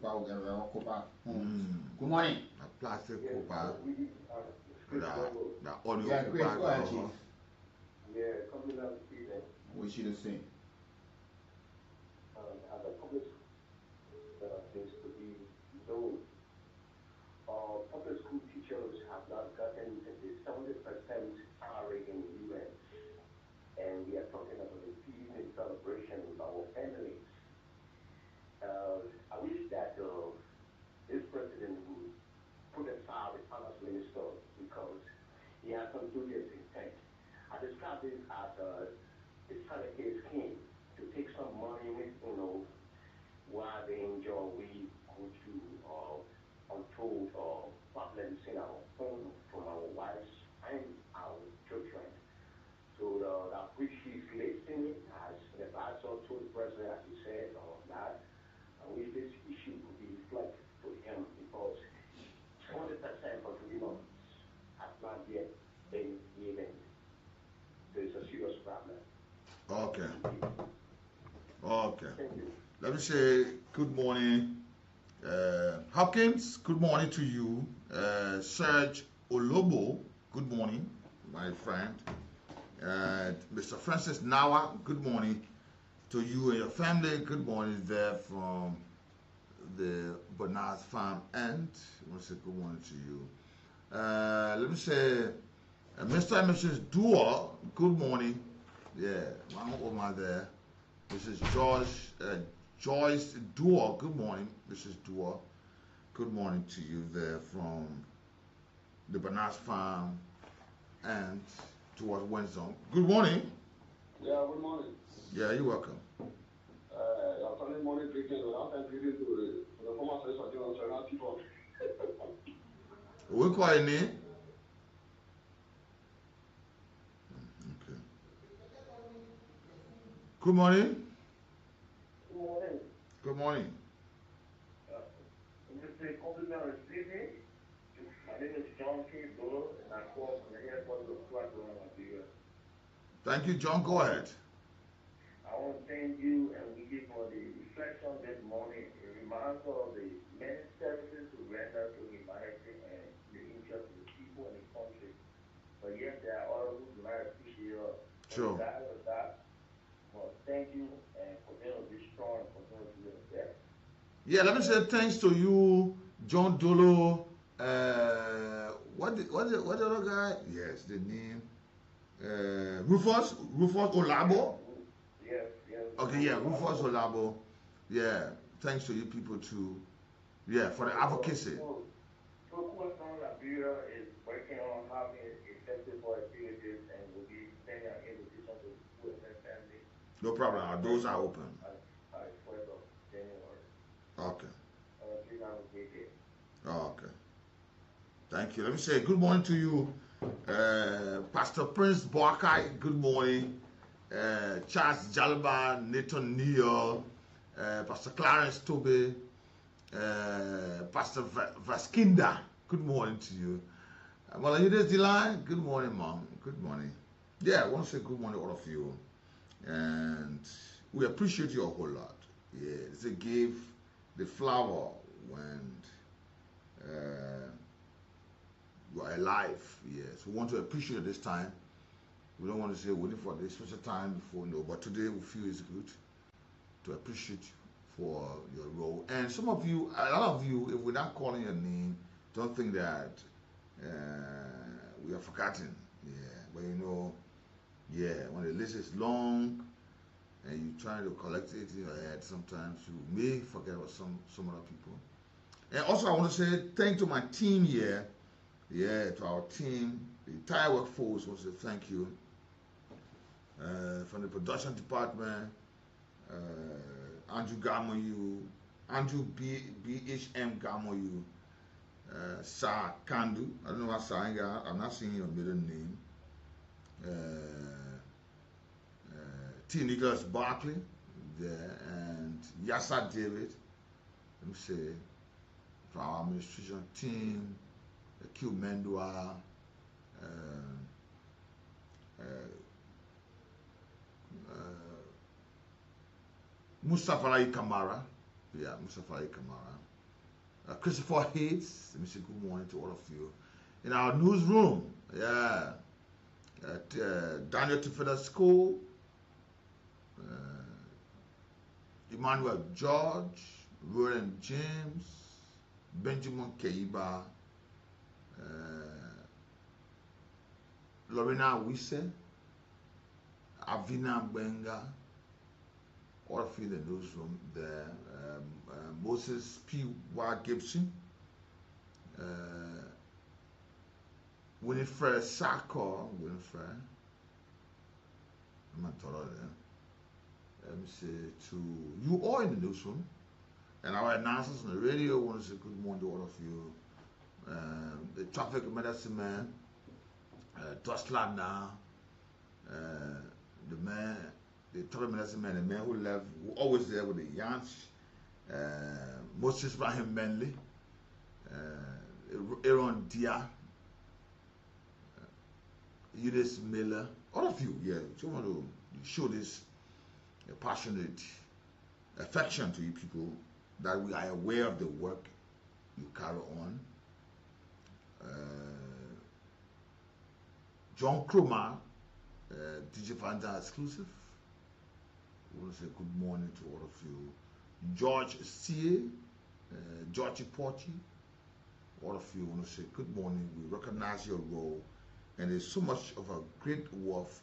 I: Good morning.
J: A plastic copa.
I: The audio copa.
N: Yeah, coming up this evening.
I: Wish you the same.
N: As a public things to be known. Public school teachers have not gotten the 70% salary in the US, and we are have this as a Saturday scheme to take some money, while they enjoy, we go to untold problems in our home from our wives and our children. So that which he's listening, as the pastor told the president, as he said, that I wish this issue could be reflected to him because 20% contributors have not yet been given. So it's a serious problem.
J: Okay. Okay. Let me say good morning. Hopkins, good morning to you. Serge Olobo, good morning, my friend. Mr. Francis Nawa, good morning to you and your family. Good morning there from the Bernard Farm end. I want to say good morning to you. Let me say, Mr. and Mrs. Dua, good morning. Yeah, my Oma there. Mrs. Joyce Dua, good morning, Mrs. Dua. Good morning to you there from the Bernard Farm and towards Windsor. Good morning.
O: Yeah, good morning.
J: Yeah, you're welcome.
O: Sunday morning greetings, and greetings to the former Secretary people.
J: We call your name? Okay. Good morning.
N: Good morning.
J: Good morning.
N: Mr. Compliment receiving. My name is John Kool, and I call from the airport of Florida, Nigeria.
J: Thank you, John. Go ahead.
N: I want to thank you and we give for the reflection this morning. It reminds us of the many services we render to humanity and the interest of the people in the country. But yet there are others who do not appreciate us.
J: Sure.
N: That, well, thank you and continue to be strong and continue to be the best.
J: Yeah, let me say thanks to you, John Dolo. What the other guy? Yes, the name. Rufus Olabo.
N: Yes.
J: Okay, yeah, Rufus Olabo. Yeah, thanks to you people too. Yeah, for the advocacy.
N: So Kool Nigeria is working on having effective activities and will be sending an invitation to the Kool family.
J: No problem. Those are open.
N: At 1st of January.
J: Okay.
N: Please have a great day.
J: Okay. Thank you. Let me say good morning to you, Pastor Prince Boakai. Good morning. Charles Jalba, Nathan Neal, Pastor Clarence Tobe, Pastor Vaskinda. Good morning to you. Well, you this line? Good morning, Mom. Good morning. Yeah, I want to say good morning to all of you. And we appreciate you a whole lot. Yeah, it's a gift, the flower when you are alive. Yes, we want to appreciate this time. We don't want to say waiting for this special time before, no, but today we feel it's good to appreciate you for your role. And some of you, a lot of you, if we're not calling your name, don't think that we are forgotten. Yeah, but you know, yeah, when the list is long and you're trying to collect it in your head, sometimes you may forget about some other people. And also I want to say thank to my team here. Yeah, to our team, the entire workforce wants to thank you. From the production department, Andrew Gamoyu, Andrew BHM Gamoyu, Sa Kandu, I don't know what Sa is, I'm not seeing your middle name. T. Nicholas Barkley, there, and Yasa David, let me say, from our administration team, Q Mendua, Mustafa Ali Kamara, yeah, Mustafa Ali Kamara, Christopher Hayes, let me say good morning to all of you. In our newsroom, yeah, at Daniel Tifeda School, Emmanuel George, Roland James, Benjamin Keiba, Lorena Wisse, Avina Benga, all of you in the newsroom there, Moses P. Y. Gibson, Winifred Sarko, Winifred, Let me say to you all in the newsroom and our announcers on the radio. I want to say good morning to all of you. The traffic medicine man, Toslander, the man, the traffic medicine man, the man who left, who always there with the Yans, Moses Rahim Benley, Aaron Dia, Eunice Miller, all of you, yeah, you want to show this passionate affection to you people, that we are aware of the work you carry on. John Krumah, DJ Fanta exclusive. We want to say good morning to all of you. George C. Georgie Porchi, all of you want to say good morning. We recognize your role, and there's so much of a great worth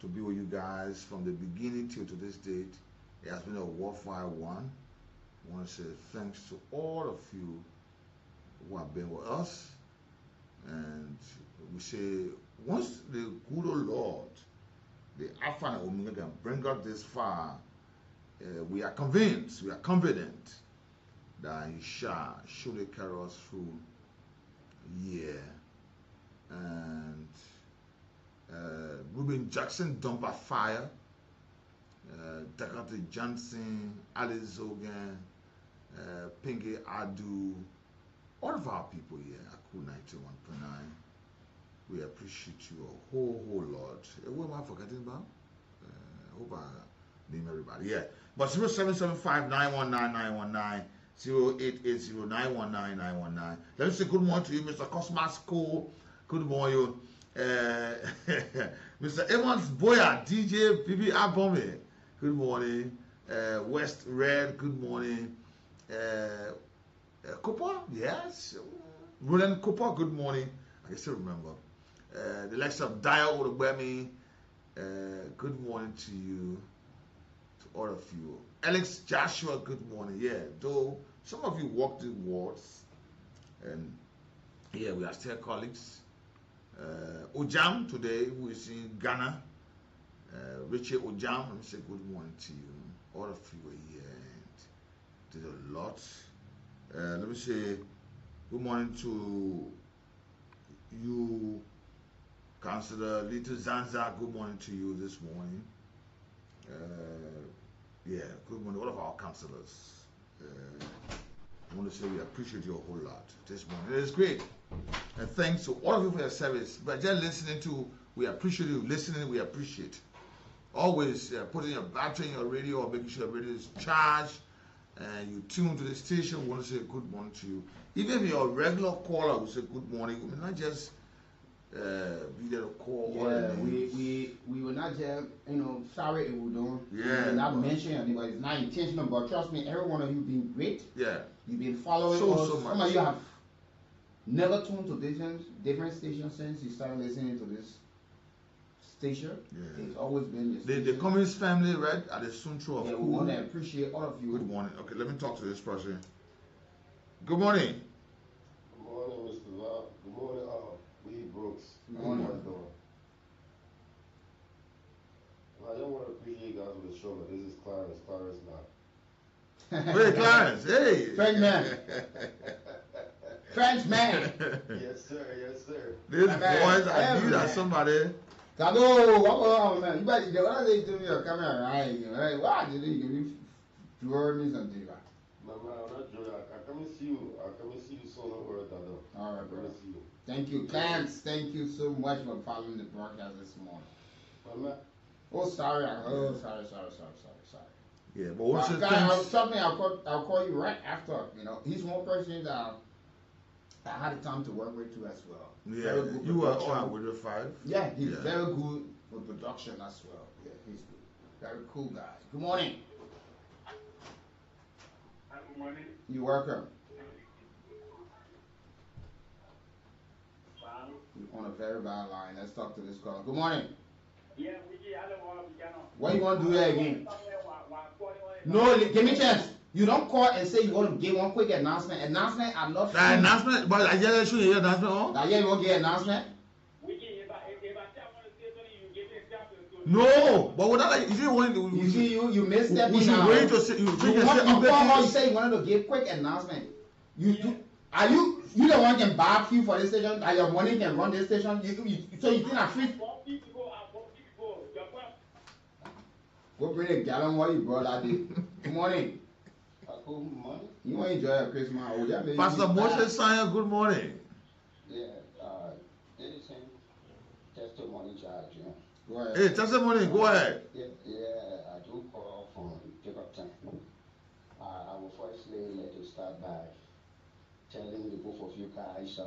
J: to be with you guys from the beginning till to this date. It has been a worthwhile one. I want to say thanks to all of you who have been with us. And we say, once the good old Lord, the Alpha and Omega, can bring us this far, we are convinced, we are confident that He shall surely carry us through a year. And Ruben Jackson, Dumper Fire, Dakota Johnson, Ali Zogan, Pinky Adu, all of our people here at Kool 91.9, we appreciate you a whole lot. What am I forgetting about? I hope I name everybody. Yeah. But 0775-919-919, 0880-919-919. Let me say good morning to you, Mr. Cosmas Kool. Good morning. Mr. Evans Boya, DJ Bibi Abome. Good morning. West Red, good morning. Cooper, yes. Roland Cooper, good morning. I can still remember. The likes of Dio Odobemi, good morning to you, to all of you. Alex Joshua, good morning. Yeah, though some of you walked the wards, and yeah, we are still colleagues. Ojam today, who is in Ghana. Richie Ojam, let me say good morning to you. All of you were here and did a lot. Let me say good morning to you, Councillor Little Zanza. Good morning to you this morning. Yeah, good morning, all of our councillors. I want to say we appreciate you a whole lot this morning. It is great. And thanks to all of you for your service. But just listening to, we appreciate you. Listening, we appreciate. Always putting your battery in your radio or making sure the radio is charged. And you tune to the station, we want to say good morning to you. Even if you're a regular caller, we say good morning. We will not just be there to call.
I: Yeah, we will not just, sorry if we don't.
J: Yeah.
I: We will not mention anybody. It's not intentional, but trust me, every one of you been great.
J: Yeah.
I: You've been following us.
J: So much.
I: Some of you have never tuned to different stations since you started listening to this station. Yeah. It's always been this
J: the Cummins family, right? At the Suntro of
I: Kool.
J: Kool.
I: We want to appreciate all of you.
J: Good morning. Okay, let me talk to this person. Good morning.
O: Good morning, Mr. Love. Good morning, Lee Brooks.
I: Good morning.
O: How you doing? I just want to appreciate you guys for the show, but this is Clarence. Clarence not.
J: Hey, Clarence. Hey.
I: Frenchman. Frenchman.
O: Yes, sir. Yes, sir.
J: This boys, I knew that somebody.
I: Kado, what man? You better the other day to me your camera right. Right? Why did you give me me something?
O: No, man, I'm not joking. I come and see you. I come and see you soon. Don't worry about that.
I: All right, bro.
O: See you.
I: Thank you, Clarence. Thank you so much for following the broadcast this morning. Oh, sorry. Sorry.
J: Yeah, but what's your
I: something I'll call you right after. He's one person that I had the time to work with too as well.
J: Yeah, you were on with the 5.
I: Yeah, he's very good for production as well. Yeah, he's good. Very cool guy. Good morning.
N: Good morning.
I: You're welcome. You're on a very bad line. Let's talk to this caller. Good morning.
N: Yeah, I don't want to be
I: What you want to do there again? No, give me a chance. You don't call and say you want to give one quick announcement. Announcement are not free.
J: Announcement? But I just show you announcement.
I: You want to get announcement?
J: No, but without like, you see when
I: You see, you missed that.
J: we should wait to say you say
I: You say you wanted to give quick announcement. Are you the one can barbecue for this station? That your money can run this station? So you think I free? Go bring a gallon what you brought that day. Good morning.
M: Good morning.
I: You want to enjoy your Christmas? Oh, yeah, baby.
J: Pastor Moses Sanya, good morning.
M: Yeah, there is some testimony charge. You know.
I: Go ahead.
J: Hey, testimony, go ahead.
M: Yeah, I do call from Jacob Town. I will firstly like to start by telling the both of you guys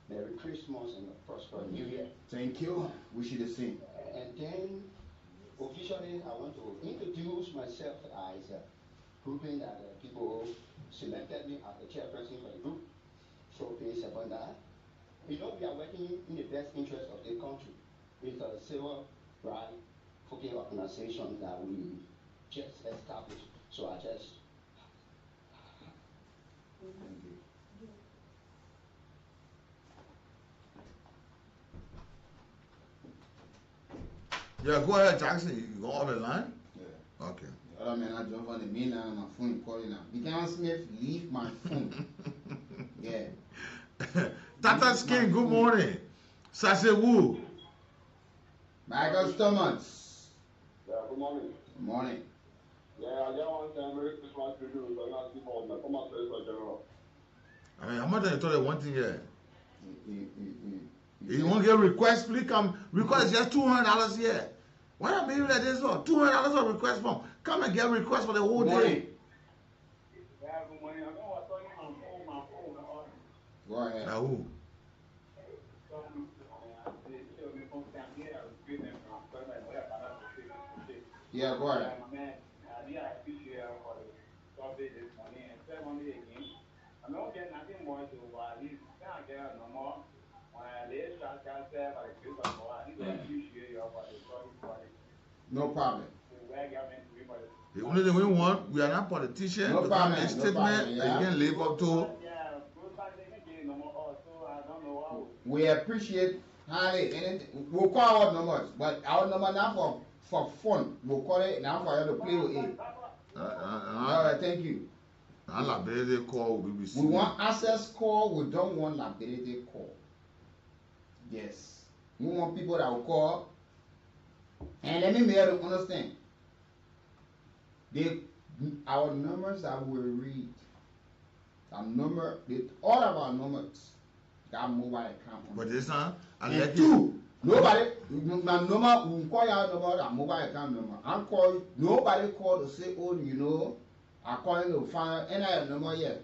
M: Merry Christmas and a prosperous New Year.
I: Thank you. Wish you the same.
M: And then, officially, I want to introduce myself as a grouping that people selected me as the chairperson for the group. So based upon that, you know, we are working in the best interest of the country with a civil rights focused organization that we just established. So I just thank you.
J: Yeah, go ahead, Jackson. You go on the line?
I: Yeah.
J: Okay.
I: The other man, I jump on the main line on my phone calling now. Began Smith, leave my phone. Yeah.
J: Tata Skin, good morning. Sase Wu.
I: Michael Thomas.
O: Yeah, good morning.
I: Good morning.
O: Yeah, I just want to say Merry Christmas to you. So now, people, come on, say so, General.
J: I mean, I'm not going to tell you one thing here. If you want to get request, please come. Request is just $200 here. Why not be like this? $200 of request form. Come and get request for the whole day.
O: Yeah, good morning. I know what's on my phone.
I: Go ahead.
J: Now who?
I: Yeah, go ahead.
O: I don't get nothing more to at least can't get no more. When I lay shot can say by the grace of God, I need to appreciate you for the sorry.
I: No problem.
J: The only thing we want, we are not politicians.
I: No problem.
J: A statement,
I: Yeah.
J: again, live up to.
I: We appreciate highly anything. We'll call our numbers, but our number now for fun. We'll call it now for you to play with it. All right, thank you.
J: Liability call will be received.
I: We want access call. We don't want liability call. Yes. We want people that will call. And let me make you understand. Our numbers that we read, all of our numbers got mobile account.
J: But this time,
I: and two, nobody, my number, we call your number, that mobile account number. I'm calling, nobody call to say, oh, you know, I'm calling to find any number yet.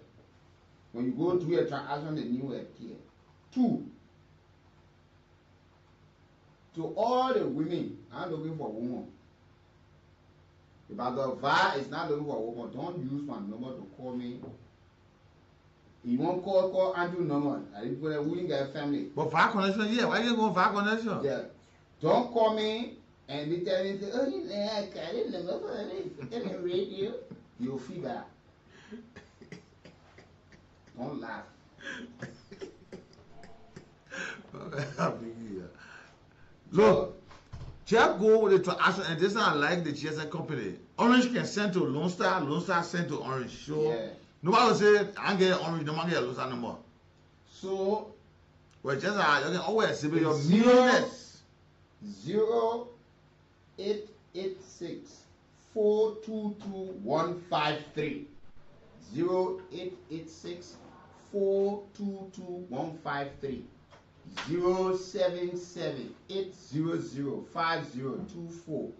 I: When you go to a transaction, the new appear. Two, to all the women, I'm looking for women. If the VAR is not looking for a woman, don't use my number to call me. You won't call Andrew number. I didn't put a winning guy family.
J: But VAR connection, yeah. Why you go VAR connection?
I: Yeah. Don't call me and be telling me, oh, you know, I got a number for the radio. You'll feel bad. Don't laugh.
J: Look. Just go with the transaction, and this is I like the GSM company. Orange can send to Lone Star, Lone Star send to Orange. So nobody will say, I get Orange, no one get Lone Star no more.
I: So,
J: well, just you can always see your millionaires.
I: 0886 422 153. 0886 422 153. 077 800 5024.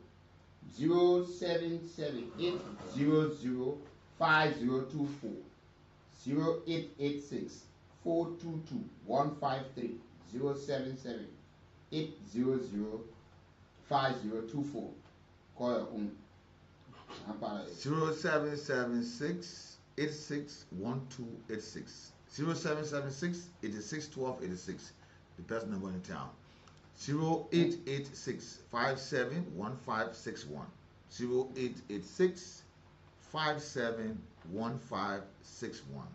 I: 077 800 5024. 0886 422 153. 077 800 5024. Call your own.
J: 0776 861286. 0776 861286. The best number in town. 0886 571561. 0886 571561.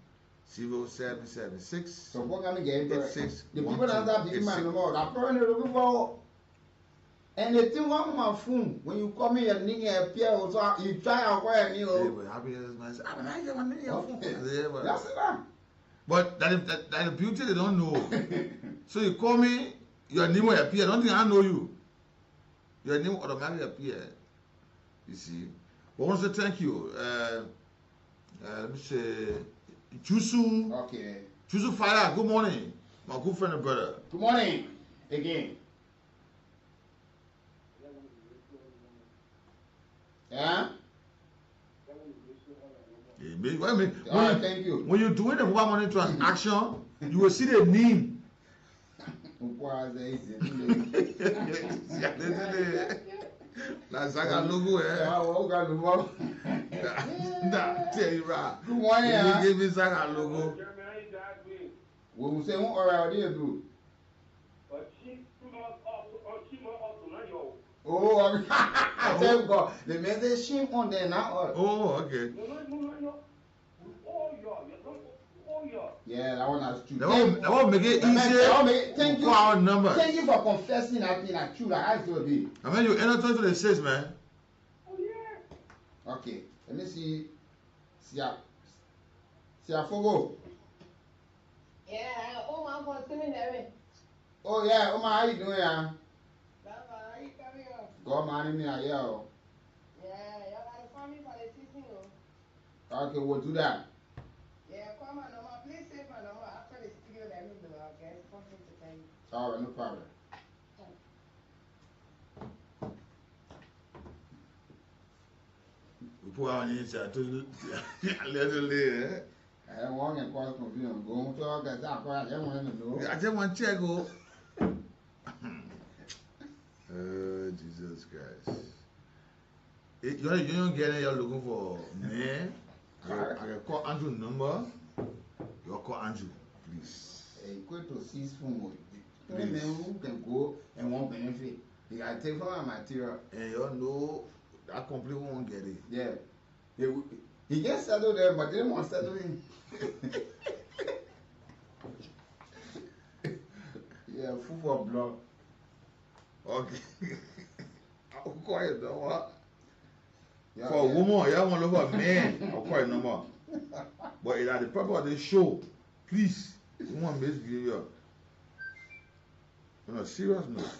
J: 0776
I: so what can I get? The people that are giving my number, I'm probably looking for. And the thing on my phone, when you call me a nigga appear, also you try to acquire me.
J: But happy as man. I'm not even a phone.
I: That's it.
J: But that the beauty they don't know. So you call me, your name will appear. I don't think I know you. Your name will automatically appear. You see. But I want to say thank you. Let me say, Chusu.
I: Okay.
J: Chusu Fire. Good morning, my good friend and brother.
I: Good morning again. Yeah.
J: Thank you. When you're doing the mobile money transaction, you will see the name. That's like logo, Good morning, you give me Saga logo.
I: We will say, what are you do? Oh, I tell you, God, the message shame on there now.
J: Oh, okay.
I: Yeah, that one has true.
J: That one make it easy.
I: Thank you.
J: Our numbers.
I: Thank you for confessing that thing like true. Like I should be.
J: I mean, you enter 2026, man.
I: Oh yeah. Okay, let me see. See a photo.
P: Yeah, Oma was coming there.
I: Oh yeah, Oma, how you doing,
P: How you coming up?
I: God man, me, yeah.
P: Yeah, you got a family for the season,
I: Okay, we'll do that.
P: Yeah, call my number. Please save my number after the studio. Let me know. I'll get something to tell you.
I: All right, no problem.
J: We put our names out to a little later.
I: I don't want to cause confusion. Go to all that. I don't want to know.
J: I just want to check. Oh, Jesus Christ. You don't get it, you're looking for me. I can call Andrew number. You'll call Andrew, please.
I: Hey, go to 6 phone. Three men who can go and won't benefit. You can take from my material.
J: And you know that company won't get it.
I: Yeah. He gets settled there, but they don't want to settle in. Yeah, full for blood.
J: Okay. I'll call it number.
I: Yeah,
J: For a woman, you want to look for a man, I'll call it number. But at the purpose of the show, please, you want misbehavior. On a serious note.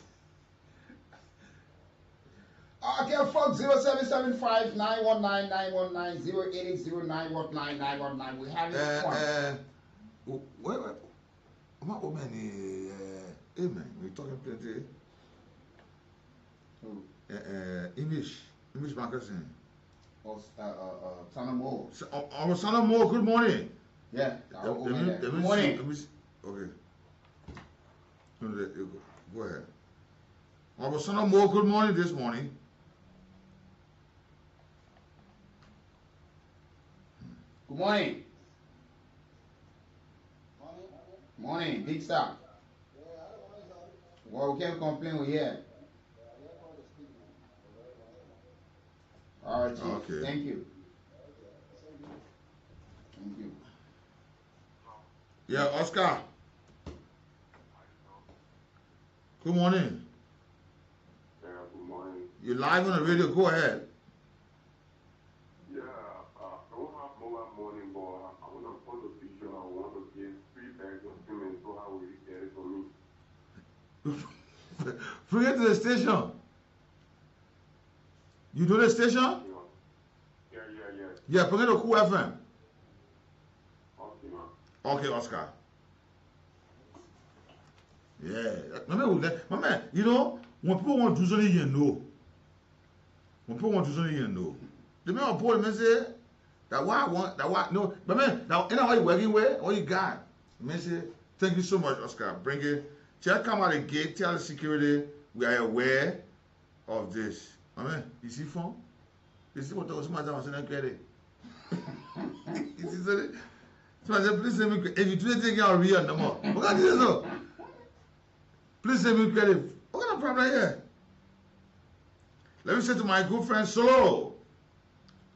I: Okay, folks, 0775 919 919 0880 919 We have it.
J: What woman amen. We're talking plenty. English magazine.
I: Sana Mo.
J: Sana Mo, good morning.
I: Yeah.
J: Good morning. Okay. Go ahead. Sana Mo, good morning this morning.
I: Good morning. Morning, big star. Well, we can't complain, we're here. All right, Chief.
J: Okay.
I: Thank you. Thank you.
J: Yeah, Oscar. Good morning.
L: Yeah, good morning.
J: You're live on the radio. Go ahead.
L: Yeah, I don't have mobile money, but I want to put a picture. I want to give 3 bags of cement. So how will you get it for me?
J: Bring it to the station. You do the station?
L: Yeah.
J: Yeah, bring it to Kool FM.
L: Okay, man.
J: Okay, Oscar. Yeah. My man, you know, when people want to do something, you know. When people want to do something, you know. The man will pull them and say, that why I want, that why, no. But man, now, you know what you're working with? What you got? The man say, thank you so much, Oscar. Bring it. Just come out the gate, tell the security, we are aware of this. My man, you see phone? You see what was my time was saying, credit. You see something? So I said, please send me credit. If you do anything, I'll read your number. What can I do so? Please send me credit. What kind of problem here? Let me say to my good friend Solo.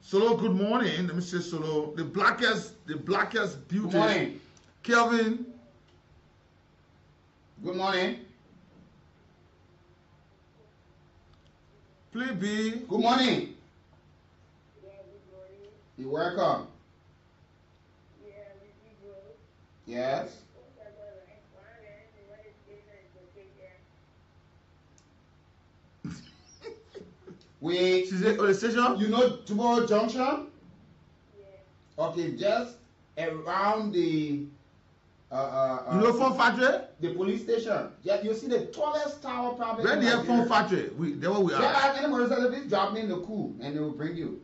J: Solo, good morning. Let me say Solo. The blackest beauty.
I: Good morning.
J: Kelvin.
I: Good morning.
J: Please be.
I: Good morning. You're welcome. Yes.
J: She said, the station?
I: You know tomorrow junction? Okay, just around the
J: you know phone factory?
I: The police station. Yeah, you see the tallest tower probably.
J: Where the phone factory? There where we are.
I: Yeah, anybody please drop me in the Kool and they will bring you.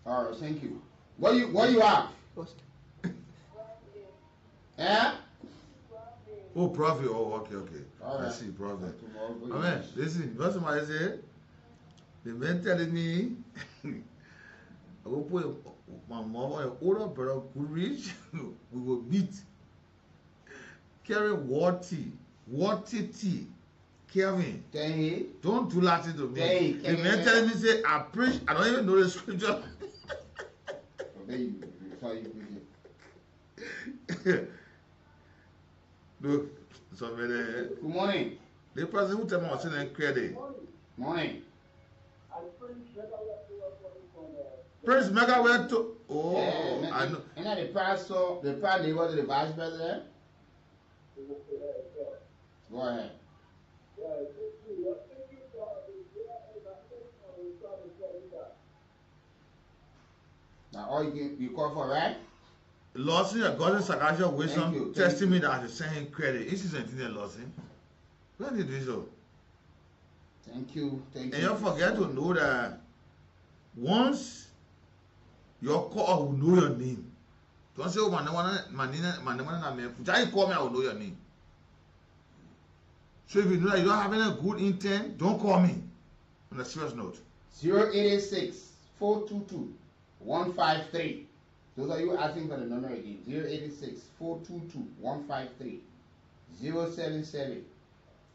I: Alright, thank you. What you have? Eh?
J: Oh, profit. Oh, okay.
I: All right.
J: I see, profit. Amen. Listen, what somebody said? The man telling me, I will put my mom and older brother could reach, we will beat. Carry water tea. Kevin, don't do Latin to me. The man telling me, say, I preach, I don't even know the scripture. Look, somebody.
I: Good morning.
J: The person who tell me what's in the credit.
I: Morning.
J: Prince Mega went to. Oh,
I: yeah,
J: I know.
I: And then the pastor, the prime was the vice president. Go ahead. Now, all you call for, right?
J: Lawson, your cousin Sakasha Wilson testing me that I should send him credit. This is anything, Lawson. When did we so?
I: Thank you.
J: And you forget to know that once your call will know your name. Don't say, oh, my name. Just call me, I will know your name. So if you know that you don't have any good intent, don't call me. On a serious note.
I: 086-422-153. Those are you asking for the number again. 086-422-153.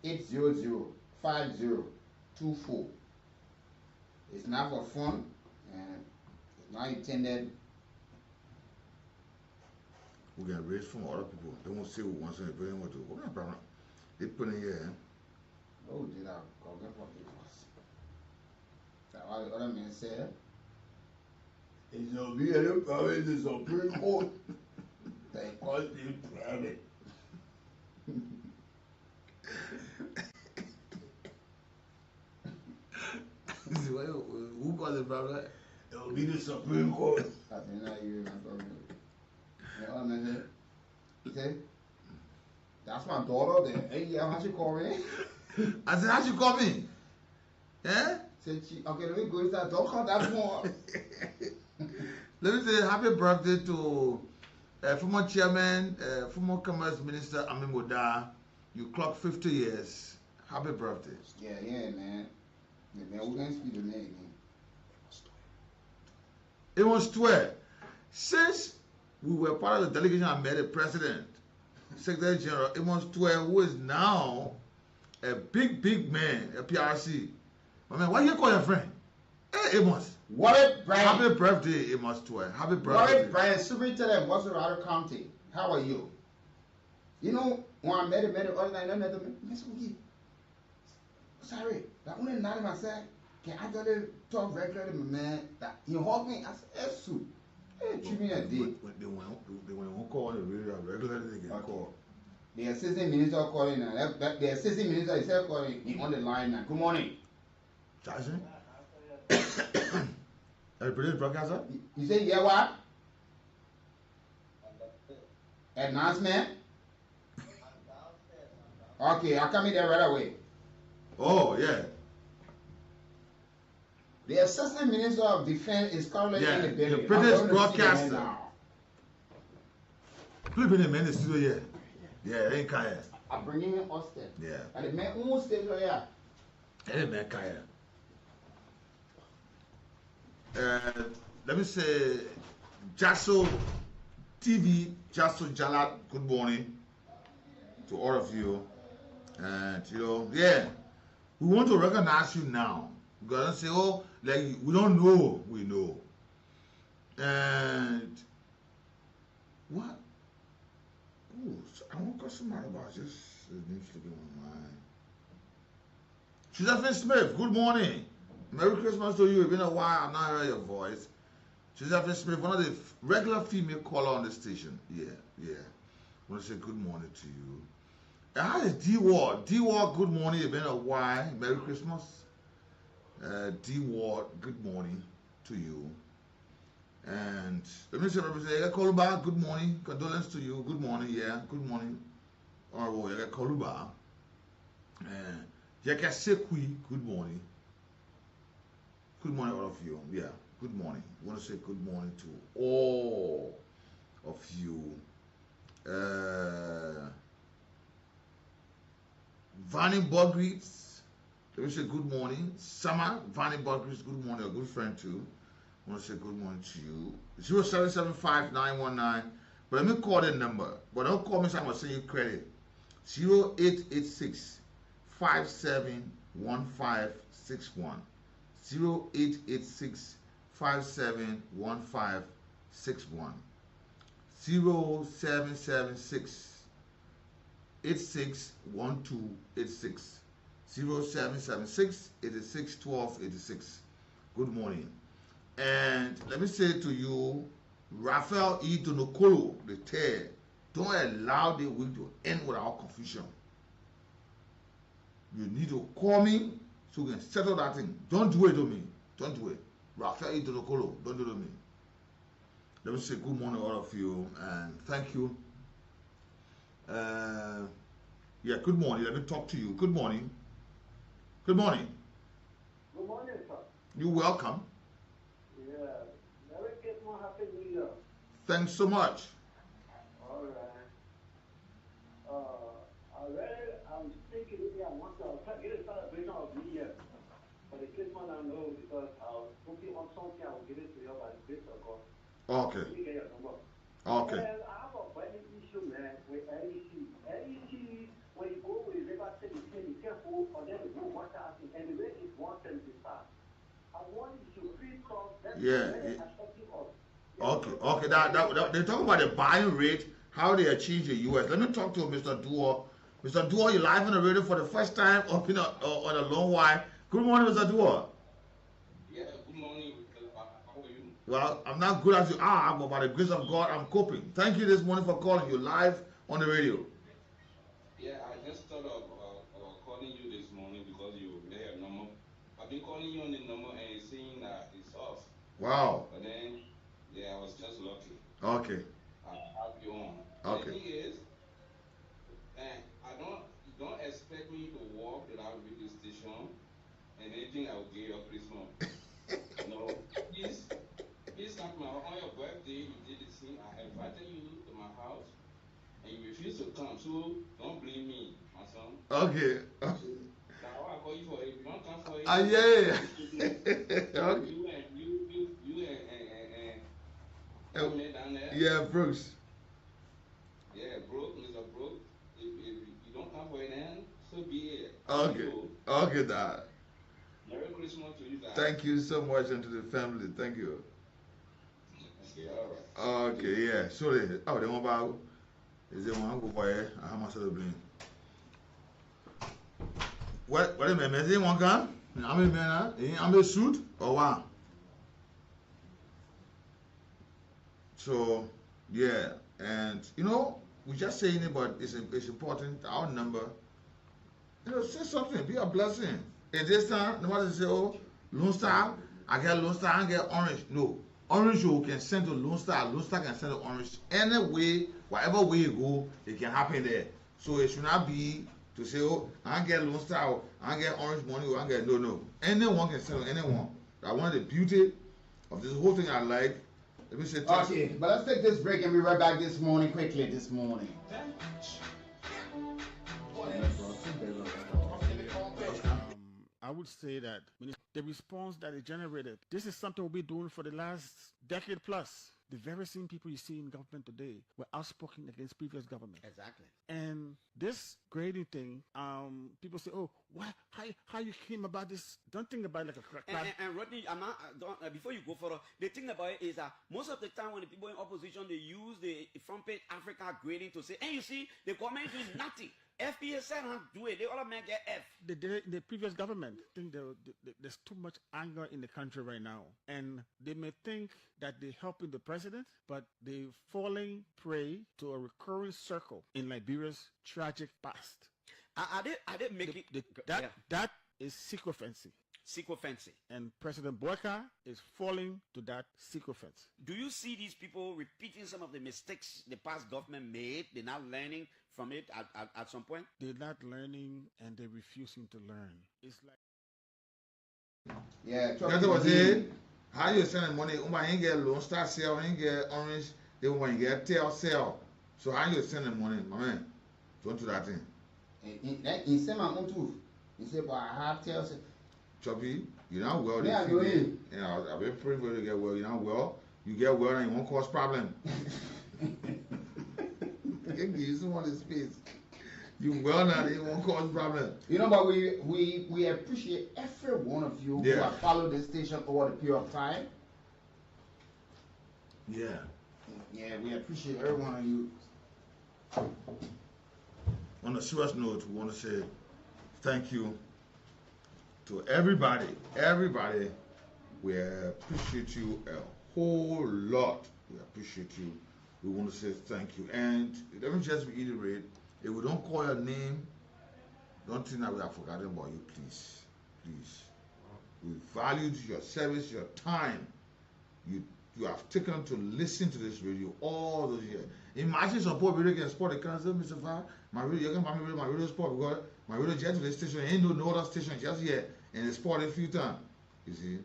I: 077-800-5024. It's not for fun and it's not intended.
J: We can raise from other people. They won't say we want something very much. What kind of problem? They put in here.
I: Oh, did I go get for people? That's what the other man said. It's going to be any problem in the Supreme Court. They call it private.
J: Who calls it private?
I: It will be the Supreme Court. I think not you and I'm talking about. You know what I mean? Okay? That's my daughter there. Hey, yeah, how she call me?
J: I said, how she call me? Eh?
I: Said she, okay, let me go inside. Don't call that more.
J: Let me say happy birthday to former chairman, former commerce minister Ami Moda. You clocked 50 years. Happy birthday.
I: Yeah, man. Yeah, man, we're going to speak the name again.
J: It was 12. Since we were part of the delegation I met the president, Secretary General Amos 12, who is now a big man, a PRC. I mean, why you call your friend? Hey, Amos.
I: What a Brian.
J: Happy birthday, Amos 12. Happy birthday.
I: What a Brian, Superintendent, Wasserado County. How are you? You know, when I met him the other night, I met him. Sorry, that one not in my side. Can I go to talk regularly to my man? That he hugged me. I said, yes, sir. Hey, treat me a day.
J: When they won't call on the radio regularly, they get called.
I: The assistant minister calling now. The assistant minister is calling. He on the line now. Good morning.
J: Jackson? Are you British broadcaster?
I: You say, yeah, what? Announcement? Okay, I'll come in there right away.
J: Oh, yeah.
I: The Assistant Minister of Defense is currently in the building.
J: The British broadcaster. Please bring the man in the studio here. Yeah, ain't Kaya.
I: I'm bringing him upstairs.
J: Yeah.
I: And the man who stays right here.
J: Hey, man, Kaya. Let me say, Jasso TV, Jasso Jalat, good morning to all of you. And, you know, yeah, we want to recognize you now. We're going to say, oh, like, we don't know, we know. And, what? Oh, I want to call somebody about this. It needs to be on my mind. Josephine Smith, good morning. Merry Christmas to you. It's been a while. I've not heard your voice. Josephine Smith, one of the regular female caller on the station. Yeah. I want to say good morning to you. And how is D-Ward? D-Ward, good morning. It's been a while. Merry Christmas. D-Ward, good morning to you. And let me say, Koluba, good morning. Condolence to you. Good morning. Yeah, good morning. All right, Koluba. And Yakasekwi, good morning. Good morning, all of you. Yeah, good morning. I want to say good morning to all of you. Vanny Bogreets, let me say good morning. Summer, Vanny Bogreets, good morning. A good friend too. I want to say good morning to you. 0775919. But let me call the number. But don't call me so I'm going to send you credit. 0886 571561. 0886 571561. 0776 861286. 0776 86 1286. Good morning. And let me say to you, Raphael E. Donokolo, the third, don't allow the week to end without confusion. You need to call me so we can settle that thing. Don't do it to me. Don't do it. Raphael E. Donokolo, don't do it to me. Let me say good morning to all of you and thank you. Yeah, good morning. Let me talk to you. Good morning. Good morning.
O: Good morning, sir.
J: You're welcome.
O: Yeah. Merry Christmas, Happy New Year.
J: Thanks so much.
O: All right. I'm thinking maybe I want to get a celebration of New Year. For the Christmas I know because I was hoping on something I will give it to you by the grace of God.
J: Okay.
O: Let me get your number.
J: Okay.
O: And I have a burning issue, man, with LEC. LEC, when you go with River City, be careful, or then you go water out, and the rate is 175. I want you to please talk. That's very affecting us.
J: Okay. They're talking about the buying rate, how they achieve the US. Let me talk to Mr. Duo. Mr. Duo, you're live on the radio for the first time or on a long while. Good morning, Mr. Duo.
Q: Yeah, good morning. How are you?
J: Well, I'm not good as you are, but by the grace of God, I'm coping. Thank you this morning for calling. You live on the radio.
Q: Yeah, I just thought of calling you this morning because you had a number. I've been calling you on the number and it's saying that it's off.
J: Wow.
Q: But then, yeah, I was just lucky.
J: Okay.
Q: I have you on.
J: Okay.
Q: The thing is, you don't expect me to walk to that radio station and anything I will give you Christmas. No, please come on your birthday. You did the thing. I invited you to my house and you refused to come. So don't blame me, my son.
J: Okay.
Q: That's what I call you for. If you don't come for it,
J: yeah.
Q: Okay. You and down there.
J: Yeah, Bruce.
Q: Yeah, Mr. Brooke. If you don't come for it, then so be it.
J: Okay. Okay, Dad.
Q: Merry Christmas to you guys.
J: Thank you so much and to the family. Thank you.
Q: Okay, all right.
J: Okay, yeah. So they want about is they want to go for it. How much are they bring? What a minute, they want to come? I'm a man, I'm a suit or what? So yeah, and we just saying it, but it's important. Our number, say something, be a blessing. At this time, nobody say, oh, Lone Star, I get Lone Star, I get Orange. No, Orange you can send to Lone Star can send to Orange. Any way, whatever way you go, it can happen there. So it should not be to say, oh, I get Lone Star, I get Orange money, I get no. Anyone can send to anyone. That's one of the beauty of this whole thing I like. Let me say
I: okay, but let's take this break and be right back this morning.
F: I would say that the response that it generated, this is something we've been doing for the last decade plus. The very same people you see in government today were outspoken against previous government.
G: Exactly.
F: And this grading thing, people say, "Oh, what? How you came about this?" Don't think about it like a crack.
G: And Rodney, before you go further, the thing about it is that most of the time when the people in opposition they use the front page Africa grading to say, and you see the government is doing nothing. FPA said how do it. They all men get F.
F: They did it in the previous government. I think there's too much anger in the country right now. And they may think that they're helping the president, but they're falling prey to a recurring circle in Liberia's tragic past.
G: I did make
F: That is sycophancy.
G: Sycophancy.
F: And President Boyka is falling to that sycophancy.
G: Do you see these people repeating some of the mistakes the past government made? They're not learning from it at some point?
F: They're not learning and they're refusing to learn. It's like...
J: Yeah, that's what it. How you sending money? You get Lone Star sell, you get Orange, they want you get Tail sell. So how you sending money, my man? Don't do that thing.
I: He said my own too. He said, but I have Tail sell.
J: Choppy, you're not well.
I: Yeah,
J: I've been praying for you to get well. You're not well. You get well and you won't cause problem. Give you someone in space. You well now, it won't cause problem.
I: You know, but we appreciate every one of you who have followed this station over the period of time.
J: Yeah.
I: Yeah, we appreciate every one of you.
J: On a serious note, we want to say thank you to everybody. We appreciate you a whole lot. We appreciate you. We want to say thank you. And let me just reiterate, if we don't call your name, don't think that we have forgotten about you, please. Please. We valued your service, your time. You have taken to listen to this radio all those years. Imagine some poor radio can sport the cancer, Mr. Farr. My radio, you can buy me my radio sport because my radio jet to the station, ain't no other station just here and it's sport a few times. You see?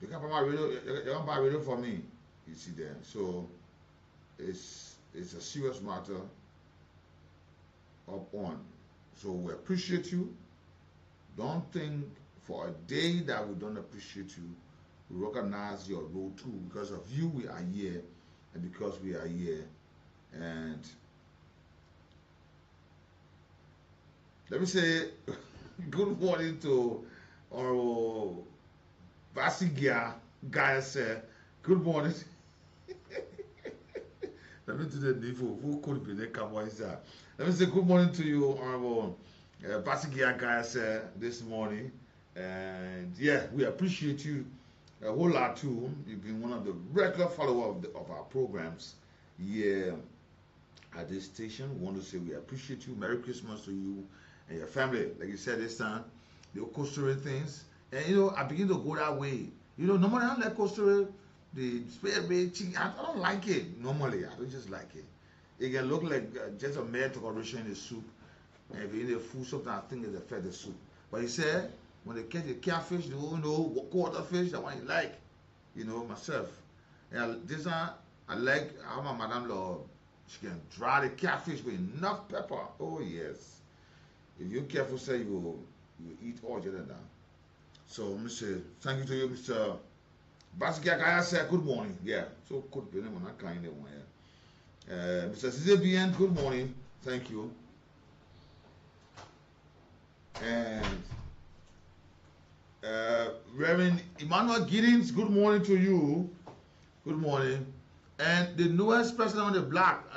J: You can buy my radio, you can buy radio for me. You see there. So it's a serious matter up on. So we appreciate you. Don't think for a day that we don't appreciate you. We recognize your role too. Because of you we are here, and because we are here. And let me say good morning to our Basigia guys. Good morning. Let me do the niveau. Who could be the Cowboys? Let me say good morning to you, Honorable Basigia guys, this morning. And yeah, we appreciate you a whole lot too. You've been one of the regular followers of our programs here at this station. We want to say we appreciate you. Merry Christmas to you and your family. Like you said this time, the Costa Rican things. And you know, I begin to go that way. You know, normally I don't like Costa Rica. The spare bait chicken, I don't like it. Normally, I don't just like it. It can look like just a mere decoration in the soup. And if you eat the food, sometimes I think it's a feather soup. But he said, when they catch the catfish, they don't know what quarter fish, that one you like. You know, myself. And this one, I like how my madam-in-law, she can dry the catfish with enough pepper. Oh, yes. If you're careful, say you will eat all of that. So, Mr. Thank you to you, Mr. Basigia said good morning. Yeah, so could be name on that kind of one. Yeah. Mr. CZBN, good morning. Thank you. And Reverend Emmanuel Giddings, good morning to you. Good morning. And the newest person on the block,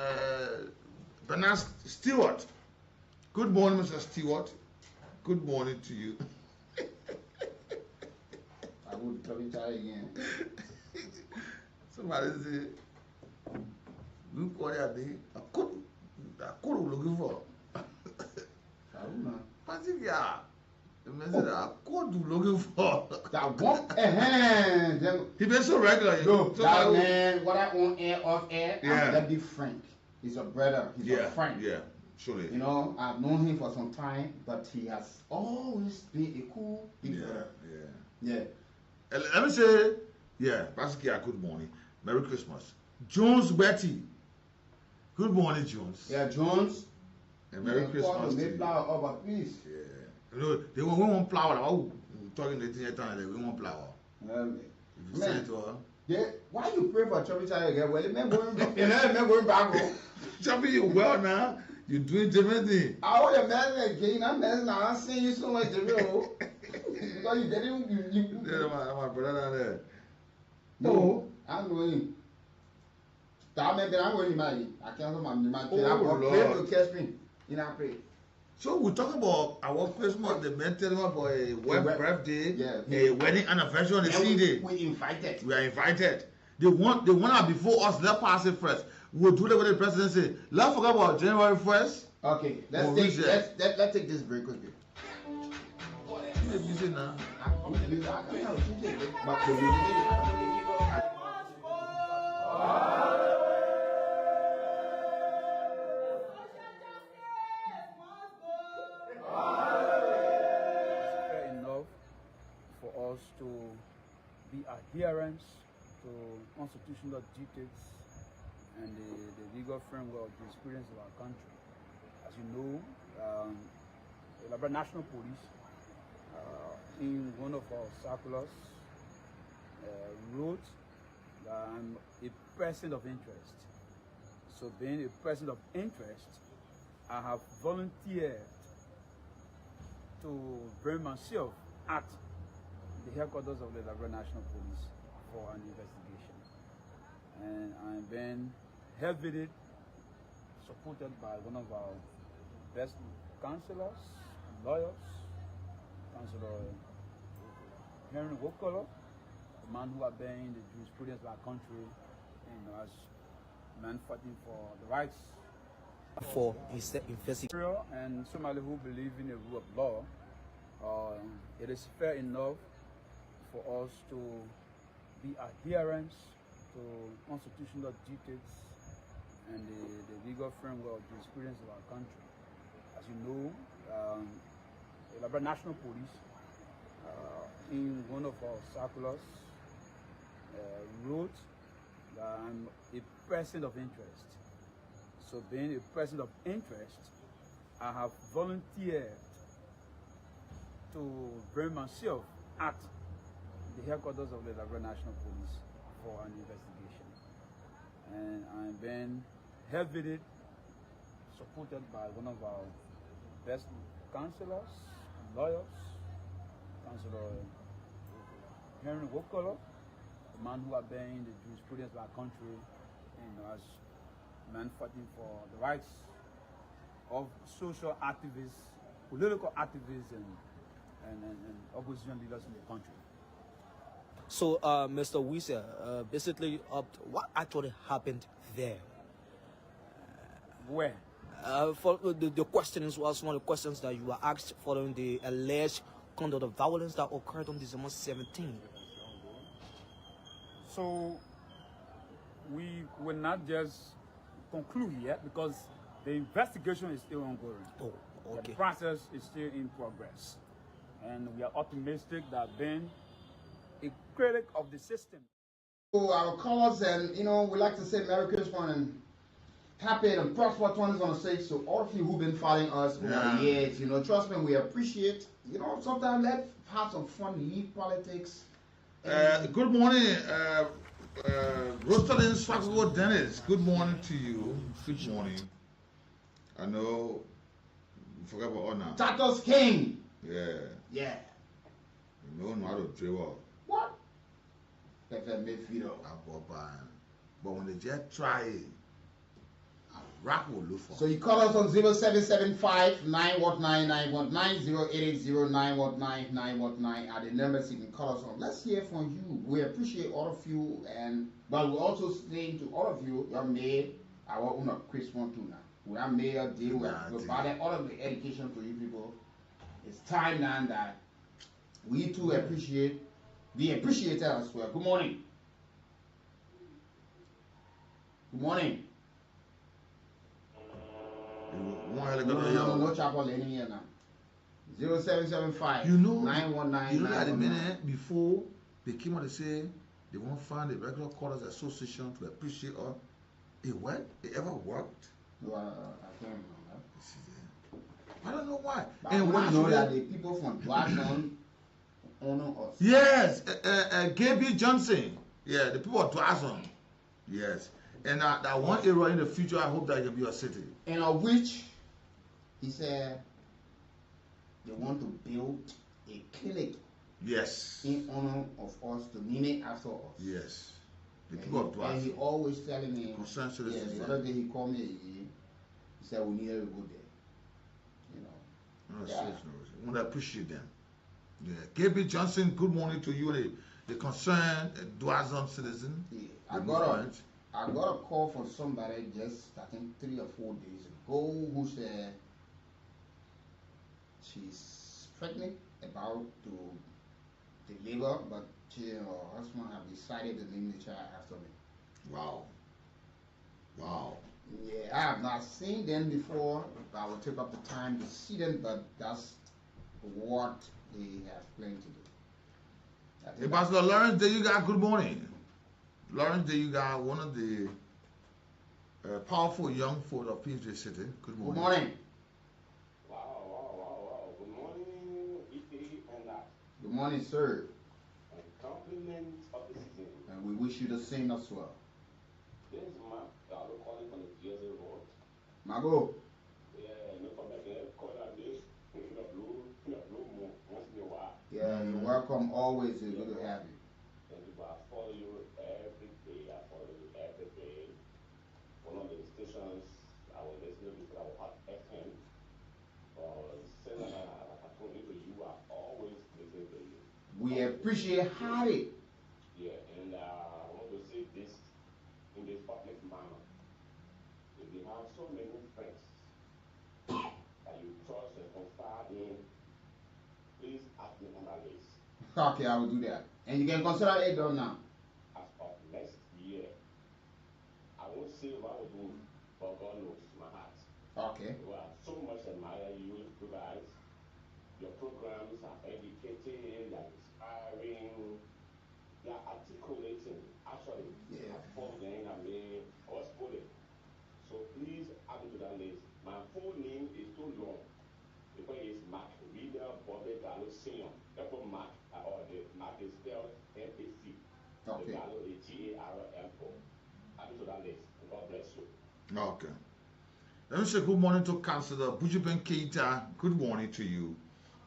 J: Bernard Stewart. Good morning, Mr. Stewart. Good morning to you.
I: I would probably try again.
J: Somebody say, look what I did. I could looking for.
I: I don't know.
J: Basigia. The message I could looking for.
I: That one,
J: he been so regular.
I: No, so that man, what I on air, off air,
J: yeah.
I: I'm that big Frank. He's a brother. He's a friend.
J: Yeah, surely.
I: You know, I've known him for some time, but he has always been a cool big brother. Yeah.
J: Let me say, Basigia, good morning. Merry Christmas. Jones Betty. Good morning, Jones.
I: Yeah, Jones.
J: And Merry Christmas.
I: Flower over, please.
J: Yeah. You know, they want flower. Oh, talking the thing time, they want flower. If you send it to her.
I: Yeah, why you pray for Chubby Child again? Well, it may going back home.
J: Chubby, you well now. You're doing different things.
I: I want your man again. I'm now. I'm seeing you so much different. Because you getting
J: yeah, my brother down there.
I: No, I'm going. That man, I'm going to marry. I cancel my pray to catch me. You know, pray.
J: So we're talking about our Christmas, the men telling about a birthday, a wedding anniversary on the same day.
I: We invited.
J: We are invited. They want out before us. Let's pass it first. We'll do that with the presidency. Let's forget about January 1st.
I: Okay, let's take this break quickly.
J: You're busy now.
A: To be adherence to constitutional dictates and the legal framework of the experience of our country. As you know, the Liberia National Police, in one of our circulars, wrote that I'm a person of interest. So being a person of interest, I have volunteered to bring myself at the headquarters of the Liberia National Police for an investigation. And I'm being heavily supported by one of our best counselors, lawyers, Councillor Henry Wokolo, the man who has been in the jurisprudence of our country, as man fighting for the rights
B: for investigation.
A: And somebody who believes in the rule of law, it is fair enough for us to be adherents to constitutional dictates and the legal framework of the experience of our country. As you know, the Liberia National Police, in one of our circulars, wrote that I'm a person of interest. So being a person of interest, I have volunteered to bring myself at the headquarters of the Liberia National Police for an investigation. And I'm being heavily supported by one of our best counselors, lawyers, Councillor Henry Wokolo, the man who has been in the jurisprudence of our country, as man fighting for the rights of social activists, political activists, and opposition leaders in the country.
B: So, Mr. Wisa, basically, what actually happened there?
A: Where?
B: For the questions was one of the questions that you were asked following the alleged conduct of violence that occurred on December 17th.
A: So, we will not just conclude yet because the investigation is still ongoing.
B: Oh, okay.
A: The process is still in progress. And we are optimistic that being a critic of the system.
I: So our callers, and we like to say Merry Christmas and happy and prosperous 2026 to all of you who've been following us over the years. Trust me, we appreciate. Sometimes let's have some fun, leave politics.
J: Good morning, Rosalind Swagswood Dennis. Good morning to you. Good morning. I know you forgot about honor.
I: Tatos King.
J: Yeah.
I: Yeah.
J: You know how to drill.
I: What? That's a midfielder.
J: But when they just try it, a rock will look for.
I: So you call us on 0775 919 919 0880 919 919 are the numbers you can call us on. Let's hear from you. We appreciate all of you, but we're also saying to all of you, you have made our own Christmas too now. We have made a deal. We have provided all of the education for you people. It's time now that we too be appreciated as well. Good morning. Good morning. No chapel in here now. 0775 919
J: at the minute before they came out to say they won't find the regular quarters association to appreciate us. It worked? It ever worked?
I: No, I can't remember.
J: I don't know why.
I: And we know that the people from Dwasson honor us.
J: Yes, Gaby Johnson. Yeah, the people of Dwasson. Yes. And that one area in the future, I hope that it will be a city.
I: And of which, he said, they want to build a clinic.
J: Yes.
I: In honor of us, to name it after us.
J: Yes. The people of Dwasson.
I: And he always telling me, the other day he called me, he said we needed to go there.
J: No,
I: Yeah.
J: seriously, I want to appreciate them. Yeah. KB Johnson, good morning to you, the concerned Dwazon citizen.
I: Yeah.
J: The movement.
I: I got a call from somebody just I think 3 or 4 days ago who said she's pregnant about to deliver, but her husband have decided to name the child after me.
J: Wow. Wow.
I: Yeah, I have not seen them before. I will take up the time to see them, but that's what they have planned to do.
J: Hey, Pastor Lawrence, there you got good morning. Lawrence, there you got one of the powerful young folk of PJ City. Good morning.
I: Good morning.
Q: Wow. Good morning, Ife and that.
I: Good morning, sir.
Q: And compliments of the season.
I: And we wish you the same as well.
Q: This is Mark Gallo calling from the Jersey Road.
I: Mago.
Q: Yeah, no problem. I can call that this in the blue moon once in a while.
I: Yeah, you're welcome always. It's good to have you.
Q: Thank you, but I follow you every day. One of the stations I was listening to before I was Hot FM. Since I told you, I always listen to you.
I: We appreciate Harry.
Q: Yeah, and I want to say this in this public manner. If you have so many friends that you trust and confide in, please add me on that list.
I: Okay, I will do that. And you can consider it done now.
Q: As of next year, I won't say what I will do, but God knows my heart.
I: Okay.
Q: Well, I so much admire you guys. Your programs are educating, they are inspiring, they are articulating. Actually,
I: yeah.
Q: I follow them, I was pulling. So please add me to that list. My full name is too long. Because it's Mark Reader Bobby Gallo Senior. Therefore, Mark, the Mark is spelled M-A-C.
I: Okay.
Q: The Gallo is G-A-R-L-O. Add me to that list. God bless you.
J: Okay. Let me say good morning to Councillor Bujuben Keita. Good morning to you.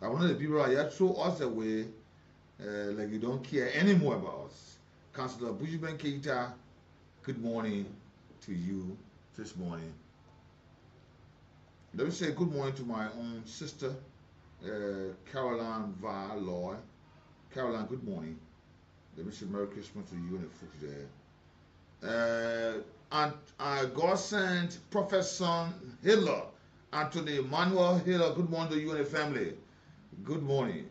J: One of the people are here throw us away like you don't care anymore about us. Councillor Bujuben Keita, good morning to you this morning. Let me say good morning to my own sister, Caroline Loy. Caroline, good morning. Let me say Merry Christmas to you and the folks there. And God sent Professor Hitler, Anthony Emmanuel Hitler. Good morning to you and the family. Good morning.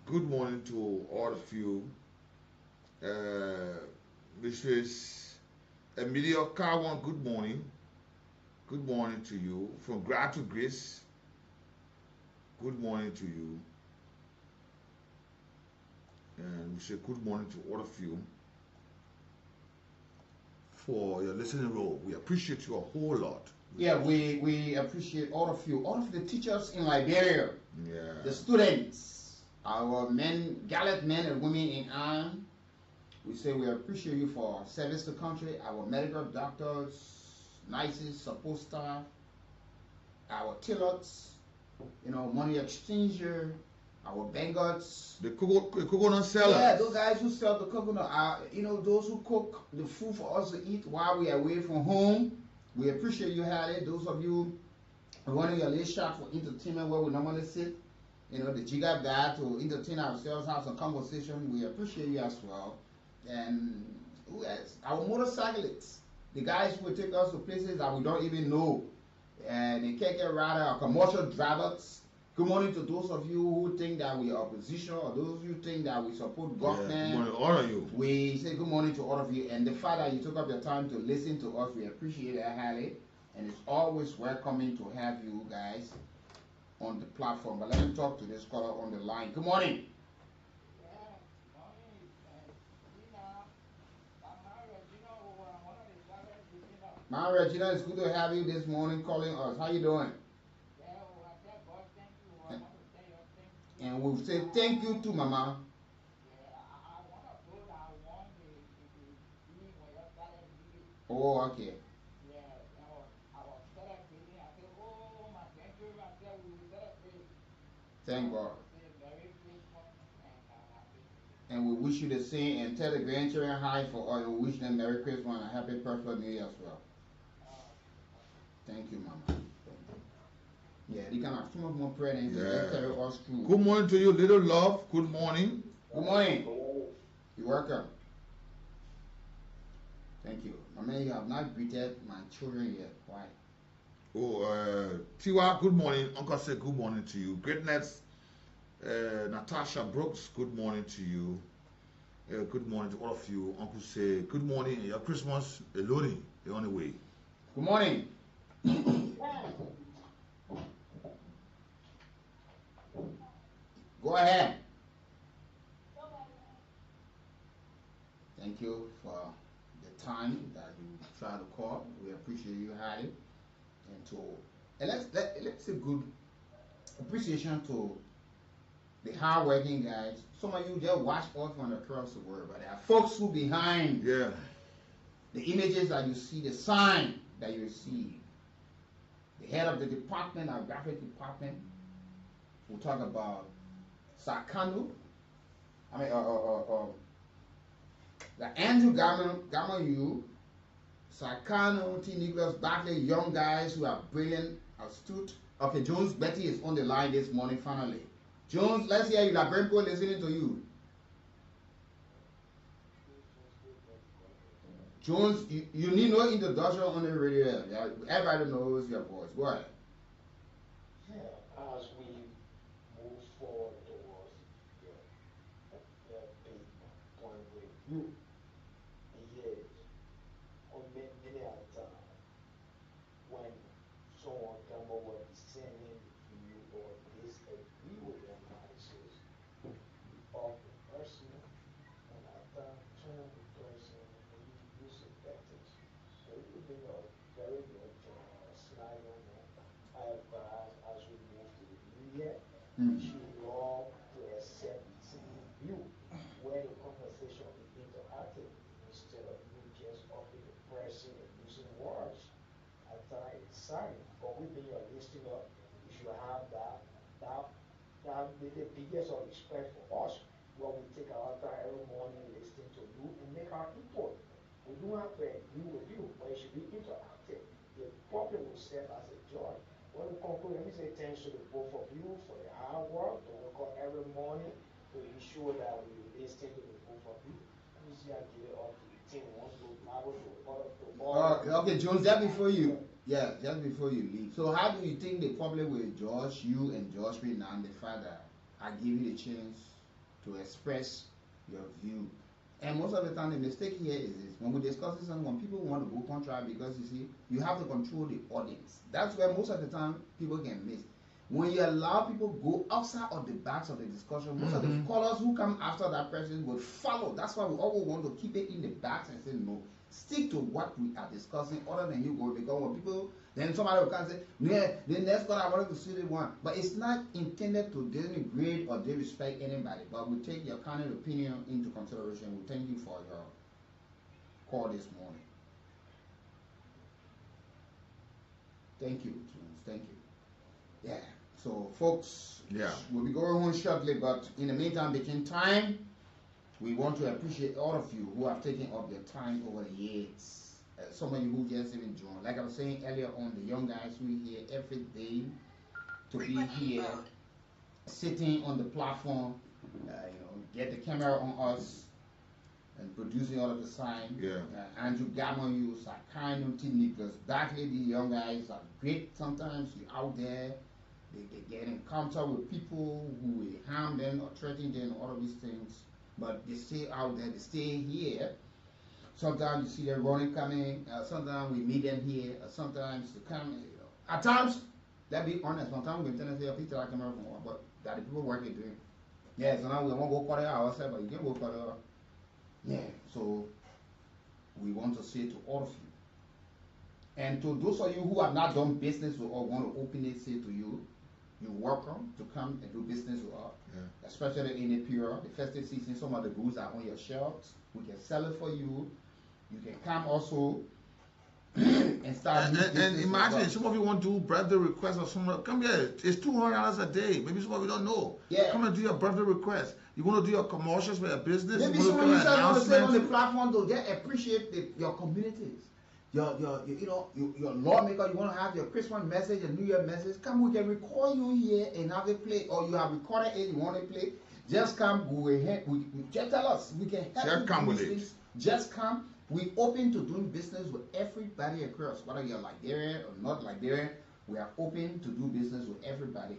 J: Good morning to all of you. Mrs. Emilio Carwan, good morning. Good morning to you. From Grad to Grace, good morning to you. And we say good morning to all of you for your listening role. We appreciate you a whole lot.
I: Yeah, we appreciate all of you, all of the teachers in Liberia,
J: yeah,
I: the students, our men, gallant men and women in arms. We say we appreciate you for service to country, our medical doctors, nurses, support staff, our tailors, money exchanger, our bankers,
J: the coconut sellers.
I: Yeah, those guys who sell the coconut, those who cook the food for us to eat while we are away from home. We appreciate you, Harry. Those of you running your late shop for entertainment where we normally sit, the jigger that to entertain ourselves, have some conversation. We appreciate you as well. And who else? Our motorcyclists, the guys who will take us to places that we don't even know. And the keke rider, our commercial drivers. Good morning to those of you who think that we are opposition or those who think that we support government.
J: Yeah, good morning to all of you.
I: We say good morning to all of you. And the fact that you took up your time to listen to us, we appreciate it highly. And it's always welcoming to have you guys on the platform. But let me talk to this caller on the line. Good morning. My Regina, it's good to have you this morning calling us. How you doing? And we'll say thank you to Mama. Oh, okay. Thank God. And we wish you the same and tell the grandchildren hi for all. We wish them Merry Christmas and a Happy Perfect New Year as well. Thank you, Mama. Yeah, they can have so much more prayer than
J: Yeah.
I: carry us through.
J: Good morning to you, little love. Good morning.
I: Good morning. You're welcome. Thank you. My man, you have not greeted my children yet. Why?
J: Oh, Tiwa, good morning. Uncle said good morning to you. Greatness, Natasha Brooks, good morning to you. Good morning to all of you. Uncle say good morning. Your Christmas loading the only way.
I: Good morning. Go ahead. Thank you for the time that you try to call. We appreciate you had it. And let's say good appreciation to the hard-working guys. Some of you just watch us from across the world, but there are folks who behind the images that you see, the sign that you receive. The head of the department, our graphic department, we'll talk about Sakano. The Andrew Gaman, Sakano, T. Nicholas Bartley, young guys who are brilliant, astute. Okay, Jones Betty is on the line this morning finally. Jones, let's hear you. La Bremco listening to you. Jones, you need no introduction on the radio. Everybody knows your voice. Go ahead.
M: As we move forward towards the big point with you, yes, on many a time when someone come over discerning view or disagree with the analysis of the person, and after turn the person and you subjective. So it would be a very good slide on that. As we move to the new year, we should love to accept the same view where the conversation will be interactive instead of you just upping the person and using words. At times it's silent, but within your listening up, you should have the biggest of respect for us, where we take our time every morning listening to you and make our input. We don't have to agree with you, but it should be interactive. The problem will serve as a joy. When we conclude, let me say thanks to the both of you for the hard work to wake up every morning to ensure that we listen to the both of you. Let me see, I give it up to the team. We want to Bible to all.
I: Okay, Jones, just before you leave. So how do you think the problem with Josh, you and Josh right now, the father, I give you the chance to express your view? And most of the time, the mistake here is this: when we discuss this, when people want to go contrary, because you see, you have to control the audience. That's where most of the time people can miss. When you allow people go outside of the box of the discussion, most of the callers who come after that person will follow. That's why we always want to keep it in the box and say no. Stick to what we are discussing, other than you go, because when people, then somebody will come and say, yeah, the next call I wanted to see the one. But it's not intended to denigrate or disrespect anybody, but we take your kind of opinion into consideration. We thank you for your call this morning. Thank you, Jones. Thank you. Yeah. So, folks, we'll be going home shortly, but in the meantime, between time, we want to appreciate all of you who have taken up your time over the years. Some of you who just even joined. Like I was saying earlier on, the young guys who are here every day to be here, sitting on the platform, get the camera on us, and producing all of the sign. Andrew Gamoyu, Sakano, T. Nicholas Bartley, the young guys are great. Sometimes you're out there, they get in contact with people who will harm them or threaten them, all of these things. But they stay out there, they stay here. Sometimes you see them running, coming. Sometimes we meet them here. Sometimes they come, At times, let's be honest, sometimes we can tell them, please tell our camera from one, but that the people working doing. Yeah, so now we won't go call it ourselves, but you can go call it. Yeah, so we want to say to all of you. And to those of you who have not done business or want to openly say to you, you're welcome to come and do business with us. Especially in the period, the festive season, some of the goods are on your shelves. We can sell it for you. You can come also and start
J: and imagine some of you want to do birthday requests or something. Come here, it's $200 a day. Maybe some of you don't know. Come and do your birthday request. You want to do your commercials for your business.
I: Maybe some of you want to say on the platform to just appreciate your communities. your lawmaker, you want to have your Christmas message, a New Year message, come, we can record you here and have it play, or you have recorded it, you want to play, just come, just tell us, we can help
J: Just
I: you
J: come
I: do
J: with it.
I: things. Just come. We open to doing business with everybody across, whether you're Liberian or not Liberian, we are open to do business with everybody.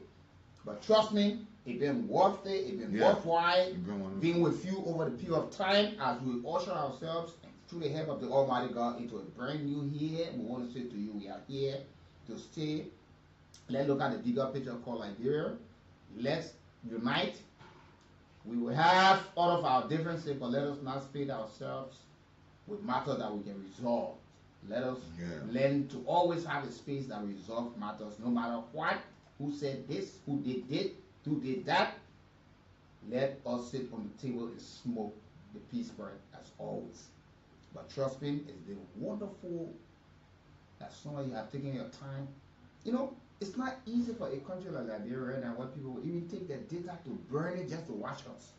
I: But trust me, it's been worth it, it's been worthwhile being with you over the period of time as we usher ourselves through the help of the Almighty God into a brand new year. We want to say to you, we are here to stay. Let's look at the bigger picture called Liberia. Let's unite. We will have all of our differences, but let us not split ourselves with matters that we can resolve. Let us learn to always have a space that resolves matters, no matter what, who said this, who did that. Let us sit on the table and smoke the peace bread as always. But trust me, it's been wonderful that some of you have taken your time. It's not easy for a country like Liberia right now where people will even take their data to burn it just to watch us.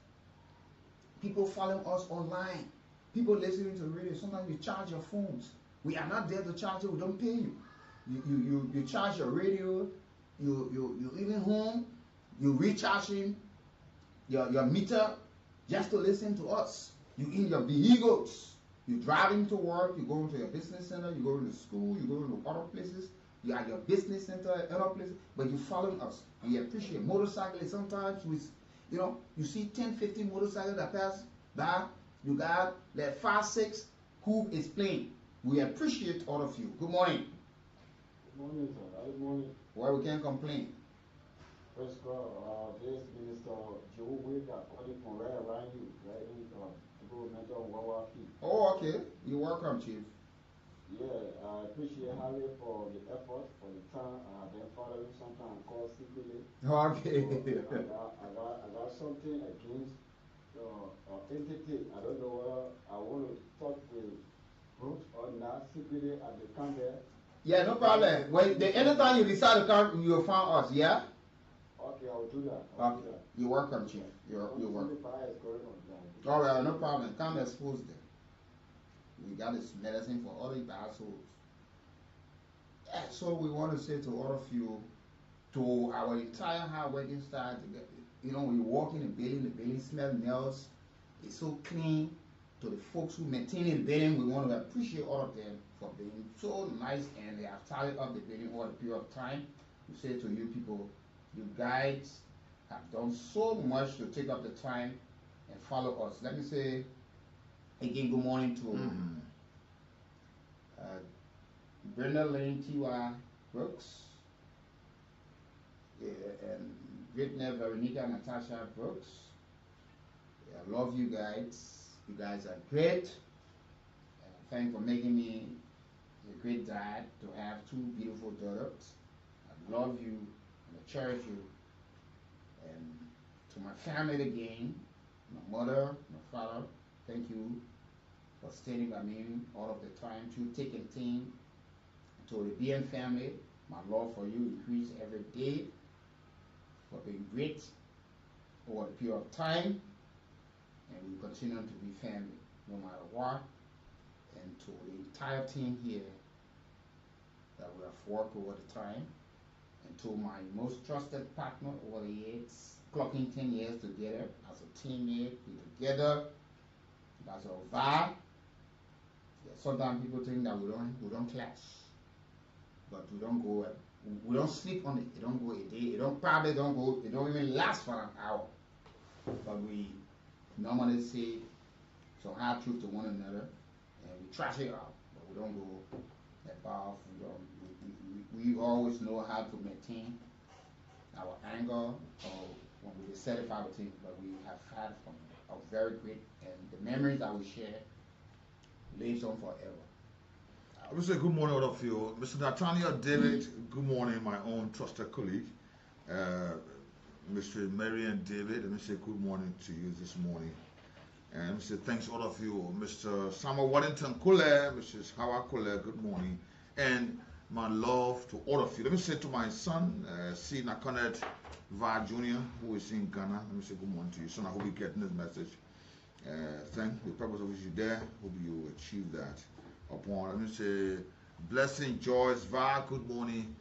I: People following us online. People listening to the radio. Sometimes you charge your phones. We are not there to charge you. We don't pay you. You charge your radio. You even home. You recharging your meter just to listen to us. You in your vehicles. You driving to work. You going to your business center. You going to school. You going to other places. You are your business center, other places, but you following us. We appreciate motorcycles. Sometimes you see 10, 15 motorcycles that pass by. You got like 5, 6 who is playing. We appreciate all of you. Good morning.
R: Good morning, sir. Good morning.
I: Well, we can't complain.
R: Praise God. This Minister Joe Wade calling from right around you, right in the mental Wawa feet.
I: Oh, okay. You're welcome, Chief.
R: Yeah, I appreciate highly for the effort, for the time I've been following, sometimes called secretly.
I: Okay.
R: So I got something against entity. I don't know whether I want to talk to groups or not secretly at the camera.
I: Yeah, no problem. Anytime you decide to come, you'll find us, yeah?
R: Okay, I'll do that.
I: Okay. You're welcome, Chief. You're welcome. All right, no problem. Come expose them. We got this medicine for all the bad souls. That's all we want to say to all of you, to our entire hard working staff. We walk in the building smell nails. It's so clean. To the folks who maintain the building, we want to appreciate all of them for being so nice, and they have started up the building over a period of time. We say to you people, you guys have done so much to take up the time and follow us. Let me say again, good morning to Brenda Lane T.Y. Brooks, and Brittany Veronica Natasha Brooks. I love you guys. You guys are great. Thank you for making me a great dad to have 2 beautiful daughters. I love you and I cherish you. And to my family again, my mother, my father, thank you for standing by me all of the time, through thick and thin. To the BN family, my love for you increase every day, for being great over the period of time, and we continue to be family no matter what. And to the entire team here that we have worked over the time, and to my most trusted partner over the years, clocking 10 years together as a teammate, we together as a vibe. Sometimes people think that we don't clash, but we don't sleep on it. It don't go a day. It don't even last for an hour. But we normally say some hard truth to one another, and we trash it out. But we don't go that far. We always know how to maintain our anger, or when we dissatisfied with things. But we have had a very great, and the memories that we share lives on forever.
J: I will say good morning, all of you. Mr. Nathaniel David, good morning, my own trusted colleague. Mr. Marian David, let me say good morning to you this morning. And let me say thanks all of you. Mr. Samuel Waddington Kool, Mrs. Howard Kool, good morning. And my love to all of you. Let me say to my son, C. Nakonet Va Jr., who is in Ghana, let me say good morning to you. Son, I hope you're getting this message. Thank the purpose of which you're there. Hope you achieve that. upon, let me say, Blessing Joyce Va, good morning.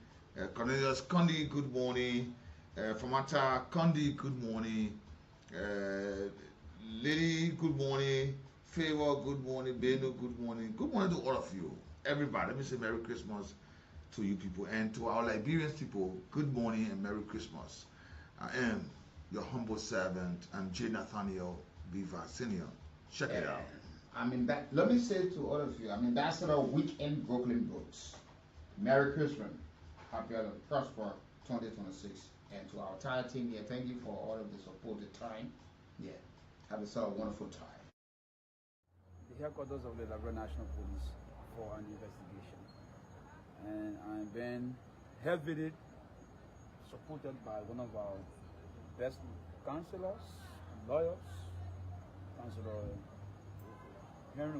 J: Cornelius Condi, good morning. Famata Condi, good morning. Lily, good morning. Favor, good morning. Beno, good morning. Good morning to all of you. Everybody, let me say Merry Christmas to you people. And to our Liberian people, good morning and Merry Christmas. I am your humble servant. I'm J. Nathaniel Beaver Senior. Check it out.
I: I mean, that. Let me say to all of you, I mean, that's sort of weekend Brooklyn Books. Merry Christmas. Happy and prosper 2026. And to our entire team here, thank you for all of the support, the time. Yeah. Have yourself a wonderful time.
A: The headquarters of the Liberia National Police for an investigation. And I'm being heavily supported by one of our best counselors, lawyers, Counselor Henry